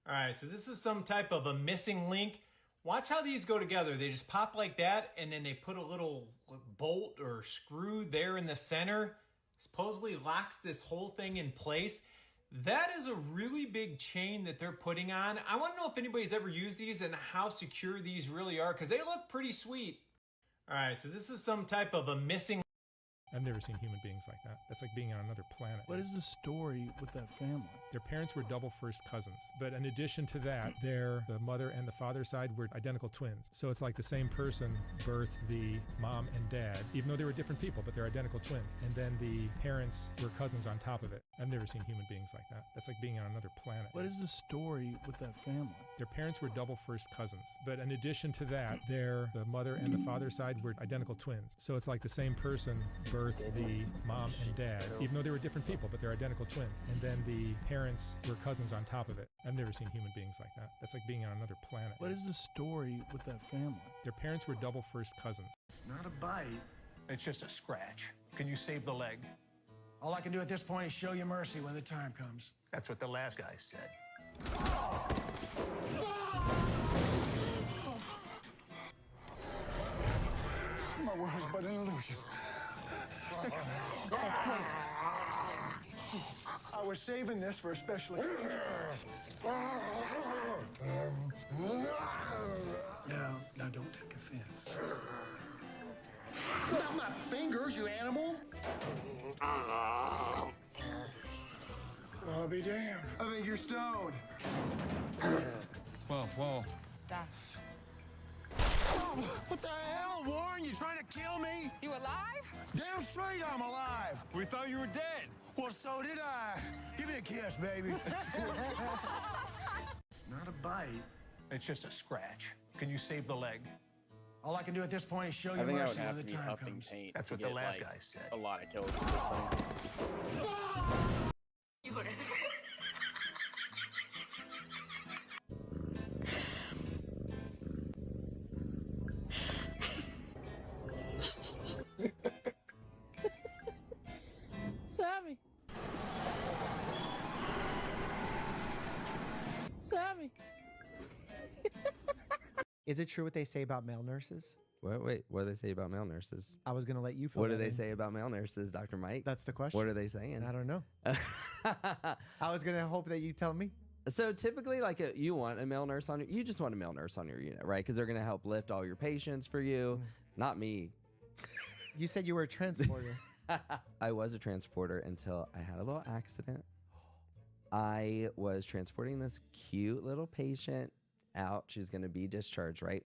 All right, so this is some type of a missing link. Watch how these go together. They just pop like that, and then they put a little bolt or screw there in the center. Supposedly locks this whole thing in place. That is a really big chain that they're putting on. I want to know if anybody's ever used these and how secure these really are, because they look pretty sweet. All right, so this is some type of a missing... I've never seen human beings like that. That's like being on another planet. What is the story with that family? Their parents were double first cousins. But in addition to that, the mother and the father side were identical twins. So it's like the same person birthed the mom and dad, even though they were different people, but they're identical twins. And then the parents were cousins on top of it. I've never seen human beings like that. That's like being on another planet. What is the story with that family? Their parents were double first cousins. But in addition to that, the mother and the father side were identical twins. So it's like the same person birthed the mom and dad, even though they were different people, but they're identical twins. And then the parents were cousins on top of it. I've never seen human beings like that. That's like being on another planet. What is the story with that family? Their parents were double first cousins. It's not a bite. It's just a scratch. Can you save the leg? All I can do at this point is show you mercy when the time comes. That's what the last guy said. My world is but an illusion. I was saving this for a special occasion. Now don't take offense. Not my fingers, you animal! I'll be damned. I think you're stoned. Whoa. Stop. What the hell, Warren? You trying to kill me? You alive? Damn straight I'm alive. We thought you were dead. Well, so did I. Give me a kiss, baby. It's not a bite. It's just a scratch. Can you save the leg? All I can do at this point is show you I think I would mercy have when to the be time upping comes. paint. That's to what the get, last like, guy said. A lot of kills with this thing. Sammy. Sammy. Is it true what they say about male nurses? Wait, what do they say about male nurses? I was going to let you fill What do that they in. say about male nurses, Dr. Mike? That's the question. What are they saying? I don't know. I was going to hope that you tell me. So typically, like you want a male nurse on you just want a male nurse on your unit, right? Because they're going to help lift all your patients for you. Not me. You said you were a transporter. I was a transporter until I had a little accident. I was transporting this cute little patient out. She's going to be discharged, right?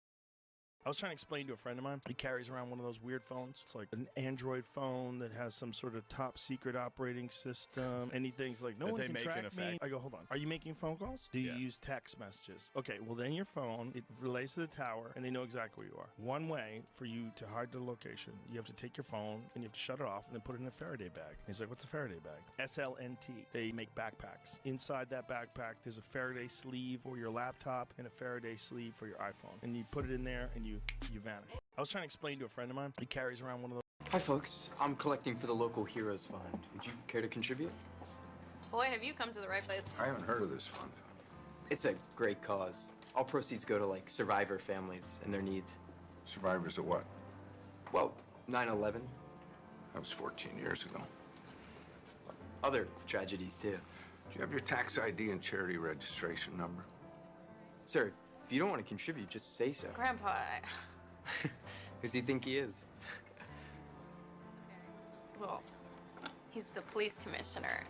I was trying to explain to a friend of mine. He carries around one of those weird phones. It's like an Android phone that has some sort of top secret operating system. And he thinks like, no one can track me. I go, hold on. Are you making phone calls? Do you use text messages? Okay, well then your phone, it relays to the tower and they know exactly where you are. One way for you to hide the location, you have to take your phone and you have to shut it off and then put it in a Faraday bag. And he's like, what's a Faraday bag? SLNT. They make backpacks. Inside that backpack, there's a Faraday sleeve for your laptop and a Faraday sleeve for your iPhone. And you put it in there and you vanish. I was trying to explain to a friend of mine. He carries around one of those. Hi, folks. I'm collecting for the local Heroes Fund. Would you care to contribute? Boy, have you come to the right place. I haven't heard of this fund. It's a great cause. All proceeds go to, like, survivor families and their needs. Survivors of what? Well, 9/11. That was 14 years ago. Other tragedies, too. Do you have your tax ID and charity registration number? Sir, if you don't want to contribute, just say so. Grandpa, Who's he think he is? well, he's the police commissioner.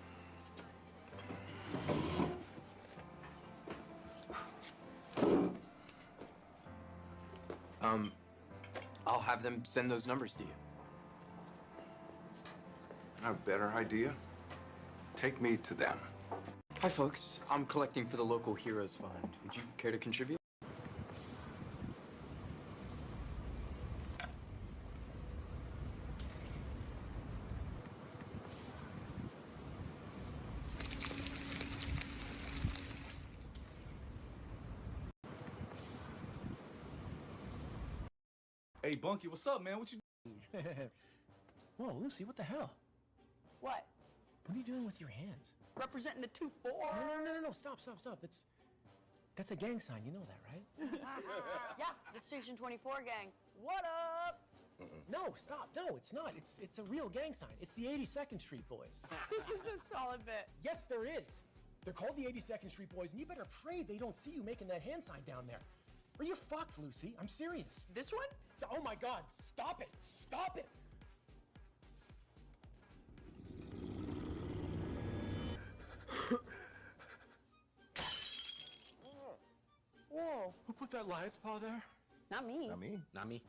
I'll have them send those numbers to you. I have a better idea. Take me to them. Hi, folks. I'm collecting for the local Heroes Fund. Would you care to contribute? Hey, Bunky, what's up, man? What you Whoa, Lucy, what the hell? What? What are you doing with your hands? Representing the 2-4. No, stop. That's a gang sign, you know that, right? Yeah, the Station 24 gang. What up? No, stop. No, it's not. It's a real gang sign. It's the 82nd Street Boys. This is a solid bit. Yes, there is. They're called the 82nd Street Boys, and you better pray they don't see you making that hand sign down there. Or you're fucked, Lucy. I'm serious. This one? Oh my God, stop it. Stop it. Whoa. Who put that lion's paw there? Not me. Not me. Not me.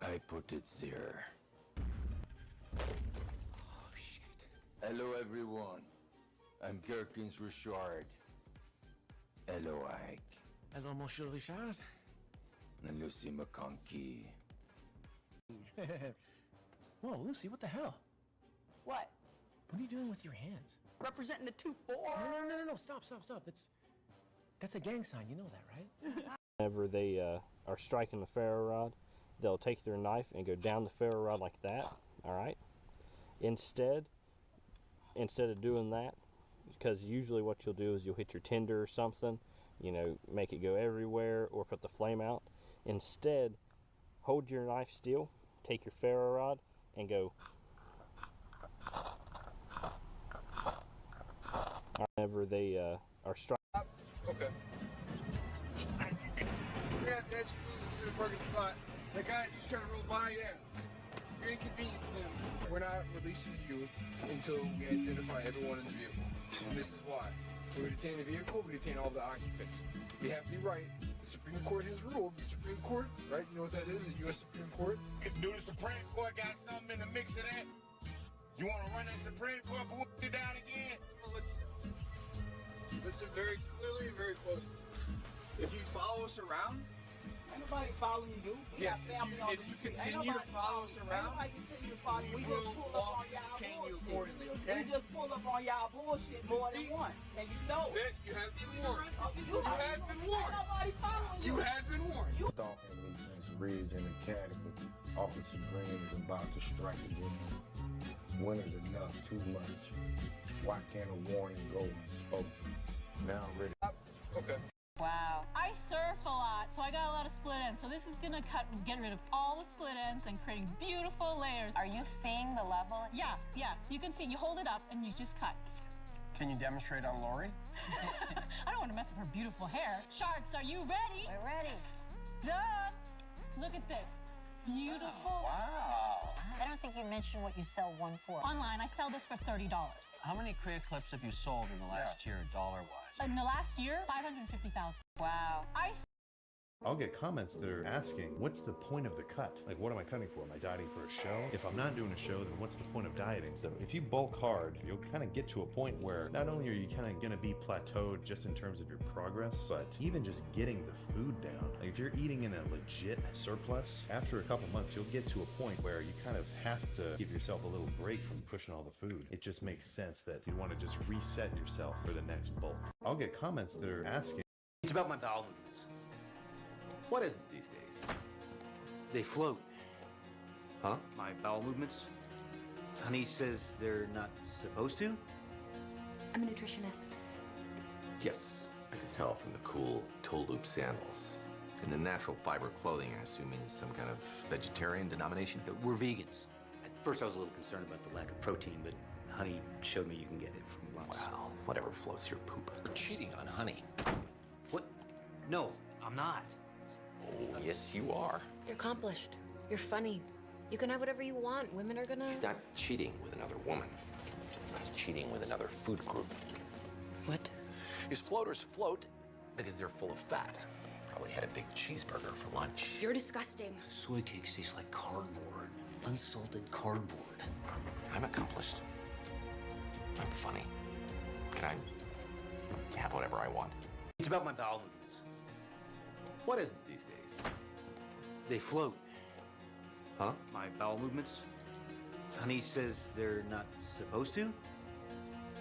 I put it there. Oh, shit. Hello, everyone. I'm Gherkins Richard. Hello, Ike. Hello, Monsieur Richard. And Lucy McConkey. Whoa, Lucy, what the hell? What? What are you doing with your hands? Representing the 2-4. No, stop. That's a gang sign, you know that, right? Whenever they are striking the ferro rod, they'll take their knife and go down the ferro rod like that, all right? Instead of doing that, because usually what you'll do is you'll hit your tinder or something, you know, make it go everywhere or put the flame out. Instead, hold your knife still, take your ferro rod, and go. Whenever they are striking. Okay. We're gonna have to ask you to move this to the parking spot. That guy just trying to roll by you. You're inconveniencing him. We're not releasing you until we identify everyone in the vehicle. And this is why. When we detain the vehicle, we detain all the occupants. We have to be right. The Supreme Court has ruled. The Supreme Court, right? You know what that is? The U.S. Supreme Court. Do the Supreme Court got something in the mix of that? You want to run that Supreme Court bullshit down again? I'll let you listen very clearly and very closely. If you follow us around, ain't nobody following you. Yes, if you continue to follow us around, we will detain you accordingly, okay? We just pull up on y'all bullshit more than once, and you know it. You have been warned. You have been warned. Nobody following you. You have been warned. Thought St. Ridge and Academy. Officer Green is about to strike again. When is enough? Too much. Why can't a warning go unspoken? Now ready. Okay. Wow. I surf a lot, so I got a lot of split ends. So this is gonna get rid of all the split ends and creating beautiful layers. Are you seeing the level? Yeah. You can see, you hold it up and you just cut. Can you demonstrate on Lori? I don't want to mess up her beautiful hair. Sharks, are you ready? We're ready. Done. Look at this. Beautiful. Wow. I don't think you mentioned what you sell one for. Online, I sell this for $30. How many Kriya clips have you sold in the last year, dollar-wise? In the last year, 550,000. Wow. I'll get comments that are asking, what's the point of the cut? Like, what am I cutting for? Am I dieting for a show? If I'm not doing a show, then what's the point of dieting? So if you bulk hard, you'll kind of get to a point where not only are you kind of going to be plateaued just in terms of your progress, but even just getting the food down. Like if you're eating in a legit surplus, after a couple months, you'll get to a point where you kind of have to give yourself a little break from pushing all the food. It just makes sense that you want to just reset yourself for the next bulk. I'll get comments that are asking, it's about my bowel movements. What is it these days? They float. Huh? My bowel movements. Honey says they're not supposed to. I'm a nutritionist. Yes, I can tell from the cool toe loop sandals. And the natural fiber clothing, I assume, means some kind of vegetarian denomination? We're vegans. At first I was a little concerned about the lack of protein, but Honey showed me you can get it from lots. Well, whatever floats your poop. You're cheating on Honey. What? No, I'm not. Oh, yes, you are. You're accomplished. You're funny. You can have whatever you want. Women are gonna... He's not cheating with another woman. He's cheating with another food group. What? His floaters float because they're full of fat. Probably had a big cheeseburger for lunch. You're disgusting. Soy cakes taste like cardboard. Unsalted cardboard. I'm accomplished. I'm funny. Can I have whatever I want? It's about my bowel movements. What is it these days? They float. Huh? My bowel movements. Honey says they're not supposed to.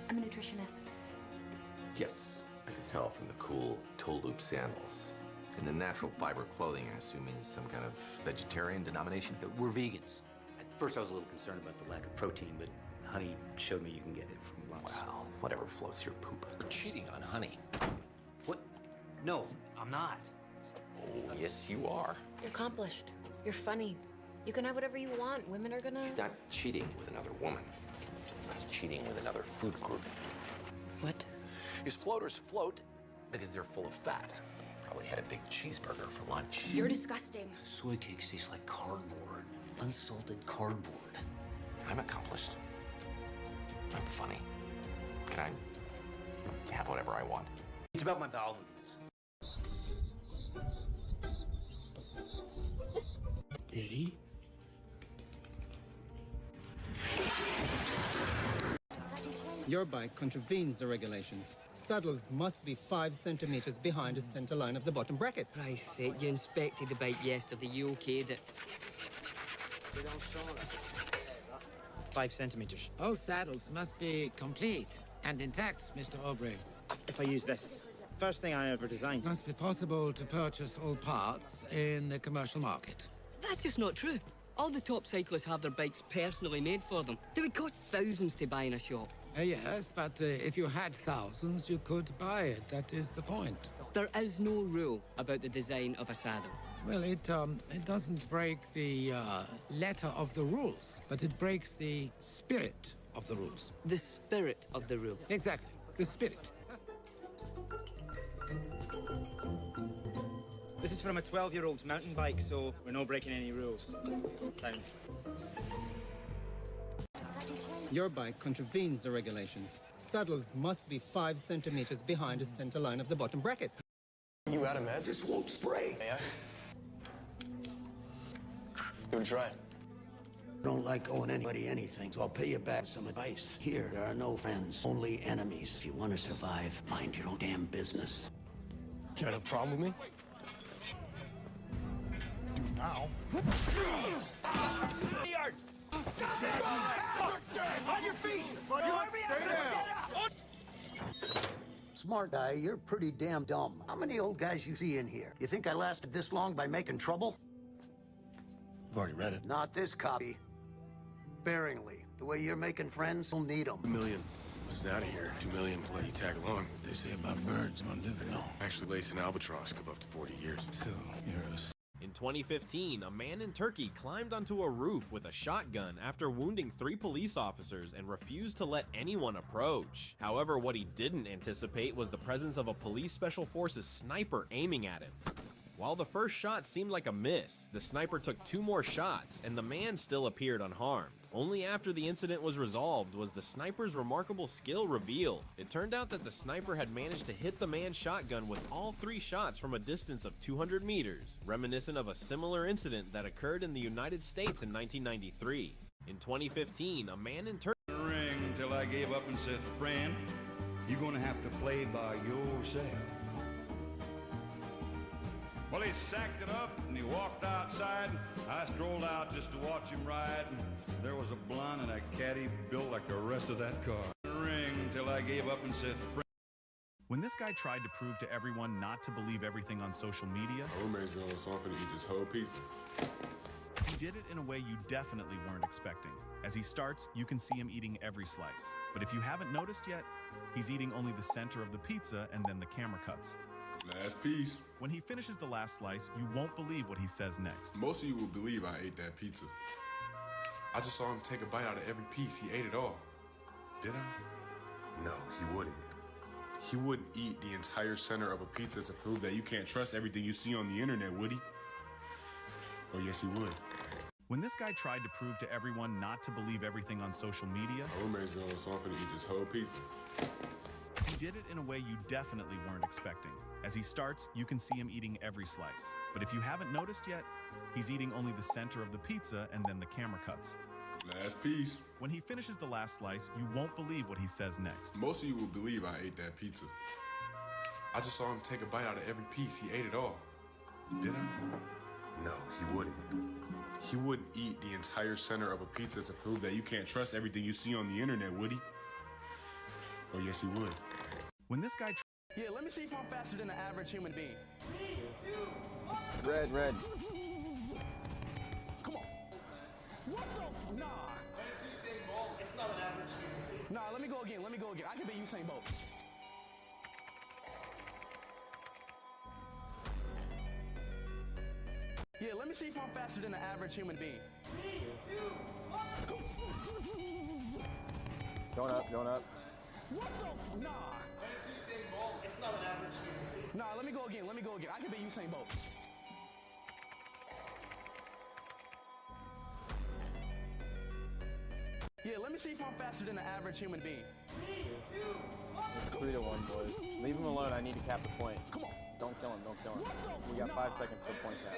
I'm a nutritionist. Yes, I can tell from the cool toe loop sandals. And the natural fiber clothing, I assume, means some kind of vegetarian denomination? We're vegans. At first I was a little concerned about the lack of protein, but Honey showed me you can get it from lots. Well, whatever floats your poop. You're cheating on Honey. What? No, I'm not. Oh, yes, you are. You're accomplished. You're funny. You can have whatever you want. Women are gonna... He's not cheating with another woman. He's cheating with another food group. What? His floaters float because they're full of fat. Probably had a big cheeseburger for lunch. You're disgusting. Soy cakes taste like cardboard. Unsalted cardboard. I'm accomplished. I'm funny. Can I have whatever I want? It's about my bowel movements. Eddie? Your bike contravenes the regulations. Saddles must be 5 centimeters behind the center line of the bottom bracket. Christ's sake, you inspected the bike yesterday. You okayed it. 5 centimeters. All saddles must be complete and intact, Mr. Aubrey. If I use this, first thing I ever designed. It must be possible to purchase all parts in the commercial market. That's just not true. All the top cyclists have their bikes personally made for them. They would cost thousands to buy in a shop. Yes, but if you had thousands, you could buy it. That is the point. There is no rule about the design of a saddle. Well, it doesn't break the letter of the rules, but it breaks the spirit of the rules. The spirit of the rule. Exactly. The spirit. This is from a 12-year-old's mountain bike, so we're not breaking any rules. Sound. Your bike contravenes the regulations. Saddles must be 5 centimeters behind the center line of the bottom bracket. You out of meds? This won't spray. May I? Give it a try. Don't like owing anybody anything, so I'll pay you back some advice. Here, there are no friends, only enemies. If you want to survive, mind your own damn business. You got a problem with me? Now. Yard! On your feet! You heard me? I said get up! Smart guy, you're pretty damn dumb. How many old guys you see in here? You think I lasted this long by making trouble? I've already read it. Not this copy. Sparingly. The way you're making friends, you'll need them. $1 million. Listen out of here. 2 million, let you tag along. They say about birds, no living on. Actually, lace an albatross could up to 40 years. So, you're a... In 2015, a man in Turkey climbed onto a roof with a shotgun after wounding 3 police officers and refused to let anyone approach. However, what he didn't anticipate was the presence of a police special forces sniper aiming at him. While the first shot seemed like a miss, the sniper took 2 more shots and the man still appeared unharmed. Only after the incident was resolved was the sniper's remarkable skill revealed. It turned out that the sniper had managed to hit the man's shotgun with all 3 shots from a distance of 200 meters, reminiscent of a similar incident that occurred in the United States in 1993. In 2015, a man in Turkey ring until I gave up and said, friend, you're gonna have to play by yourself. Well, he sacked it up and he walked outside. I strolled out just to watch him ride. And there was a blonde and a caddy built like the rest of that car. Ring until I gave up and said, when this guy tried to prove to everyone not to believe everything on social media, my roommate's going so I'm finna eat this whole pizza. He did it in a way you definitely weren't expecting. As he starts, you can see him eating every slice. But if you haven't noticed yet, he's eating only the center of the pizza and then the camera cuts. Last piece. When he finishes the last slice, you won't believe what he says next. Most of you will believe I ate that pizza. I just saw him take a bite out of every piece. He ate it all. Did I? No, he wouldn't. He wouldn't eat the entire center of a pizza to prove that you can't trust everything you see on the internet, would he? Oh, yes, he would. When this guy tried to prove to everyone not to believe everything on social media, my roommate's going so I'm finna eat this whole pizza. He did it in a way you definitely weren't expecting. As he starts, you can see him eating every slice. But if you haven't noticed yet, he's eating only the center of the pizza and then the camera cuts. Last piece. When he finishes the last slice, you won't believe what he says next. Most of you will believe I ate that pizza. I just saw him take a bite out of every piece. He ate it all. Did I? No, he wouldn't. He wouldn't eat the entire center of a pizza to prove that you can't trust everything you see on the internet, would he? Oh, yes, he would. When this guy... Yeah, let me see if I'm faster than the average human being. Red. Come on. What the? Nah. It's not an average human being. Nah, let me go again. I can beat Usain Bolt. Yeah, let me see if I'm faster than the average human being. Going up. What the? Nah. It's not an average human being. Nah, let me go again. I can beat Usain Bolt. Yeah, let me see if I'm faster than the average human being. It's 3-1, boys. Leave him alone. I need to cap the point. Come on. Don't kill him. We got 5 seconds to point cap.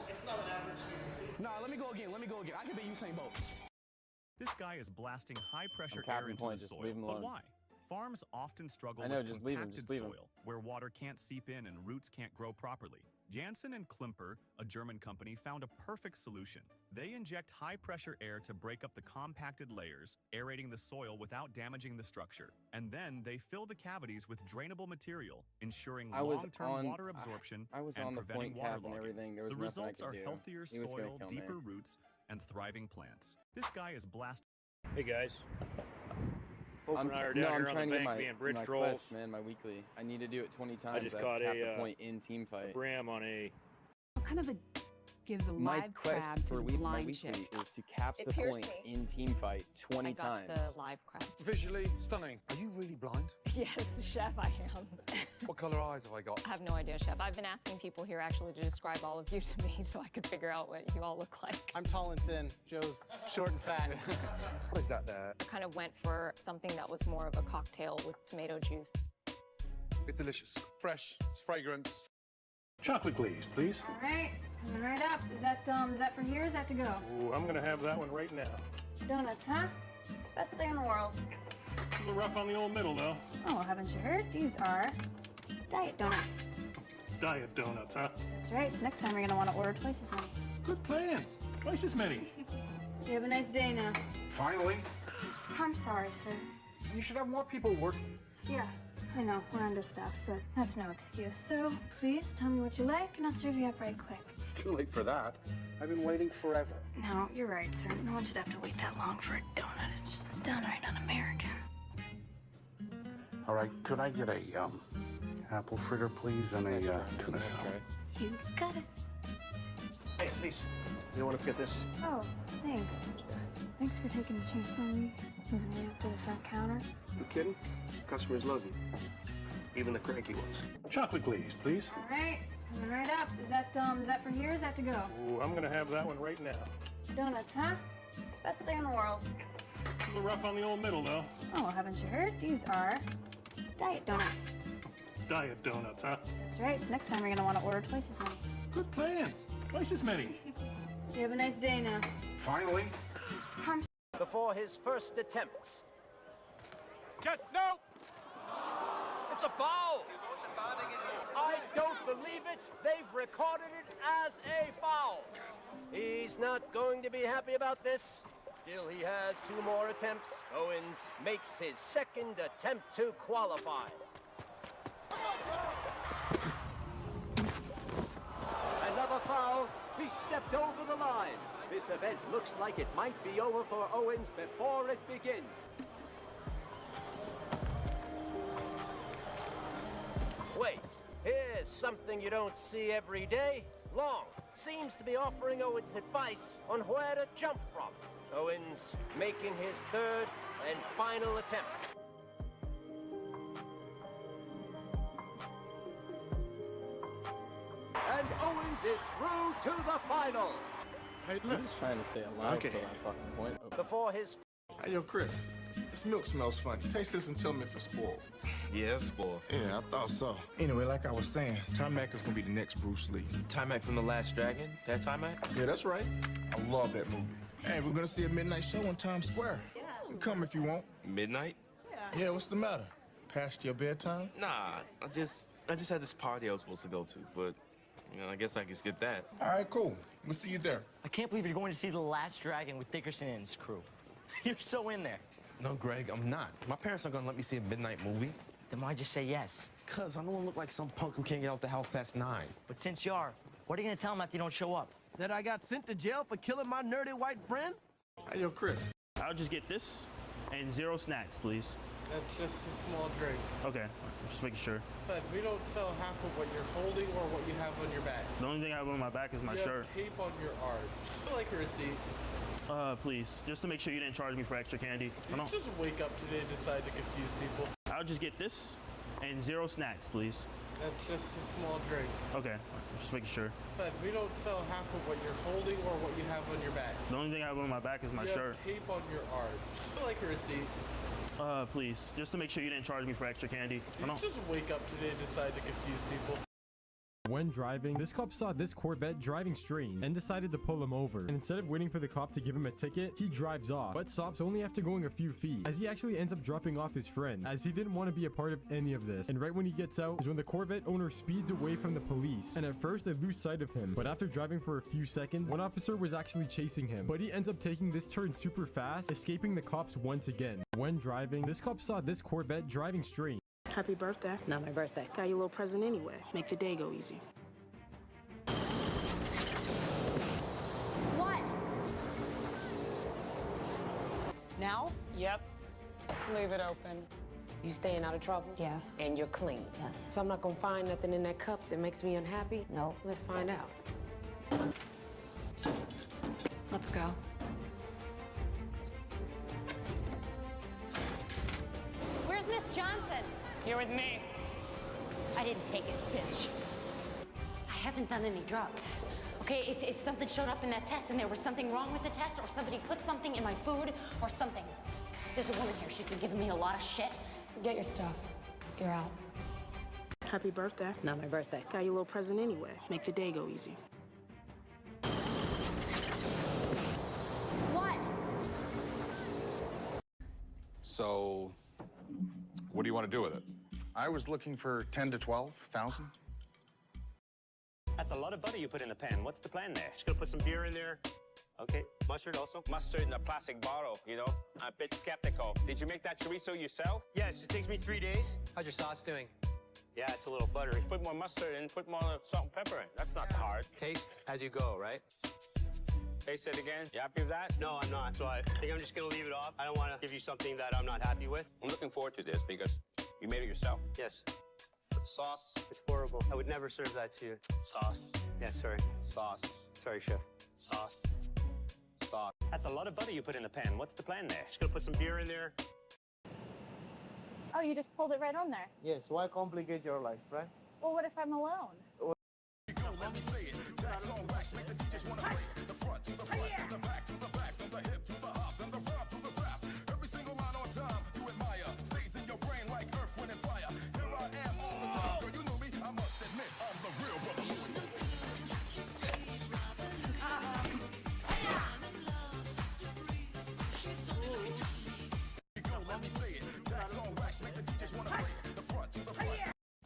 It's not an average human being. Nah, let me go again. I can beat Usain Bolt. This guy is blasting high-pressure I'm air capping into point, the just soil. leave him But alone. why? Farms often struggle I know, with just leave him, compacted just leave him. soil, where water can't seep in and roots can't grow properly. Janssen and Klimper, a German company, found a perfect solution. They inject high-pressure air to break up the compacted layers, aerating the soil without damaging the structure. And then they fill the cavities with drainable material, ensuring long-term water absorption and preventing waterlogging. Everything. There was The nothing I results could are do. healthier He was gonna soil, kill me. deeper roots, and thriving plants. This guy is blasting. Hey guys. I'm and I are down here on trying the to get bank being bridge my trolls. quest, man, my weekly. I need to do it 20 times. I just have caught to cap the a point in team fight. Bram on a. What kind of a gives a My live quest crab to for a my blind weekly chick? is to cap It the pierced point me. in team fight 20 I got times. the live crab. Visually stunning. Are you really blind? Yes, chef, I am. What color eyes have I got? I have no idea, chef. I've been asking people here actually to describe all of you to me so I could figure out what you all look like. I'm tall and thin. Joe's short and fat. What is that there? I kind of went for something that was more of a cocktail with tomato juice. It's delicious. Fresh, it's fragrance. Chocolate glaze, please. All right, coming right up. Is that for here? Is that to go? Ooh, I'm gonna have that one right now. Donuts, huh? Best thing in the world. A little rough on the old middle, though. Oh, haven't you heard? These are diet donuts. Diet donuts, huh? That's right. So next time you're gonna want to order twice as many. Good plan. Twice as many. You have a nice day now. Finally. I'm sorry, sir. You should have more people working. Yeah, I know. We're understaffed, but that's no excuse. So please tell me what you like, and I'll serve you up right quick. It's too late for that. I've been waiting forever. No, you're right, sir. No one should have to wait that long for a donut. It's just downright un-American. All right, could I get a apple fritter, please, and a tuna salad? You got it. Hey, Lisa, you want to forget this? Oh, thanks. Thanks for taking a chance on me. Moving me up to the front counter. You kidding? Customers love you. Even the cranky ones. Chocolate glaze, please. All right, coming right up. Is that for here? Or is that to go? Ooh, I'm gonna have that one right now. Donuts, huh? Best thing in the world. A little rough on the old middle, though. Oh, haven't you heard? These are diet donuts. Diet donuts, huh? That's right. So next time you're gonna want to order twice as many. Good plan. Twice as many. You have a nice day now. Finally. Before his first attempts. No! It's a foul! I don't believe it. They've recorded it as a foul. He's not going to be happy about this. Still, he has 2 more attempts. Owens makes his second attempt to qualify. Another foul. He stepped over the line. This event looks like it might be over for Owens before it begins. Wait, here's something you don't see every day. Long seems to be offering Owens advice on where to jump from. Owens making his 3rd and final attempt. And Owens is through to the final. Hey, look. I'm just trying to stay alive Okay. till that fucking point. Before his... Hey, yo, Chris. This milk smells funny. Taste this and tell me if it's spoiled. Yeah, it's spoiled. Yeah, I thought so. Anyway, like I was saying, Timac is gonna be the next Bruce Lee. Timac from The Last Dragon? That Timac? Yeah, that's right. I love that movie. Hey, we're gonna see a midnight show in Times Square. Yeah. You can come if you want. Midnight? Yeah, what's the matter? Past your bedtime? Nah, I just had this party I was supposed to go to, but you know, I guess I can skip that. All right, cool. We'll see you there. I can't believe you're going to see The Last Dragon with Dickerson and his crew. You're so in there. No, Greg, I'm not. My parents aren't gonna let me see a midnight movie. Then why just say yes? Cause I don't wanna look like some punk who can't get out the house past 9. But since you are, what are you gonna tell him after you don't show up? That I got sent to jail for killing my nerdy white friend? Hey, yo, Chris. I'll just get this and 0 snacks, please. That's just a small drink. Okay, just making sure. Besides, we don't sell half of what you're holding or what you have on your back. The only thing I have on my back is my you shirt. have tape on your arms. I like a receipt. Please, just to make sure you didn't charge me for extra candy. You just wake up today and decide to confuse people. I'll just get this and 0 snacks, please. That's just a small drink. Okay, just making sure. Besides, we don't sell half of what you're holding or what you have on your back. The only thing I have on my back is my you shirt. Have tape on your arms. I like a receipt. Please, just to make sure you didn't charge me for extra candy. You just wake up today and decide to confuse people. When driving, this cop saw this Corvette driving strange and decided to pull him over. And instead of waiting for the cop to give him a ticket, he drives off, but stops only after going a few feet, as he actually ends up dropping off his friend, as he didn't want to be a part of any of this. And right when he gets out is when the Corvette owner speeds away from the police, and at first they lose sight of him, but after driving for a few seconds, one officer was actually chasing him, but he ends up taking this turn super fast, escaping the cops once again. When driving, this cop saw this Corvette driving strange. Happy birthday. Not my birthday. Got you a little present anyway. Make the day go easy. What? Now? Yep. Leave it open. You staying out of trouble? Yes. And you're clean? Yes. So I'm not gonna find nothing in that cup that makes me unhappy? No. Let's find out. Let's go. Where's Miss Johnson? You're with me. I didn't take it, bitch. I haven't done any drugs. Okay, if something showed up in that test and there was something wrong with the test or somebody put something in my food or something. There's a woman here, she's been giving me a lot of shit. Get your stuff. You're out. Happy birthday. Not my birthday. Got you a little present anyway. Make the day go easy. What? So, what do you want to do with it? I was looking for 10 to 12,000. That's a lot of butter you put in the pan. What's the plan there? Just gonna put some beer in there. Okay, mustard also? Mustard in a plastic bottle, you know? I'm a bit skeptical. Did you make that chorizo yourself? Yes, it takes me 3 days. How's your sauce doing? Yeah, it's a little buttery. Put more mustard in, put more salt and pepper in. That's not hard. Taste as you go, right? Taste it again. You happy with that? No, I'm not. So I think I'm just gonna leave it off. I don't wanna give you something that I'm not happy with. I'm looking forward to this because you made it yourself? Yes. Sauce. It's horrible. I would never serve that to you. Sauce. Yeah, sorry. Sauce. Sorry, chef. Sauce. Sauce. That's a lot of butter you put in the pan. What's the plan there? Just gonna put some beer in there. Oh, you just pulled it right on there. Yes, why complicate your life, right? Well, what if I'm alone?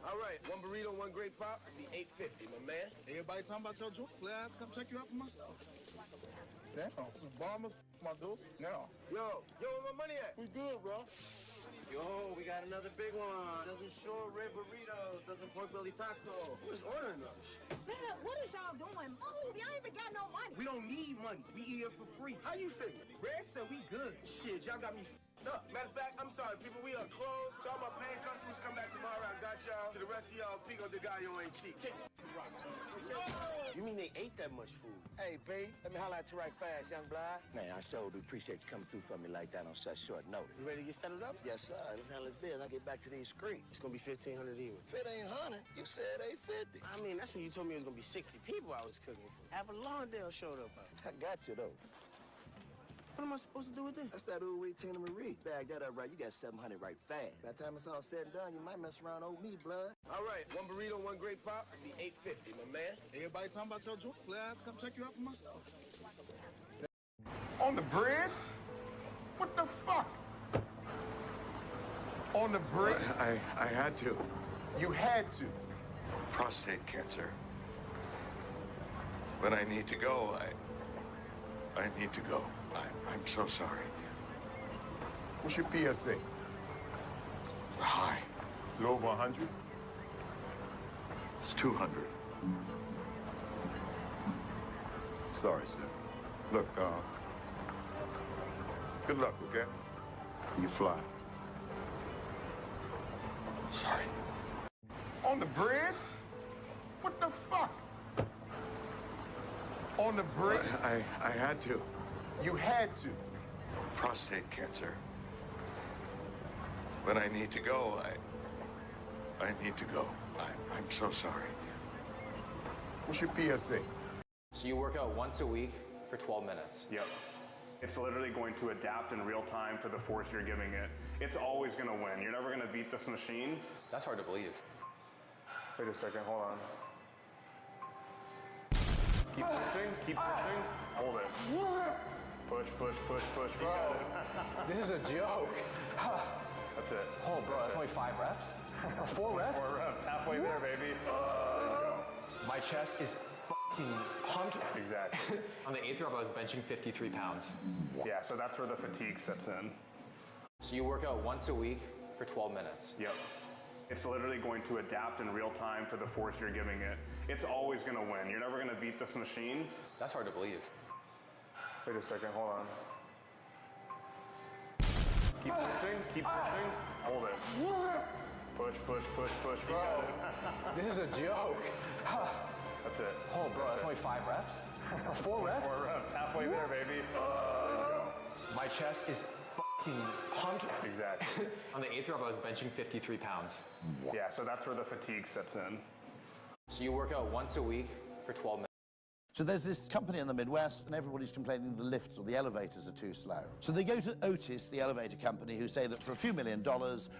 All right, one burrito, one great pop, the $8.50, my man. Everybody talking about your joint. Glad I come check you out for my stuff. Damn, the bomber, my dude. Now. Yo, where my money at? We good, bro. Yo, we got another big one. Dozen short rib burritos, dozen pork belly taco. Who's ordering those? Man, what is y'all doing? Move, y'all ain't even got no money. We don't need money. We eat it for free. How you figure? Red said we good. Shit, y'all got me up. Matter of fact, I'm sorry, people, we are closed. So all my paying customers come back tomorrow. I got y'all. To the rest of y'all, Pico de Gallo ain't cheap. You mean they ate that much food? Hey, babe, let me holler at you right fast, young blood. Man, I sure do appreciate you coming through for me like that on such short notice. You ready to get settled up? Yes, sir. Let's handle this bill. I'll get back to these streets. It's gonna be $1,500 even. If it ain't 100, you said 850. I mean, that's when you told me it was gonna be 60 people I was cooking for. Avalon Lawndale showed up. I got you, though. What am I supposed to do with this? That's that old way Tina Marie. Bag that up right, you got 700 right fast. By the time it's all said and done, you might mess around old me, blood. All right, one burrito, one great pop, the $8.50, my man. Everybody talking about your joint. Glad I come check you out for my stuff. On the bridge? What the fuck? On the bridge? I had to. You had to. Prostate cancer. When I need to go, I need to go. I'm so sorry. What's your PSA? High. Is it over 100? It's 200. Sorry, sir. Look, good luck, okay? You fly. Sorry. On the bridge? What the fuck? On the bridge? I had to. You had to. Prostate cancer. When I need to go, I need to go. I'm so sorry. What's your PSA? So you work out once a week for 12 minutes. Yep. It's literally going to adapt in real time to the force you're giving it. It's always going to win. You're never going to beat this machine. That's hard to believe. Wait a second, hold on. Keep pushing, keep pushing. Hold it. Push, push, push, push. Bro, this is a joke. That's it. Oh, bro, that's only 5 reps? 4 reps? 4 reps, halfway there, baby. There you go. My chest is fucking pumped. Exactly. On the 8th rep, I was benching 53 pounds. Yeah, so that's where the fatigue sets in. So you work out once a week for 12 minutes. Yep. It's literally going to adapt in real time to the force you're giving it. It's always going to win. You're never going to beat this machine. That's hard to believe. Wait a second, hold on. Keep pushing, keep pushing. Hold it. Push, push, push, push. Bro, this is a joke. That's it. Oh, bro, that's only 5 reps? 4 reps? 4 reps, halfway there, baby. There you go. My chest is fucking pumped. Exactly. On the 8th rep, I was benching 53 pounds. Yeah, so that's where the fatigue sets in. So you work out once a week for 12 minutes. So there's this company in the Midwest, and everybody's complaining the lifts or the elevators are too slow. So they go to Otis, the elevator company, who say that for a few $1 million,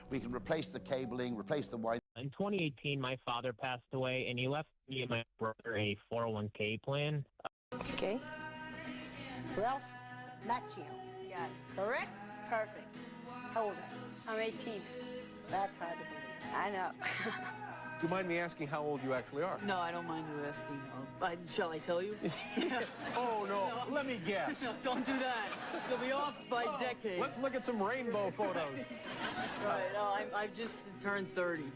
we can replace the cabling, replace the wire. In 2018, my father passed away, and he left me and my brother a 401k plan. Okay. Ralph Macchio. Got it. Correct? Perfect. How old are you? I'm 18. That's hard to believe. I know. Do you mind me asking how old you actually are? No, I don't mind you asking. Shall I tell you? Oh, no. Let me guess. No, don't do that. You'll be off by decades. Let's look at some rainbow photos. Right, no, I've just turned 30.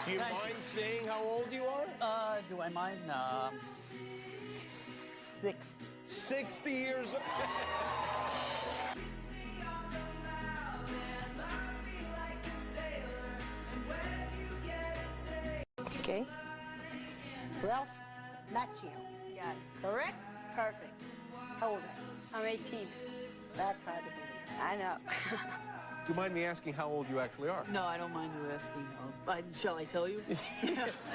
Do you mind saying how old you are? Do I mind? No, I'm 60. 60 years old. Okay. Ralph Macchio. Got it. Correct? Perfect. How old are you? I'm 18. That's hard to believe. I know. Do you mind me asking how old you actually are? No, I don't mind you asking. Shall I tell you?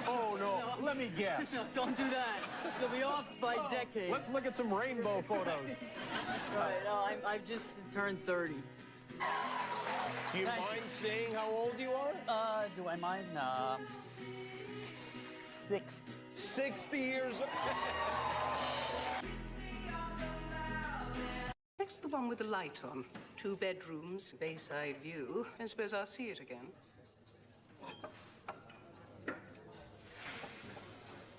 Oh, no. Let me guess. No, don't do that. You'll be off by decades. Let's look at some rainbow photos. Right, no, I've just turned 30. Do you mind saying how old you are? Do I mind? No, I'm 60. 60 years old. Next, the one with the light on. 2 bedrooms, bayside view. I suppose I'll see it again.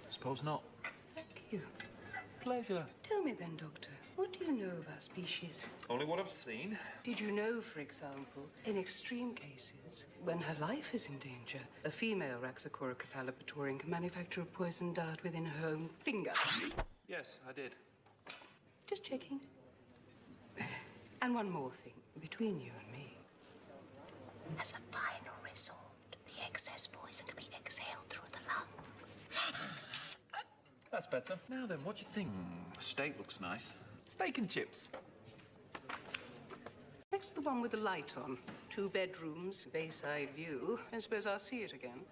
Suppose not. Thank you. Pleasure. Tell me then, Doctor, what do you know of our species? Only what I've seen. Did you know, for example, in extreme cases, when her life is in danger, a female Raxacora cephalopotorian can manufacture a poison dart within her own finger? Yes, I did. Just checking. And one more thing, between you and me. As a final resort, the excess poison can be exhaled through the lungs. That's better. Now then, what do you think? Steak looks nice. Steak and chips. Next, the one with the light on. 2 bedrooms, bayside view. I suppose I'll see it again.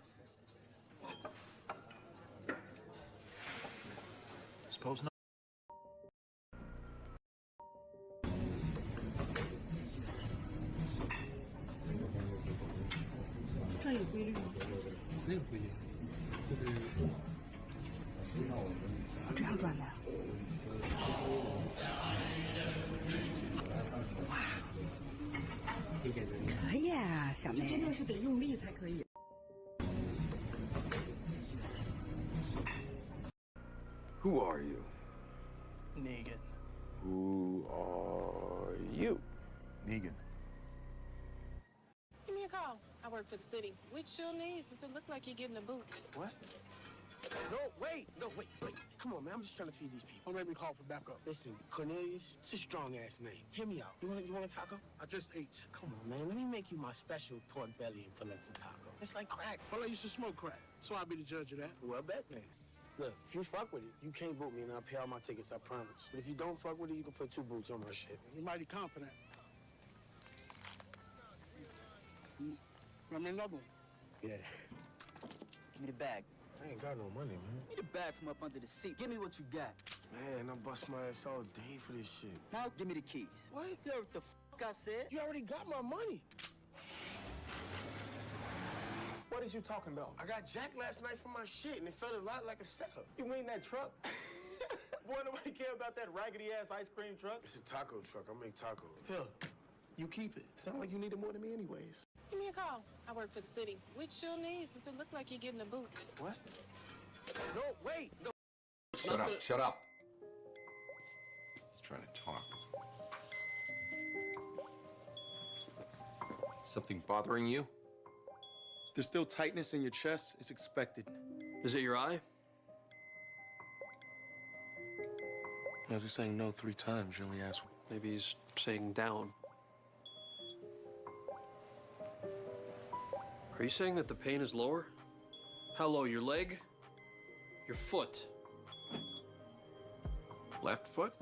Suppose not. Who are you? Negan. Who are you? Negan. Give me a call. I work for the city. Which you'll need since it looked like you're getting a boot. What? No, wait. Come on, man. I'm just trying to feed these people. Don't make me call for backup. Listen, Cornelius, it's a strong-ass name. Hear me out. You want a taco? I just ate. Come on, man. Let me make you my special pork belly and polenta taco. It's like crack. Well, I used to smoke crack, so I'll be the judge of that. Well, bet then. Look, if you fuck with it, you can't boot me and I'll pay all my tickets, I promise. But if you don't fuck with it, you can put 2 boots on my shit. You're mighty confident. Run me another one. Yeah. Give me the bag. I ain't got no money, man. Give me the bag from up under the seat. Give me what you got. Man, I bust my ass all day for this shit. Now give me the keys. What? You heard what the f*** I said? You already got my money. What is you talking about? I got jacked last night for my shit, and it felt a lot like a setup. You mean that truck? Boy, nobody care about that raggedy-ass ice cream truck. It's a taco truck. I make tacos. Here, you keep it. Sound like you need it more than me anyways. Give me a call. I work for the city. Which you'll need since it looked like you're getting a boot. What? No, wait. No. Shut up, shut up. He's trying to talk. Something bothering you? There's still tightness in your chest. It's expected. Is it your eye? I was saying no 3 times. You only asked. Maybe he's saying down. Are you saying that the pain is lower? How low? Your leg? Your foot? Left foot?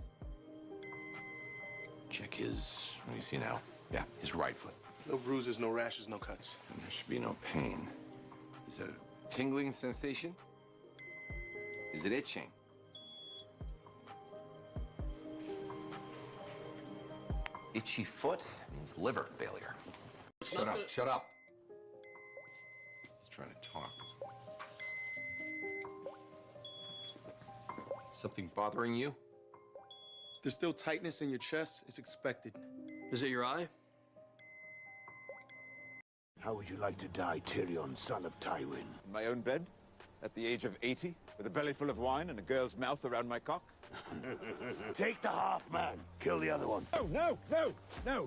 Check his, let me see now. Yeah, his right foot. No bruises, no rashes, no cuts. And there should be no pain. Is it a tingling sensation? Is it itching? Itchy foot means liver failure. Shut up, shut up. He's trying to talk. Something bothering you? There's still tightness in your chest. It's expected. Is it your eye? How would you like to die, Tyrion, son of Tywin? In my own bed, at the age of 80, with a belly full of wine and a girl's mouth around my cock? Take the half, man. Kill the other one. No!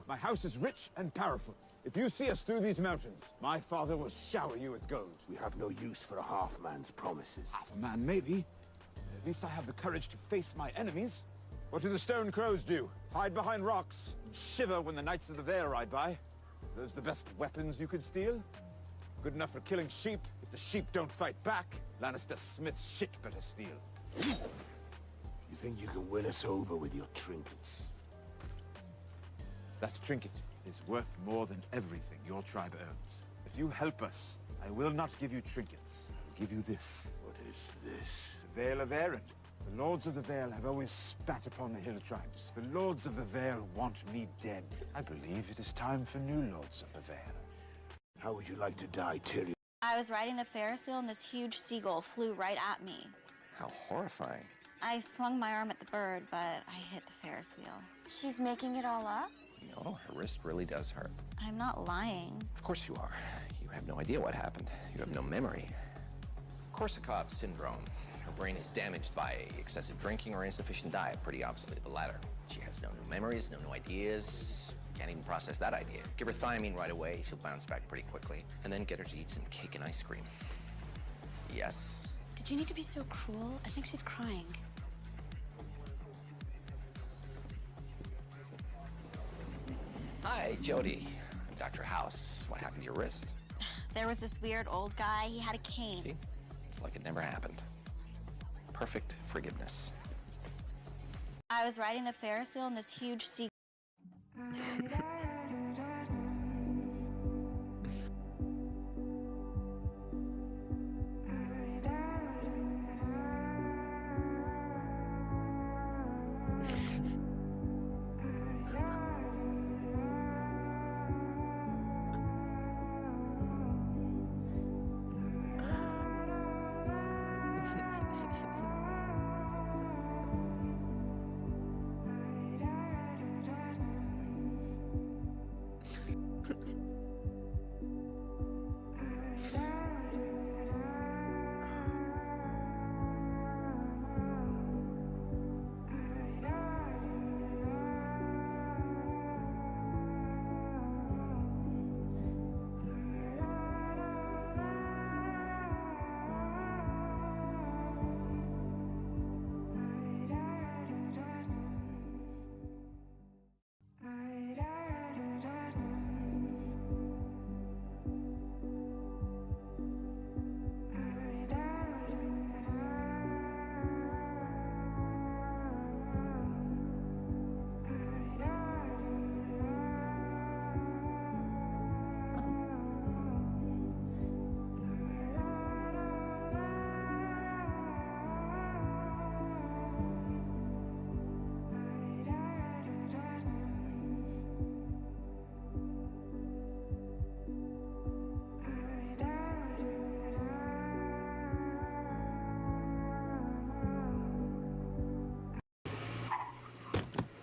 My house is rich and powerful. If you see us through these mountains, my father will shower you with gold. We have no use for a half man's promises. Half a man, maybe. At least I have the courage to face my enemies. What do the Stone Crows do? Hide behind rocks and shiver when the Knights of the Vale ride by? Those the best weapons you could steal? Good enough for killing sheep. If the sheep don't fight back, Lannister Smith's shit better steal. You think you can win us over with your trinkets? That trinket is worth more than everything your tribe earns. If you help us, I will not give you trinkets. I'll give you this. What is this? The Vale of Erin. The Lords of the Vale have always spat upon the hill tribes. The Lords of the Vale want me dead. I believe it is time for new Lords of the Vale. How would you like to die, Tyrion? I was riding the Ferris wheel and this huge seagull flew right at me. How horrifying. I swung my arm at the bird, but I hit the Ferris wheel. She's making it all up? No, her wrist really does hurt. I'm not lying. Of course you are. You have no idea what happened. You have no memory. Korsakoff syndrome. Her brain is damaged by excessive drinking or insufficient diet, pretty obviously the latter. She has no new memories, no new ideas, can't even process that idea. Give her thiamine right away, she'll bounce back pretty quickly. And then get her to eat some cake and ice cream. Yes? Did you need to be so cruel? I think she's crying. Hi, Jody. I'm Dr. House. What happened to your wrist? There was this weird old guy. He had a cane. See? It's like it never happened. Perfect forgiveness. I was riding the Ferris wheel and this huge seagull.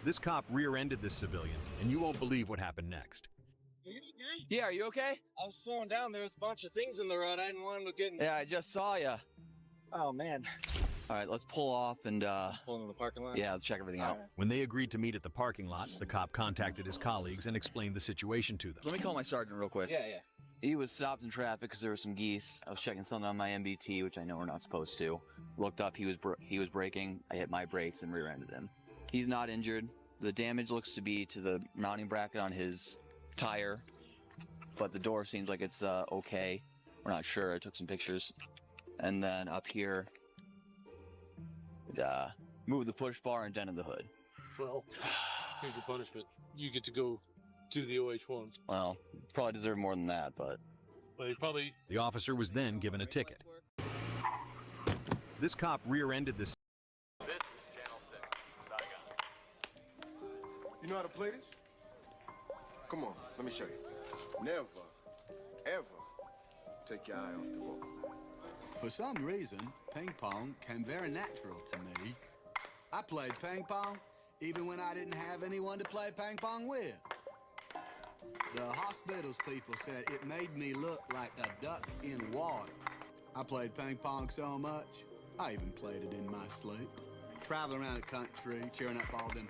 This cop rear-ended this civilian, and you won't believe what happened next. Yeah, are you okay? I was slowing down. There was a bunch of things in the road. I didn't want him to get in. Yeah, I just saw you. Oh, man. All right, let's pull off and, Pull into the parking lot? yeah, let's check everything out. When they agreed to meet at the parking lot, the cop contacted his colleagues and explained the situation to them. Let me call my sergeant real quick. Yeah, yeah. He was stopped in traffic because there were some geese. I was checking something on my MBT, which I know we're not supposed to. Looked up, he was braking. I hit my brakes and rear-ended him. He's not injured. The damage looks to be to the mounting bracket on his tire, but the door seems like it's okay. We're not sure. I took some pictures. And then up here, moved the push bar and dented the hood. Well, here's your punishment. You get to go to the OH1. Well, probably deserve more than that, but... Well, you probably... The officer was then given a ticket. This cop rear-ended this... You know how to play this? Come on, let me show you. Never, ever take your eye off the ball. For some reason, ping pong came very natural to me. I played ping pong even when I didn't have anyone to play ping pong with. The hospitals people said it made me look like a duck in water. I played ping pong so much, I even played it in my sleep. Traveling around the country, cheering up all them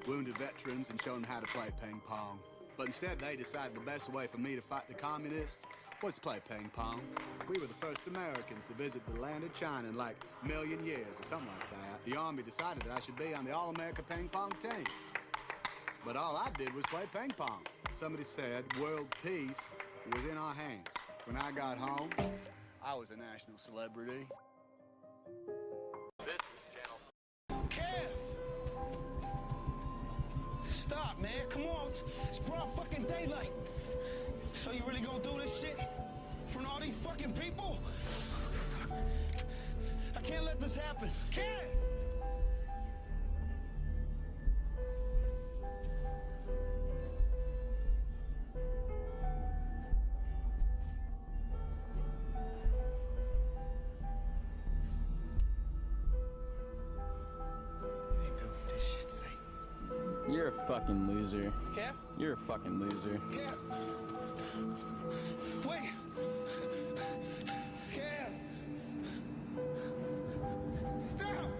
wounded veterans and showing them how to play ping pong. But instead, they decided the best way for me to fight the communists was to play ping pong. We were the first Americans to visit the land of China in like a million years or something like that. The Army decided that I should be on the All-America ping pong team. But all I did was play ping pong. Somebody said world peace was in our hands. When I got home, I was a national celebrity. This is Channel. Kev! Stop, man. Come on. It's broad fucking daylight. So you really gonna do this shit? In front of all these fucking people? I can't let this happen. Kev! You're a fucking loser. Cap? You're a fucking loser. Cap! Wait! Cap! Stop!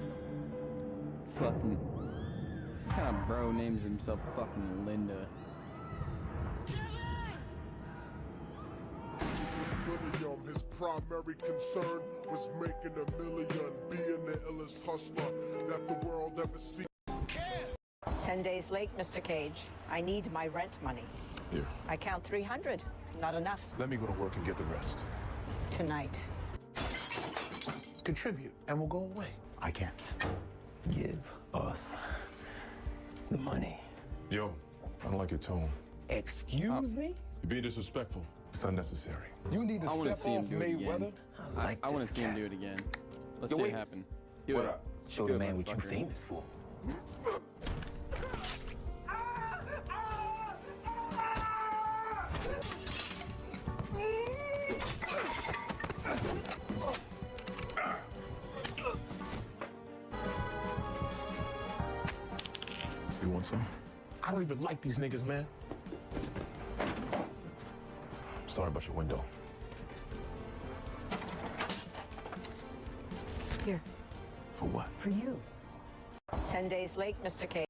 Fucking. What kind of bro names himself fucking Linda? His primary concern was making $1 million, being the illest hustler that the world ever seen. 10 days late, Mr. Cage. I need my rent money. Here, I count 300. Not enough. let me go to work and get the rest. Tonight. Contribute, and we'll go away. I can't. Give us the money. Yo, I don't like your tone. Excuse me? You're being disrespectful. It's unnecessary. You need to I want to step see him off do it again. Mayweather. I want to see him do it again. Let's Yo, see it wait. happen. Do What it. up? Show Do the it, man what you motherfucker. famous for. You want some? I don't even like these niggas, man. Sorry about your window. Here. For what? For you. 10 days late, Mr. Cage.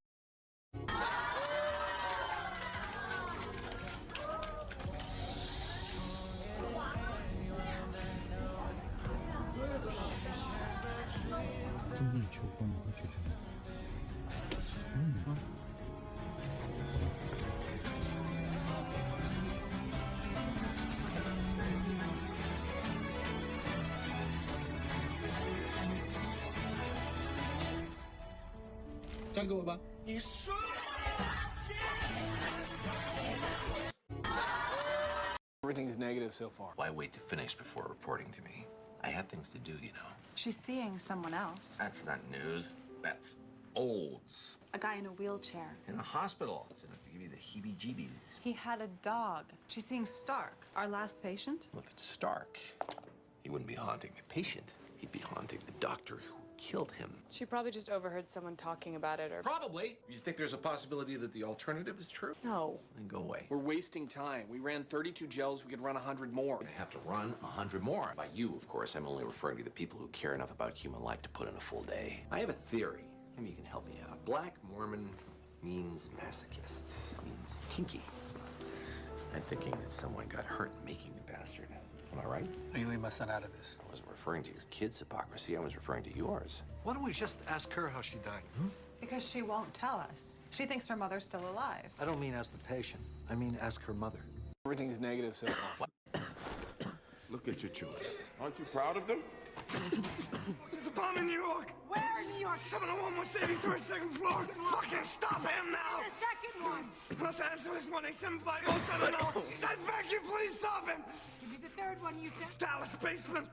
Everything's negative so far. Why wait to finish before reporting to me? I have things to do, you know. She's seeing someone else. That's not news. That's old. A guy in a wheelchair. In a hospital. It's enough to give you the heebie-jeebies. He had a dog. She's seeing Stark, our last patient. Well, if it's Stark, he wouldn't be haunting the patient. He'd be haunting the doctor who killed him. She probably just overheard someone talking about it, or... Probably. You think there's a possibility that the alternative is true? No. Then go away. We're wasting time. We ran 32 gels. We could run 100 more. I have to run 100 more. By you, of course, I'm only referring to the people who care enough about human life to put in a full day. I have a theory. Maybe you can help me out. Black Mormon means masochist, means kinky. I'm thinking that someone got hurt making the bastard. Am I right? You leave my son out of this. I wasn't referring to your kid's hypocrisy. I was referring to yours. Why don't we just ask her how she died? Because she won't tell us. She thinks her mother's still alive. I don't mean ask the patient. I mean ask her mother. Everything's negative so far. Look at your children. Aren't you proud of them? There's a bomb in New York! Where in New York? 701 West 83rd, second floor. Fucking stop him now! The second one. Los Angeles 1875-070. He's at vacuum, please stop him! Give me the third one you said. Dallas basement.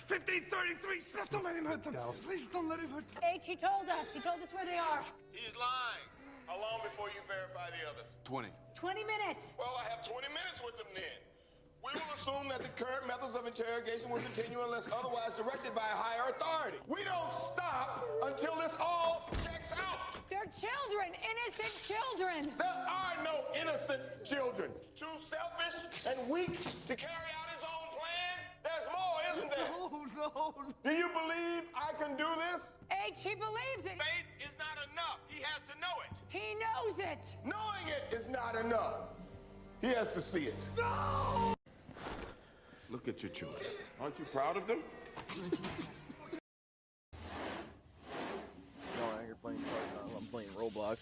1533 Smith, don't let him hurt them. Please don't let him hurt them. H, he told us. He told us where they are. He's lying. How long before you verify the others? 20. 20 minutes. Well, I have 20 minutes with them then. We will assume that the current methods of interrogation will continue unless otherwise directed by a higher authority. We don't stop until this all checks out. They're children, innocent children. There are no innocent children. Too selfish and weak to carry out his own plan? There's more, isn't there? No. Do you believe I can do this? H, he believes it. Faith is not enough. He has to know it. He knows it. Knowing it is not enough. He has to see it. No! Look at your children. Aren't you proud of them? No, you're playing Fortnite. I'm playing Roblox.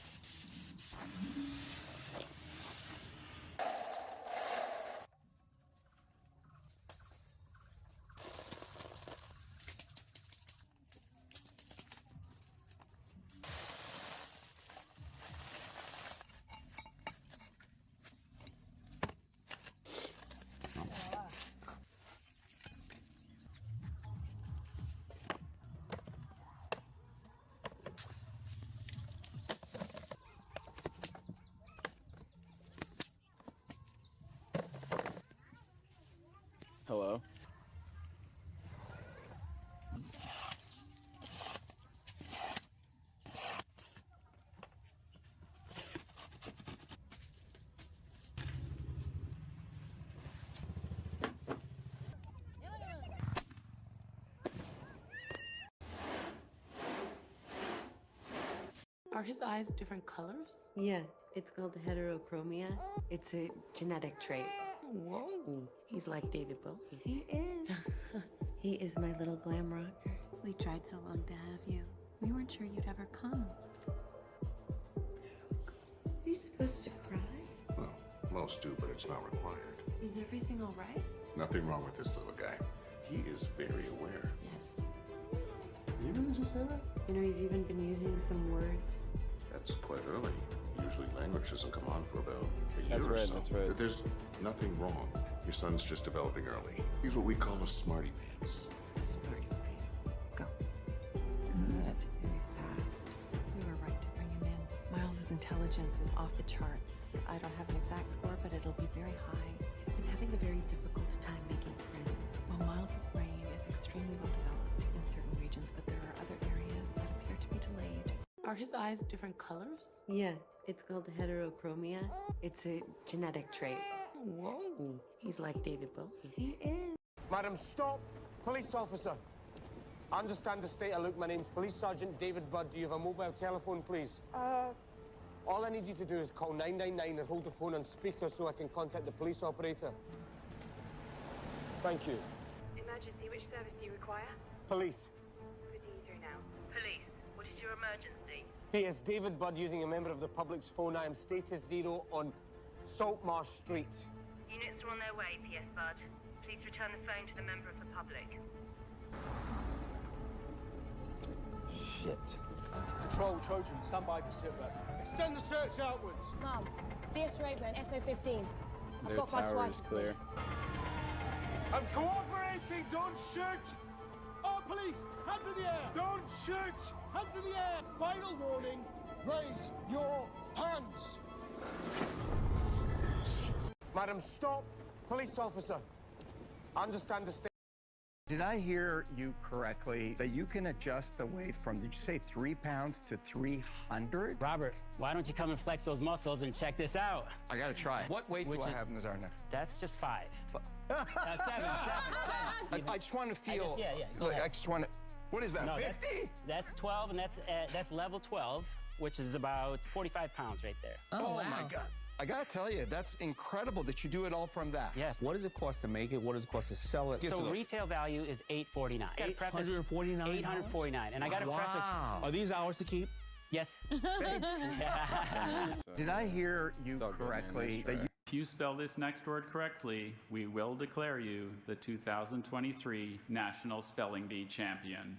Hello? Are his eyes different colors? Yeah, it's called heterochromia. It's a genetic trait. Whoa. He's like David Bowie. He is. He is my little glam rocker. We tried so long to have you. We weren't sure you'd ever come. Are you supposed to cry? Well, most do, but it's not required. Is everything all right? Nothing wrong with this little guy. He is very aware. Yes. You really just say that? You know, he's even been using some words. That's quite early. Usually language doesn't come on for about a year That's or right, so. that's right. There's nothing wrong. Your son's just developing early. He's what we call a smarty pants. Smarty pants. Go. Good. Very fast. We were right to bring him in. Miles's intelligence is off the charts. I don't have an exact score, but it'll be very high. He's been having a very difficult time making friends. While Miles's brain is extremely well developed in certain regions, but there are other areas that appear to be delayed. Are his eyes different colors? Yeah, it's called heterochromia. It's a genetic trait. Whoa. He's like David Bowie. He is. Madam, stop! Police officer. I understand the state of look. My name's Police Sergeant David Budd. Do you have a mobile telephone, please? All I need you to do is call 999 and hold the phone on speaker so I can contact the police operator. Thank you. Emergency, which service do you require? Police. Putting you through now. Police, what is your emergency? P.S. David Budd using a member of the public's phone. I am status 0 on Saltmarsh Street. Units are on their way, P.S. Budd. Please return the phone to the member of the public. Shit. Patrol, Trojan, stand by for sit rep. Extend the search outwards. Mum, DS Rayburn, SO15. Their tower is clear. I'm cooperating, don't shoot! All police, hands in the air! Don't shoot! Hands in the air! Final warning, raise your hands! Madam, stop! Police officer. I understand the state. Did I hear you correctly that you can adjust the weight from, did you say 3 pounds to 300? Robert, why don't you come and flex those muscles and check this out? I gotta try it. What weight do I have, Nazarna? That's just 5. Seven. I just want to feel. Yeah. I just want to. What is that? No, 50? That's 12, and that's level 12, which is about 45 pounds right there. Oh my God! I gotta tell you, that's incredible that you do it all from that. Yes. What does it cost to make it? What does it cost to sell it? So retail value is $849. $849. $849, and I got to preface. Are these ours to keep? Yes. Did I hear you correctly that you? If you spell this next word correctly, we will declare you the 2023 National Spelling Bee Champion.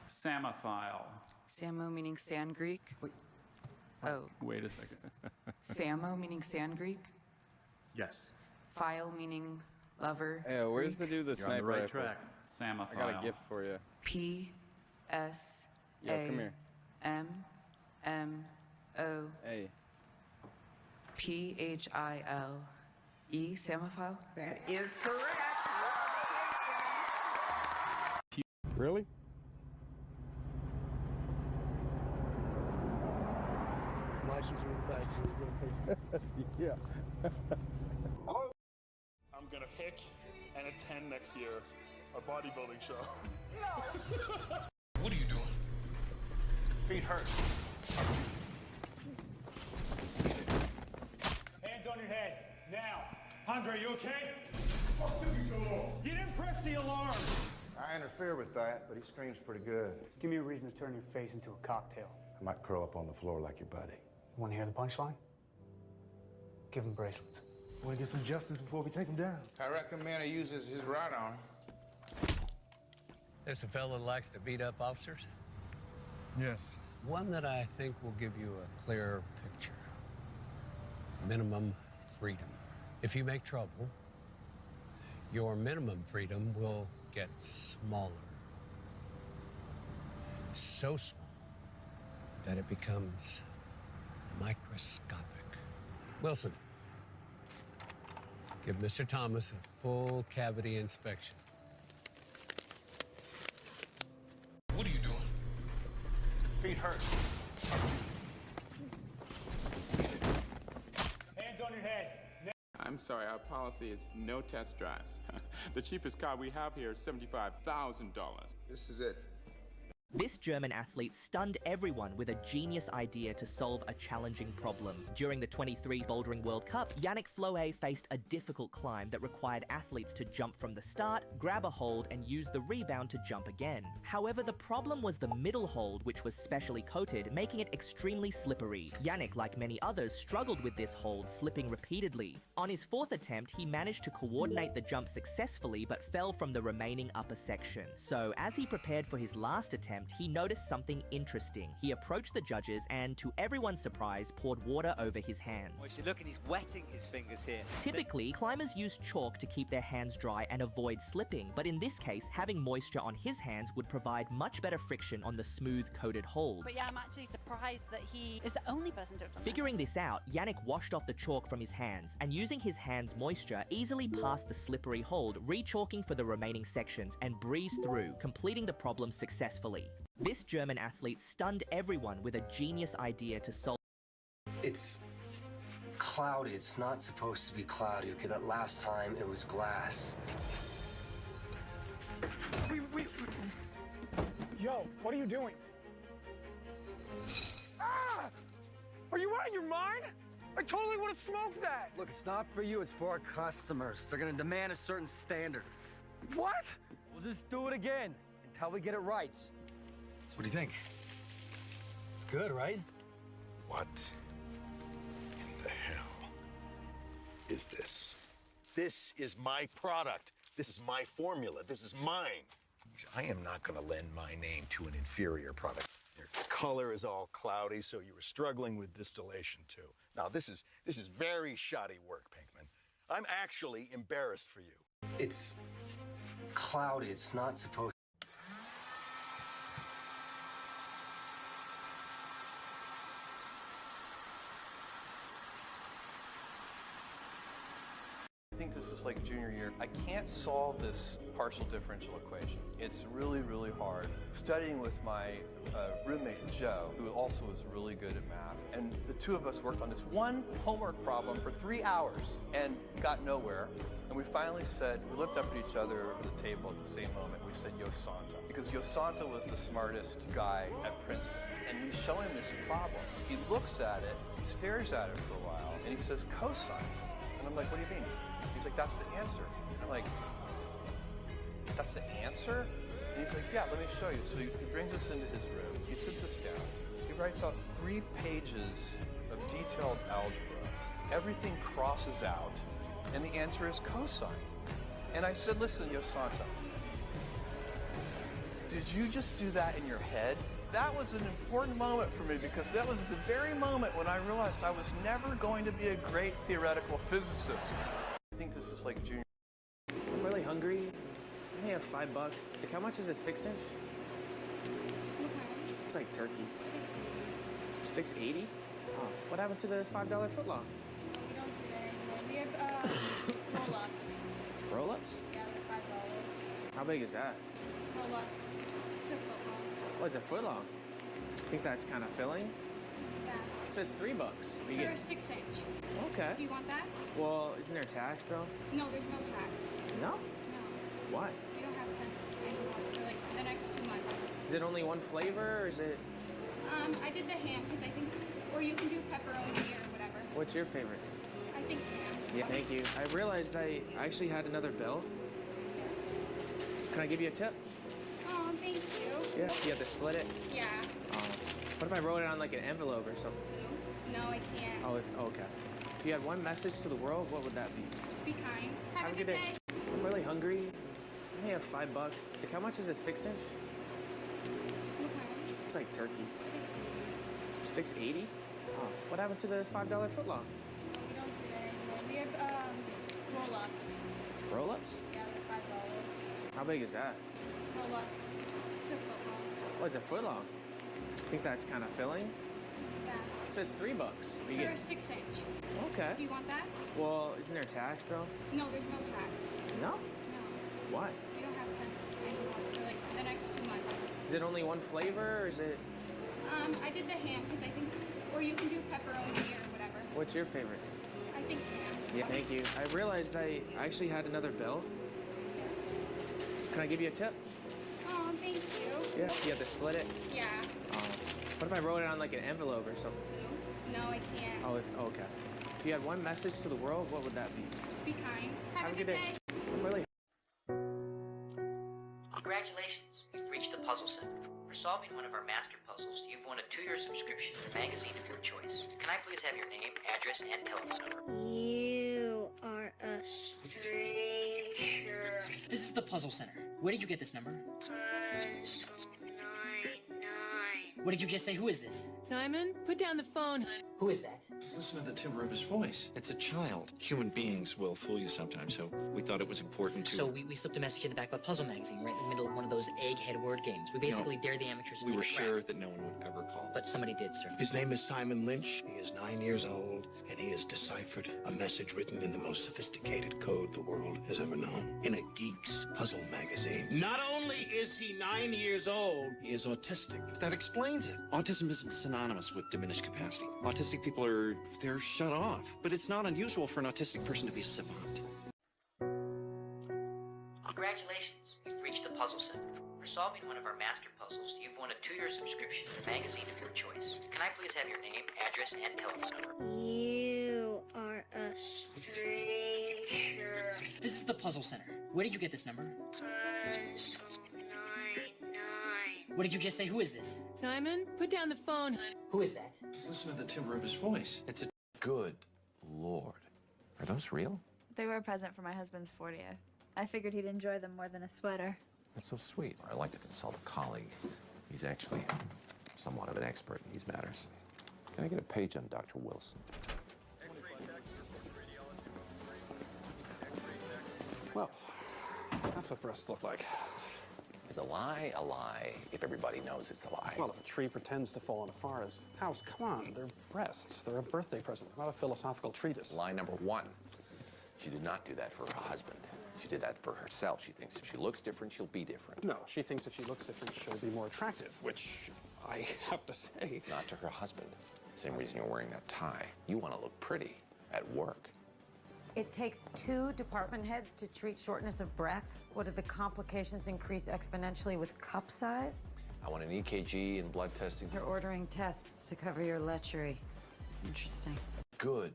Samophile. Samo meaning sand Greek? Oh. Wait a second. Samo meaning sand Greek? Yes. File meaning lover. Yeah, where's Greek? the dude with the You're on the sniper right rifle? track. Samophile. I got a gift for you. P S Yo, A come here. M M O Hey. P H I L E. Samophile? That is correct. Really? Yeah. I'm gonna pick and attend next year a bodybuilding show. What are you doing? Feet hurt. Hands on your head. Now. Andre, you okay? What took you so long? You didn't press the alarm. I interfere with that, but he screams pretty good. Give me a reason to turn your face into a cocktail. I might curl up on the floor like your buddy. You want to hear the punchline? Give him bracelets. Want to get some justice before we take him down? I reckon Manny uses his right arm. This a fellow that likes to beat up officers? Yes. One that I think will give you a clearer picture. Minimum freedom. If you make trouble, your minimum freedom will get smaller. So small that it becomes microscopic. Wilson, give Mr. Thomas a full cavity inspection. What are you doing? Feet hurt. Hands on your head. I'm sorry, our policy is no test drives. The cheapest car we have here is $75,000. This is it. This German athlete stunned everyone with a genius idea to solve a challenging problem. During the 23 Bouldering World Cup, Yannick Floé faced a difficult climb that required athletes to jump from the start, grab a hold, and use the rebound to jump again. However, the problem was the middle hold, which was specially coated, making it extremely slippery. Yannick, like many others, struggled with this hold, slipping repeatedly. On his fourth attempt, he managed to coordinate the jump successfully, but fell from the remaining upper section. So, as he prepared for his last attempt, he noticed something interesting. He approached the judges and, to everyone's surprise, poured water over his hands. Look, and he's wetting his fingers here. Typically, climbers use chalk to keep their hands dry and avoid slipping, but in this case, having moisture on his hands would provide much better friction on the smooth coated holds. But yeah, I'm actually surprised that he is the only person to have done Figuring this out, Yannick washed off the chalk from his hands, and using his hands' moisture, easily passed the slippery hold, re-chalking for the remaining sections, and breezed through, completing the problem successfully. This German athlete stunned everyone with a genius idea to solve. It's cloudy. It's not supposed to be cloudy. Okay, that last time it was glass. Wait. Yo, what are you doing? Ah! Are you out of your mind? I totally would have smoked that. Look, it's not for you. It's for our customers. They're gonna demand a certain standard. What? We'll just do it again until we get it right. So what do you think? It's good, right? What in the hell is this? This is my product. This is my formula. This is mine. I am not going to lend my name to an inferior product. Your color is all cloudy, so you were struggling with distillation too. Now, this is very shoddy work, Pinkman. I'm actually embarrassed for you. It's cloudy. It's not supposed. I think this is like junior year. I can't solve this partial differential equation. It's really, really hard. Studying with my roommate, Joe, who also is really good at math, and the two of us worked on this one homework problem for 3 hours and got nowhere. And we finally said, we looked up at each other at the table at the same moment. We said, Yo Santo. Because Yo Santo was the smartest guy at Princeton. And we show him this problem. He looks at it, he stares at it for a while, and he says, cosine. And I'm like, what do you mean? He's like, that's the answer. And I'm like, that's the answer? And he's like, yeah, let me show you. So he brings us into his room. He sits us down. He writes out 3 pages of detailed algebra. Everything crosses out, and the answer is cosine. And I said, listen, Yo Santo, did you just do that in your head? That was an important moment for me because that was the very moment when I realized I was never going to be a great theoretical physicist. I think this is like junior. I'm really hungry. I only have $5. Like, how much is a 6-inch? It's like turkey. $6.80. Oh, what happened to the $5 footlong? We don't do that anymore. We have roll-ups. Roll-ups? Yeah, they're $5. How big is that? Roll-up. It's a footlong. Oh, it's a footlong. I think that's kind of filling. Yeah. It says $3. For a 6-inch. Okay. Do you want that? Well, isn't there tax though? No, there's no tax. No? No. Why? We don't have tax anymore for like the next 2 months. Is it only one flavor or is it? I did the ham because I think, or you can do pepperoni or whatever. What's your favorite? I think ham. Yeah, thank you. I realized I actually had another bill. Can I give you a tip? Oh, thank you. Yeah. You have to split it? Yeah. What if I wrote it on like an envelope or something? No, I can't. Oh, okay. If you had one message to the world, what would that be? Just be kind. Have a good day. I'm really hungry. I only have $5. Like, how much is a 6-inch? It's like turkey. $6.80. Oh, what happened to the $5 footlong? We don't do that anymore. We have roll-ups. Roll-ups? Yeah, they're $5. How big is that? Roll-up. It's a footlong. Oh, it's a footlong. I think that's kind of filling. Yeah. It says $3. For a 6-inch. Okay. Do you want that? Well, isn't there tax though? No, there's no tax. No? No. Why? You don't have tax anymore for like the next 2 months. Is it only one flavor or is it? I did the ham because I think, or you can do pepperoni or whatever. What's your favorite? I think ham. Yeah, thank you. I realized I actually had another bill. Can I give you a tip? Oh, thank you. Yeah. You have to split it? Yeah. What if I wrote it on like an envelope or something? No, I can't. Oh, okay. If you had one message to the world, what would that be? Just be kind. Have a good day. I'm really Congratulations, you've reached the Puzzle Center. For solving one of our master puzzles, you've won a 2-year subscription to the magazine of your choice. Can I please have your name, address, and telephone number? You are a stranger. This is the Puzzle Center. Where did you get this number? Puzzle 99. What did you just say? Who is this? Simon, put down the phone. Who is that? Listen to the timbre of his voice. It's a child. Human beings will fool you sometimes, so we thought it was important to... So we slipped a message in the back of a puzzle magazine right in the middle of one of those egghead word games. We basically dared the amateurs to We take were a crack. sure that no one would ever call. But somebody did, sir. His name is Simon Lynch. He is 9 years old, and he has deciphered a message written in the most sophisticated code the world has ever known. In a geek's puzzle magazine. Not only is he 9 years old, he is autistic. That explains it. Autism isn't synonymous with diminished capacity. Autistic people they're shut off. But it's not unusual for an autistic person to be a savant. Congratulations, you've reached the Puzzle Center. For solving one of our master puzzles, you've won a 2-year subscription to the magazine of your choice. Can I please have your name, address, and telephone number? You are a stranger. This is the Puzzle Center. Where did you get this number? Puzzle 99. What did you just say? Who is this? Simon, put down the phone. Who is that? Listen to the timbre of his voice. It's a... Good Lord. Are those real? They were a present for my husband's 40th. I figured he'd enjoy them more than a sweater. That's so sweet. I'd like to consult a colleague. He's actually somewhat of an expert in these matters. Can I get a page on Dr. Wilson? Well, that's what breasts look like. Is a lie if everybody knows it's a lie? Well, if a tree pretends to fall in a forest, house, come on, they're breasts. They're a birthday present, not a philosophical treatise. Lie number 1. She did not do that for her husband. She did that for herself. She thinks if she looks different, she'll be different. No, she thinks if she looks different, she'll be more attractive, which I have to say... Not to her husband. Same reason you're wearing that tie. You want to look pretty at work. It takes 2 department heads to treat shortness of breath. What do the complications increase exponentially with cup size? I want an EKG and blood testing. You're ordering tests to cover your lechery. Interesting. Good.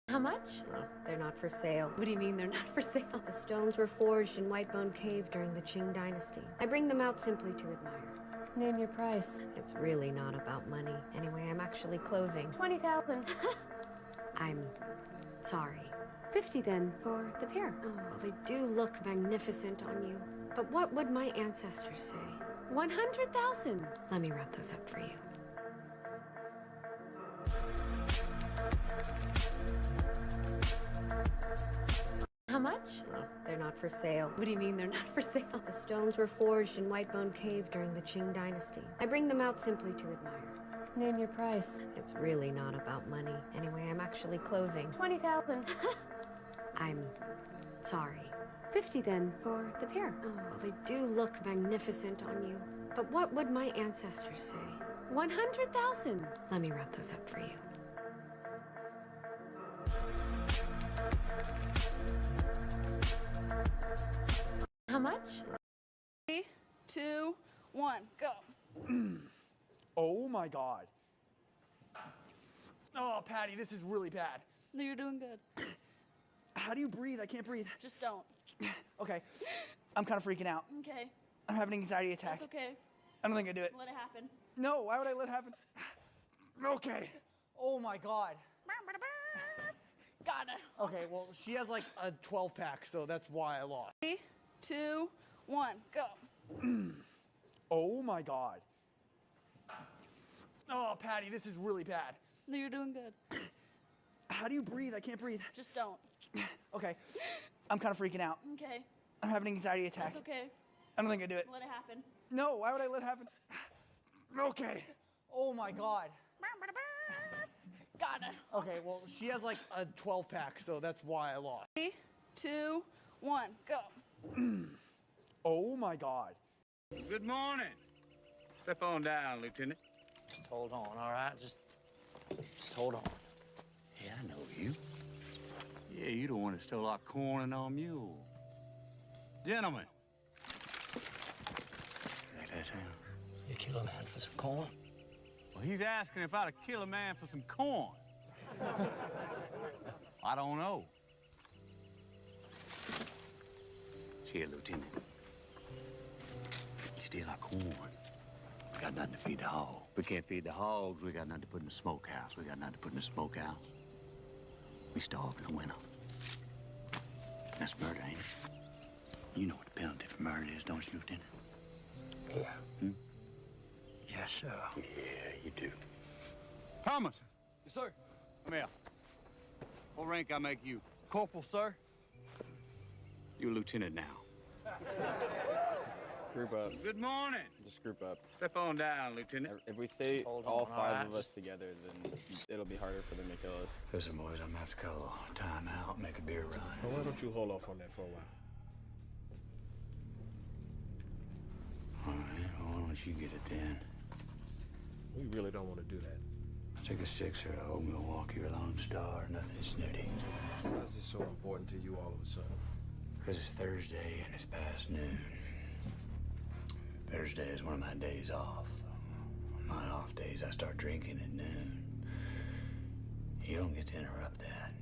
How much? They're not for sale. What do you mean they're not for sale? The stones were forged in Whitebone Cave during the Qing Dynasty. I bring them out simply to admire. Name your price. It's really not about money. Anyway, I'm actually closing. 20,000. I'm sorry. 50 then for the pair. Oh, well, they do look magnificent on you. But what would my ancestors say? 100,000. Let me wrap those up for you. How much? They're not for sale. What do you mean they're not for sale? The stones were forged in Whitebone Cave during the Qing Dynasty. I bring them out simply to admire. Name your price. It's really not about money. Anyway, I'm actually closing. 20,000. I'm sorry. 50 then for the pair. Oh, well, they do look magnificent on you. But what would my ancestors say? 100,000. Let me wrap those up for you. How much? 3, 2, 1, go. Oh my God. Oh, Patty, this is really bad. No, you're doing good. How do you breathe? I can't breathe. Just don't. Okay. I'm kind of freaking out. Okay. I'm having an anxiety attack. That's okay. I don't think I do it. Let it happen. No, why would I let it happen? Okay. Oh my God. Got it. Okay, well, she has like a 12-pack, so that's why I lost. 3, 2, 1, go. Oh my God. Oh, Patty, this is really bad. No, you're doing good. How do you breathe? I can't breathe. Just don't. Okay. I'm kind of freaking out. Okay. I'm having an anxiety attack. That's okay. I don't think I do it. Let it happen. No, why would I let it happen? Okay. Oh my God. Got it. Okay, well, she has like a 12-pack, so that's why I lost. 3, 2, 1, go. Oh my God. Good morning. Step on down, Lieutenant. Just hold on, all right? Just hold on. Yeah, I know you. Yeah, you the one that stole our corn and our mule. Gentlemen. Write that down. You kill a man for some corn? Well, he's asking if I'd kill a man for some corn. I don't know. Here, Lieutenant. You steal our corn. We got nothing to feed the hog. We can't feed the hogs. We got nothing to put in the smokehouse. We got nothing to put in the smokehouse. We starve in the winter. That's murder, ain't it? You know what the penalty for murder is, don't you, Lieutenant? Yeah. Hmm? Yes, sir. Yeah, you do. Thomas. Yes, sir. Come here. What rank I make you? Corporal, sir. You're a lieutenant now. Group up. Good morning. Just group up. Step on down, Lieutenant. If we stay Hold all on, five alright? of us together, then it'll be harder for them to kill us. Listen, boys, I'm gonna have to call a time out, make a beer run. Well, why don't you hold off on that for a while? All right, well, why don't you get it then? We really don't want to do that. Take a sixer, old Milwaukee or Lone Star, nothing snooty. Why is this so important to you all of a sudden? Because it's Thursday and it's past noon. Thursday is one of my days off. On my off days, I start drinking at noon. You don't get to interrupt that.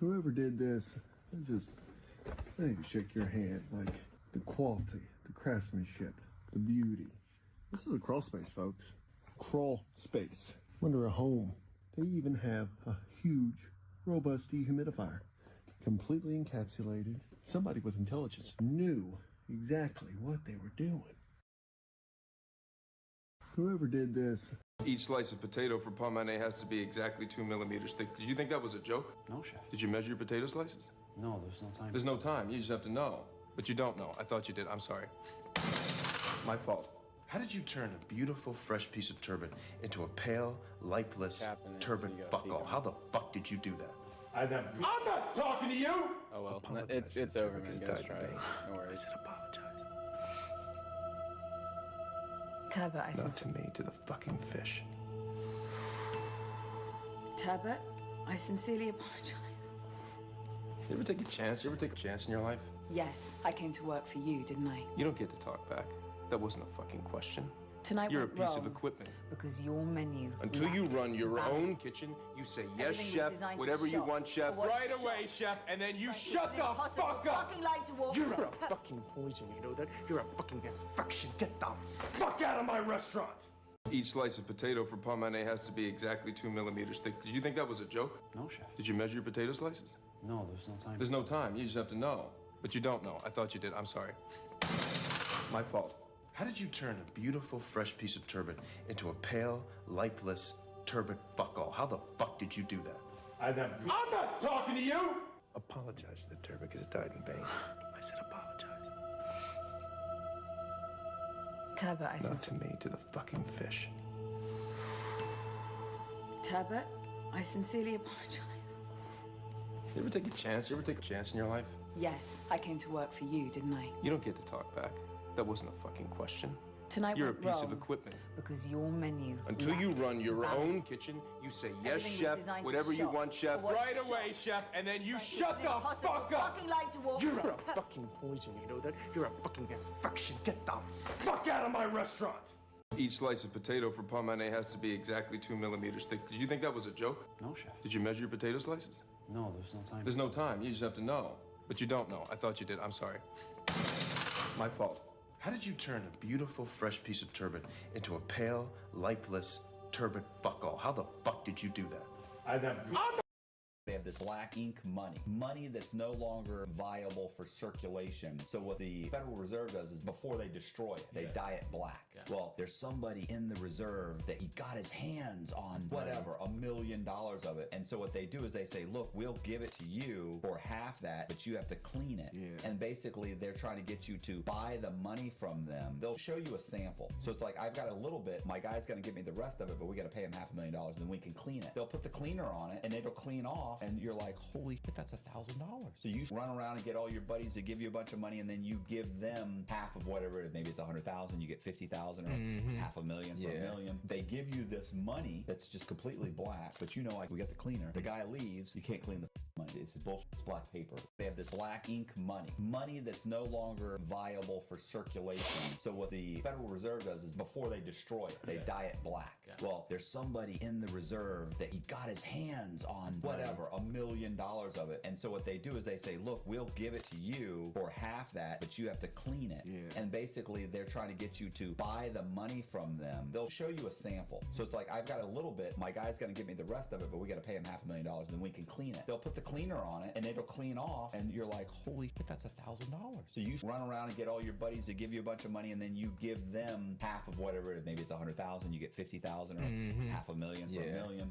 Whoever did this, I need to shake your hand. Like, the quality, the craftsmanship, the beauty. This is a crawl space, folks. Crawl space. Under a home. They even have a huge, robust dehumidifier. Completely encapsulated. Somebody with intelligence knew exactly what they were doing. Whoever did this. Each slice of potato for pomme has to be exactly 2 millimeters thick. Did you think that was a joke? No, Chef. Did you measure your potato slices? No, there's no time. There's no time. You just have to know. But you don't know. I thought you did. I'm sorry. My fault. How did you turn a beautiful, fresh piece of turbot into a pale, lifeless turbot fuckall? How the fuck did you do that? I'm not talking to you! Oh well, it's over, man. Guys, try it. No worries. I said apologize. Turbot, I Not to me, to the fucking fish. Turbot, I sincerely apologize. You ever take a chance? You ever take a chance in your life? Yes, I came to work for you, didn't I? You don't get to talk back. That wasn't a fucking question. Tonight You're a went piece wrong of equipment. because your menu Until you lacked run your balance. own kitchen, you say, yes, Everything was chef, designed to whatever you shock. want, chef. For what Right shock? away, chef, and then you Thank shut It's the impossible fuck up. fucking like to walk. You're a fucking poison, you know that? You're a fucking infection. Get the fuck out of my restaurant! Each slice of potato for pomme has to be exactly 2 millimeters thick. Did you think that was a joke? No, Chef. Did you measure your potato slices? No, there's no time. There's no time. You just have to know. But you don't know. I thought you did. I'm sorry. My fault. How did you turn a beautiful, fresh piece of turbot into a pale, lifeless turbot fuckall? How the fuck did you do that? I'm not talking to you! Apologize to the turbot because it died in vain. I said apologize. Turbot, I Not to me, to the fucking fish. Turbot, I sincerely apologize. You ever take a chance? You ever take a chance in your life? Yes, I came to work for you, didn't I? You don't get to talk back. That wasn't a fucking question. Tonight You're a went piece wrong of equipment. because your menu Until you lacked run your own balance. kitchen, you say, yes, Everything was chef, designed to whatever you shock. want, chef. For what Right shock? away, chef, and then you Thank shut It's the impossible fuck up! fucking like to walk. You're a fucking poison, you know that? You're a fucking infection. Get the fuck out of my restaurant! Each slice of potato for pomme has to be exactly 2 millimeters thick. Did you think that was a joke? No, Chef. Did you measure your potato slices? No, there's no time. There's no time. You just have to know. But you don't know. I thought you did. I'm sorry. My fault. How did you turn a beautiful, fresh piece of turbot into a pale, lifeless turbot fuckall? How the fuck did you do that? I'm not. Man have this black ink money that's no longer viable for circulation. So what the Federal Reserve does is before they destroy it, they dye it black. Well, there's somebody in the reserve that he got his hands on whatever, $1 million of it. And so what they do is they say, look, we'll give it to you for half that, but you have to clean it. And basically they're trying to get you to buy the money from them. They'll show you a sample. So it's like, I've got a little bit, my guy's gonna give me the rest of it, but we gotta pay him $500,000 and we can clean it. They'll put the cleaner on it and it'll clean off and you're like, holy shit, that's $1,000. So you run around and get all your buddies to give you a bunch of money and then you give them half of whatever it is. Maybe it's 100,000, you get 50,000 or $500,000 for $1 million. They give you this money that's just completely black, but you know, like we got the cleaner. The guy leaves, you can't clean the money. It's bullshit. It's black paper. They have this black ink money that's no longer viable for circulation. So what the Federal Reserve does is before they destroy it, they dye it black. Well, there's somebody in the reserve that he got his hands on whatever, $1 million of it. And so what they do is they say, look, we'll give it to you for half that, but you have to clean it. And basically they're trying to get you to buy the money from them. They'll show you a sample. So it's like, I've got a little bit, my guy's gonna give me the rest of it, but we gotta pay him $500,000 and we can clean it. They'll put the cleaner on it and it'll clean off and you're like, holy shit, that's $1,000. So you run around and get all your buddies to give you a bunch of money and then you give them half of whatever it is. Maybe it's 100,000, you get 50,000 or $500,000 for $1 million.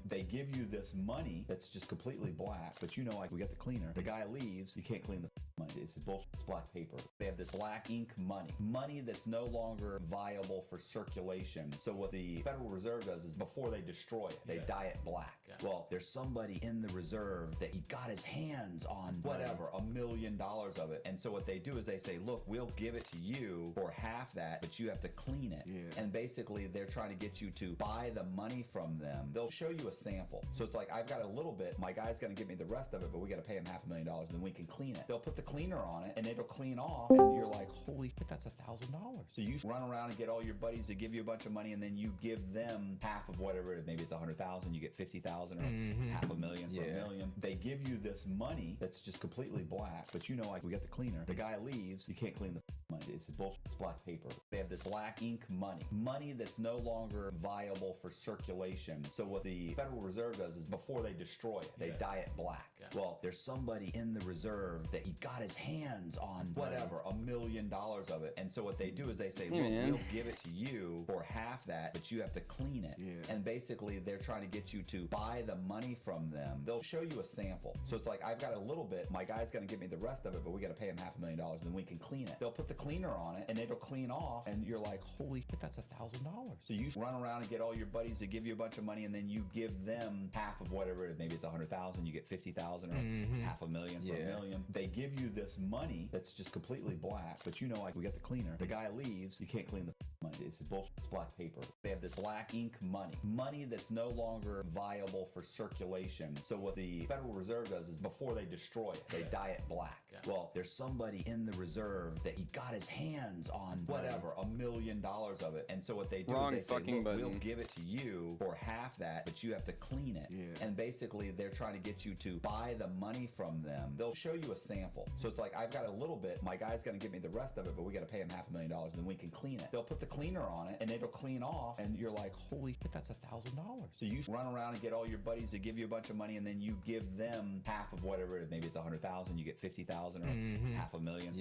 They give you this money that's just completely black, but you know, like we got the cleaner. The guy leaves, you can't clean the money. It's bullshit. It's black paper. They have this black ink money that's no longer viable for circulation. So what the Federal Reserve does is before they destroy it, they dye it black. Well, there's somebody in the reserve that he got his hands on whatever, $1 million of it. And so what they do is they say, look, we'll give it to you for half that, but you have to clean it. And basically they're trying to get you to buy the money from them. They'll show you a sample. So it's like, I've got a little bit, my guy's gonna give me the rest of it, but we gotta pay him $500,000 and we can clean it. They'll put the cleaner on it and it'll clean off and you're like, holy shit, that's $1,000. So you run around and get all your buddies to give you a bunch of money and then you give them half of whatever it is. Maybe it's 100,000, you get 50,000 or $500,000 for $1 million. They give you this money that's just completely black, but you know, like we got the cleaner. The guy leaves, you can't clean the money. It's bullshit. It's black paper. They have this black ink money that's no longer viable for circulation. So what the Federal Reserve does is before they destroy it, they dye it black. Well, there's somebody in the reserve that he got his hands on whatever, $1 million of it. And so what they do is they say, look, we'll give it to you for half that, but you have to clean it. And basically they're trying to get you to buy the money from them. They'll show you a sample. So it's like, I've got a little bit, my guy's gonna give me the rest of it, but we gotta pay him $500,000 and we can clean it. They'll put the cleaner on it and it'll clean off and you're like, holy shit, that's $1,000. So you run around and get all your buddies to give you a bunch of money and then you give them half of whatever it is. Maybe it's 100,000, you get 50,000 or $500,000 for $1 million. They give you this money that's just completely black, but you know, like we got the cleaner. The guy leaves, you can't clean the money. It's bullshit. It's black paper. They have this black ink money that's no longer viable for circulation. So what the Federal Reserve does is before they destroy it, they dye it black. Well, there's somebody in the reserve that he got his hands on whatever, $1 million of it. And so what they do is they say, look, we'll give it to you for half that, but you have to clean it. And basically they're trying to get you to buy the money from them. They'll show you a sample. So it's like, I've got a little bit, my guy's gonna give me the rest of it, but we gotta pay him $500,000 and we can clean it. They'll put the cleaner on it and it'll clean off and you're like, holy shit, that's $1,000. So you run around and get all your buddies to give you a bunch of money and then you give them half of whatever it is. Maybe it's 100,000, you get 50,000 or $500,000 for $1 million.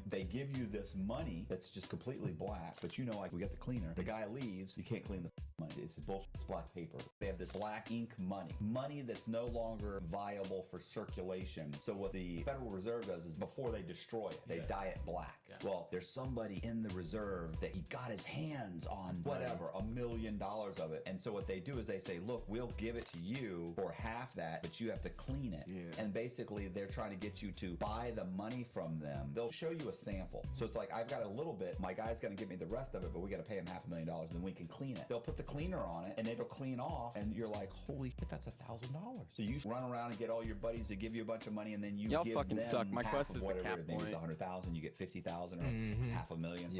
They give you this money that's just completely black, but you know, like we got the cleaner. The guy leaves, you can't clean the money. It's bullshit. It's black paper. They have this black ink money that's no longer viable for circulation. So what the Federal Reserve does is before they destroy it, they dye it black. Well, there's somebody in the reserve that he got his hands on whatever, $1 million of it. And so what they do is they say, look, we'll give it to you for half that, but you have to clean it. And basically they're trying to get you to buy the money from them. They'll show you a sample. So it's like, I've got a little bit, my guy's gonna give me the rest of it, but we gotta pay him $500,000 and we can clean it. They'll put the cleaner on it and it'll clean off and you're like, holy shit, that's $1,000. So you run around and get all your buddies to give you a bunch of money and then you give fucking them suck. My half quest of is the whatever cap it is. Maybe it's point. 100,000, you get 50,000 or $500,000 for $1 million.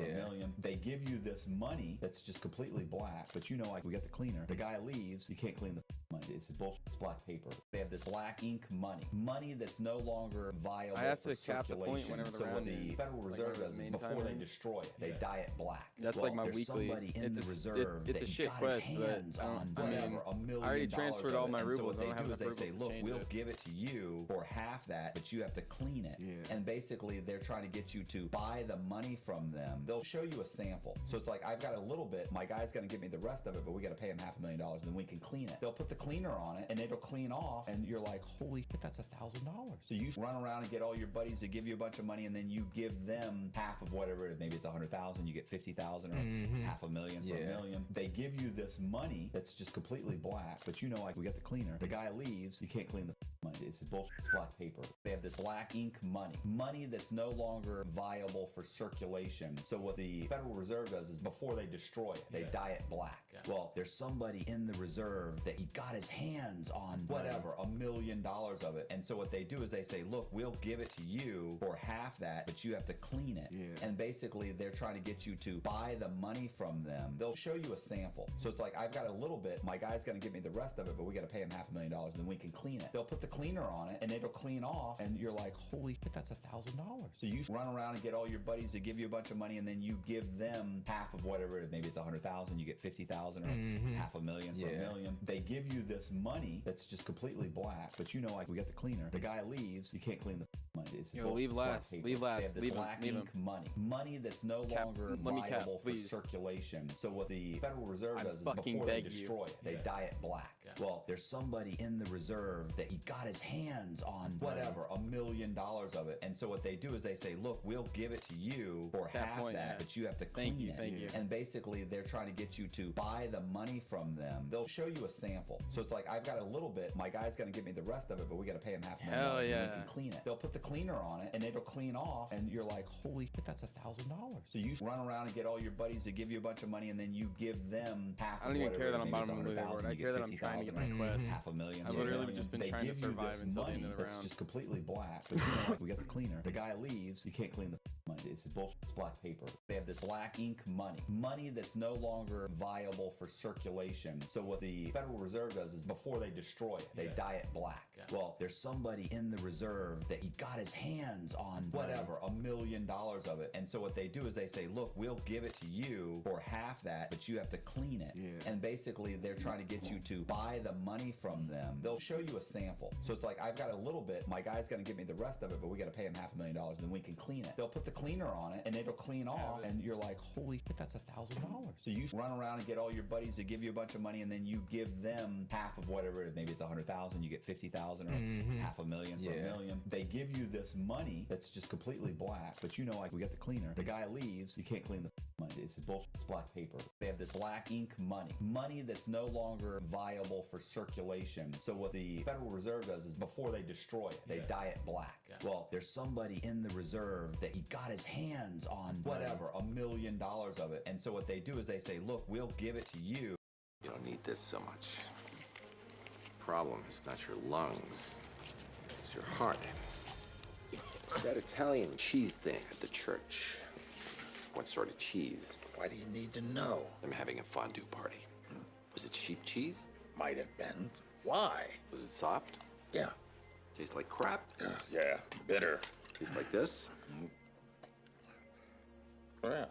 They give you you this money that's just completely black, but you know, like we got the cleaner. The guy leaves, you can't clean the money. It's bullshit. It's black paper. They have this black ink money that's no longer viable. I have for to cap the point circulation. whenever the So what round the ends, Federal like Reserve one of the does is main before time they rooms. destroy it, they dye it black. That's Well, like my there's weekly. somebody in It's the a, reserve it's that a he shit got quest, his but hands on I mean, whatever, $1 million. I already transferred all my of it. And so rubles. what I don't they have do is enough they say, rubles to look, change we'll it. give it to you for half that, but you have to clean it. And basically, they're trying to get you to buy the money from them. They'll show you a sample. So it's like, I've got a little bit. My guy's going to give me the rest of it, but we got to pay him $500,000, and we can clean it. They'll put the cleaner on it, and it'll clean off, and you're like, holy shit, that's $1,000. So you run around and get all your buddies to give you a bunch of money, and then you give them half of whatever it is. Maybe it's $100,000, you get $50,000 or $500,000 for $1 million. They give you this money that's just completely black, but you know, like we got the cleaner. The guy leaves, you can't clean the money. It's bullshit. It's black paper. They have this black ink money that's no longer viable for circulation. So what the Federal Reserve does is before they destroy it, they dye it black. Well, there's somebody in the reserve that he got his hands on whatever, $1 million of it. And so what they do is they say, look, we'll give it to you for half that, but you have to clean it. And basically, they're trying to get you to buy the money from them. They'll show you a sample. So it's like, I've got a little bit. My guy's going to give me the rest of it, but we got to pay him $500,000, and we can clean it. They'll put the cleaner on it, and it'll clean off, and you're like, holy shit, that's $1,000. So you run around and get all your buddies to give you a bunch of money, and then you give them half of whatever it is. Maybe it's $100,000, you get $50,000 or $500,000 for $1 million. They give you this money that's just completely black, but you know, like we got the cleaner. The guy leaves, you can't clean the money. It's Yo, leave last. Leave last. They have this Leave him. black Leave ink him. money that's no longer Let me cap, viable for please. circulation. So what the Federal Reserve I does is fucking before they beg you. destroy it, they dye it black. Well, there's somebody in the reserve that he got his hands on whatever, $1 million of it. And so what they do is they say, look, we'll give it to you for half that, but you have to clean it. Thank you. And basically, they're trying to get you to buy the money from them. They'll show you a sample. So it's like, I've got a little bit. My guy's going to give me the rest of it, but we got to pay him $500,000. Hell and yeah. we can clean it. They'll put the cleaner on it, and it'll clean off, and you're like, holy shit, that's $1,000. So you run around and get all your buddies to give you a bunch of money, and then you give them half I don't of even care whatever. that I'm Maybe it's bottom of the leaderboard. 100,000, I you care that get I'm trying to get my 50,000 quest. $500,000. I've literally just been They trying to give you survive this until the money end of the that's round. just completely black. But you know, like, we got the cleaner. The guy leaves, you can't clean the money. It's bullshit. It's black paper. They have this black ink money that's no longer viable for circulation. So what the Federal Reserve does is before they destroy it, they dye it black. Well, there's somebody in the reserve that he got his hands on whatever, $1 million of it. And so what they do is they say, look, we'll give it to you for half that, but you have to clean it. And basically, they're trying to get you to buy the money from them. They'll show you a sample. So it's like, I've got a little bit. My guy's going to give me the rest of it, but we got to pay him $500,000, and we can clean it. They'll put the cleaner on it, and it'll clean off, and you're like, holy shit, that's $1,000. So you run around and get all your buddies to give you a bunch of money, and then you give them half of whatever it is. Maybe it's $100,000, you get $50,000 or $500,000 for $1 million. They give you this money that's just completely black, but you know, like we got the cleaner. The guy leaves, you can't clean the money. It's bullshit. It's black paper. They have this black ink money that's no longer viable for circulation. So what the Federal Reserve does is before they destroy it, they dye it black. Well, there's somebody in the reserve that he got his hands on whatever, $1 million of it. And so what they do is they say, look, we'll give it to you. You don't need this so much. Problem is not your lungs, it's your heart. That Italian cheese thing at the church. What sort of cheese? Why do you need to know? I'm having a fondue party. Was it sheep cheese? Might have been. Why? Was it soft? Yeah. Taste like crap? Yeah, bitter. Taste like this? Yeah.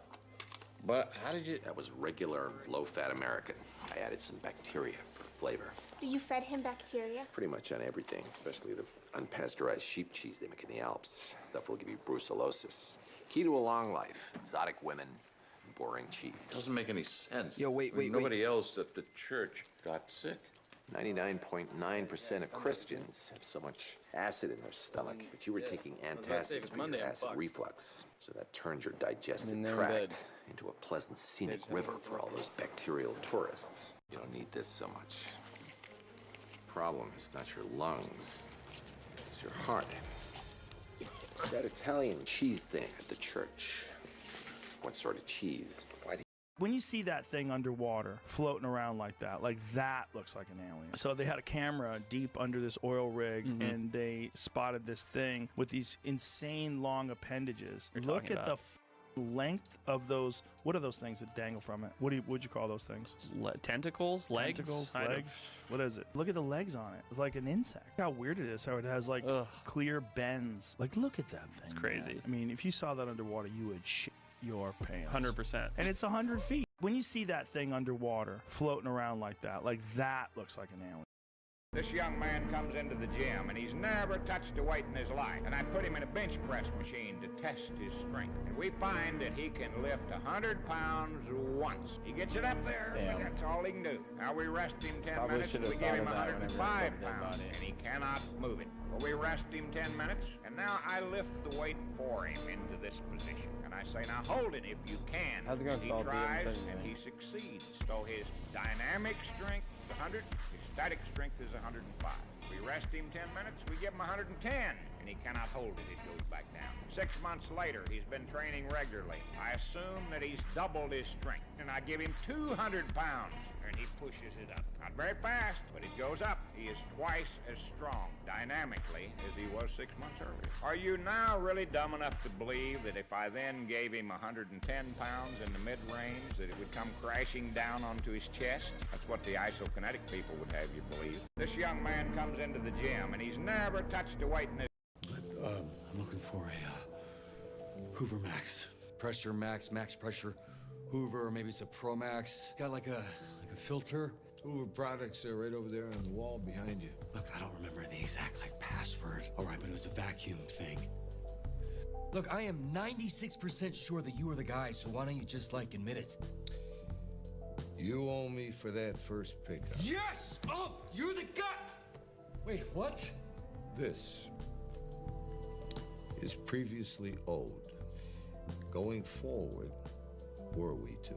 But how did you... That was regular low-fat American. I added some bacteria for flavor. You fed him bacteria? Pretty much on everything, especially the unpasteurized sheep cheese they make in the Alps. Stuff will give you brucellosis. Key to a long life, exotic women, and boring cheese. Doesn't make any sense. Yo, wait. Nobody else at the church got sick. 99.9% of Christians have so much acid in their stomach, but you were taking antacids for your acid reflux. So that turns your digestive tract into a pleasant scenic river for all those bacterial tourists. You don't need this so much. Problem is not your lungs, it's your heart. That Italian cheese thing at the church. What sort of cheese? When you see that thing underwater floating around like that looks like an alien. So they had a camera deep under this oil rig, and they spotted this thing with these insane long appendages. Look at the Length of those, what are those things that dangle from it? What'd you call those things? Tentacles? Legs? Tentacles, I don't- legs. What is it? Look at the legs on it. It's like an insect. How weird it is how it has like clear bends. Like, look at that thing. It's crazy. Man. I mean, if you saw that underwater, you would shit your pants. 100%. And it's 100 feet. When you see that thing underwater floating around like that looks like an alien. This young man comes into the gym, and he's never touched a weight in his life. And I put him in a bench press machine to test his strength. And we find that he can lift 100 pounds once. He gets it up there, Damn. and that's all he can do. Now we rest him 10 Probably minutes, and should we have give thought him of that whenever I 105 said dead pounds, body. and he cannot move it. Well, we rest him 10 minutes, and now I lift the weight for him into this position. And I say, now hold it if you can. How's it going, He Salty? I haven't tries, said and he anything. succeeds. So his dynamic strength is 100, his static strength is 105. We rest him 10 minutes, we give him 110, and he cannot hold it. It goes back down. 6 months later, he's been training regularly. I assume that he's doubled his strength, and I give him 200 pounds, and he pushes it up. Not very fast, but it goes up. He is twice as strong, dynamically, as he was 6 months earlier. Are you now really dumb enough to believe that if I then gave him 110 pounds in the mid-range, that it would come crashing down onto his chest? That's what the isokinetic people would have you believe. This young man comes into the gym, and he's never touched a weight in his... I'm looking for a Hoover Max. Pressure Max, max pressure Hoover, or maybe it's a Pro Max. Got like a filter. Hoover products are right over there on the wall behind you. Look, I don't remember the exact password. All right, but it was a vacuum thing. Look, I am 96% sure that you are the guy, so why don't you just admit it? You owe me for that first pickup. Yes! Oh, you're the guy! Wait, what? This is previously owed. Going forward, were we to,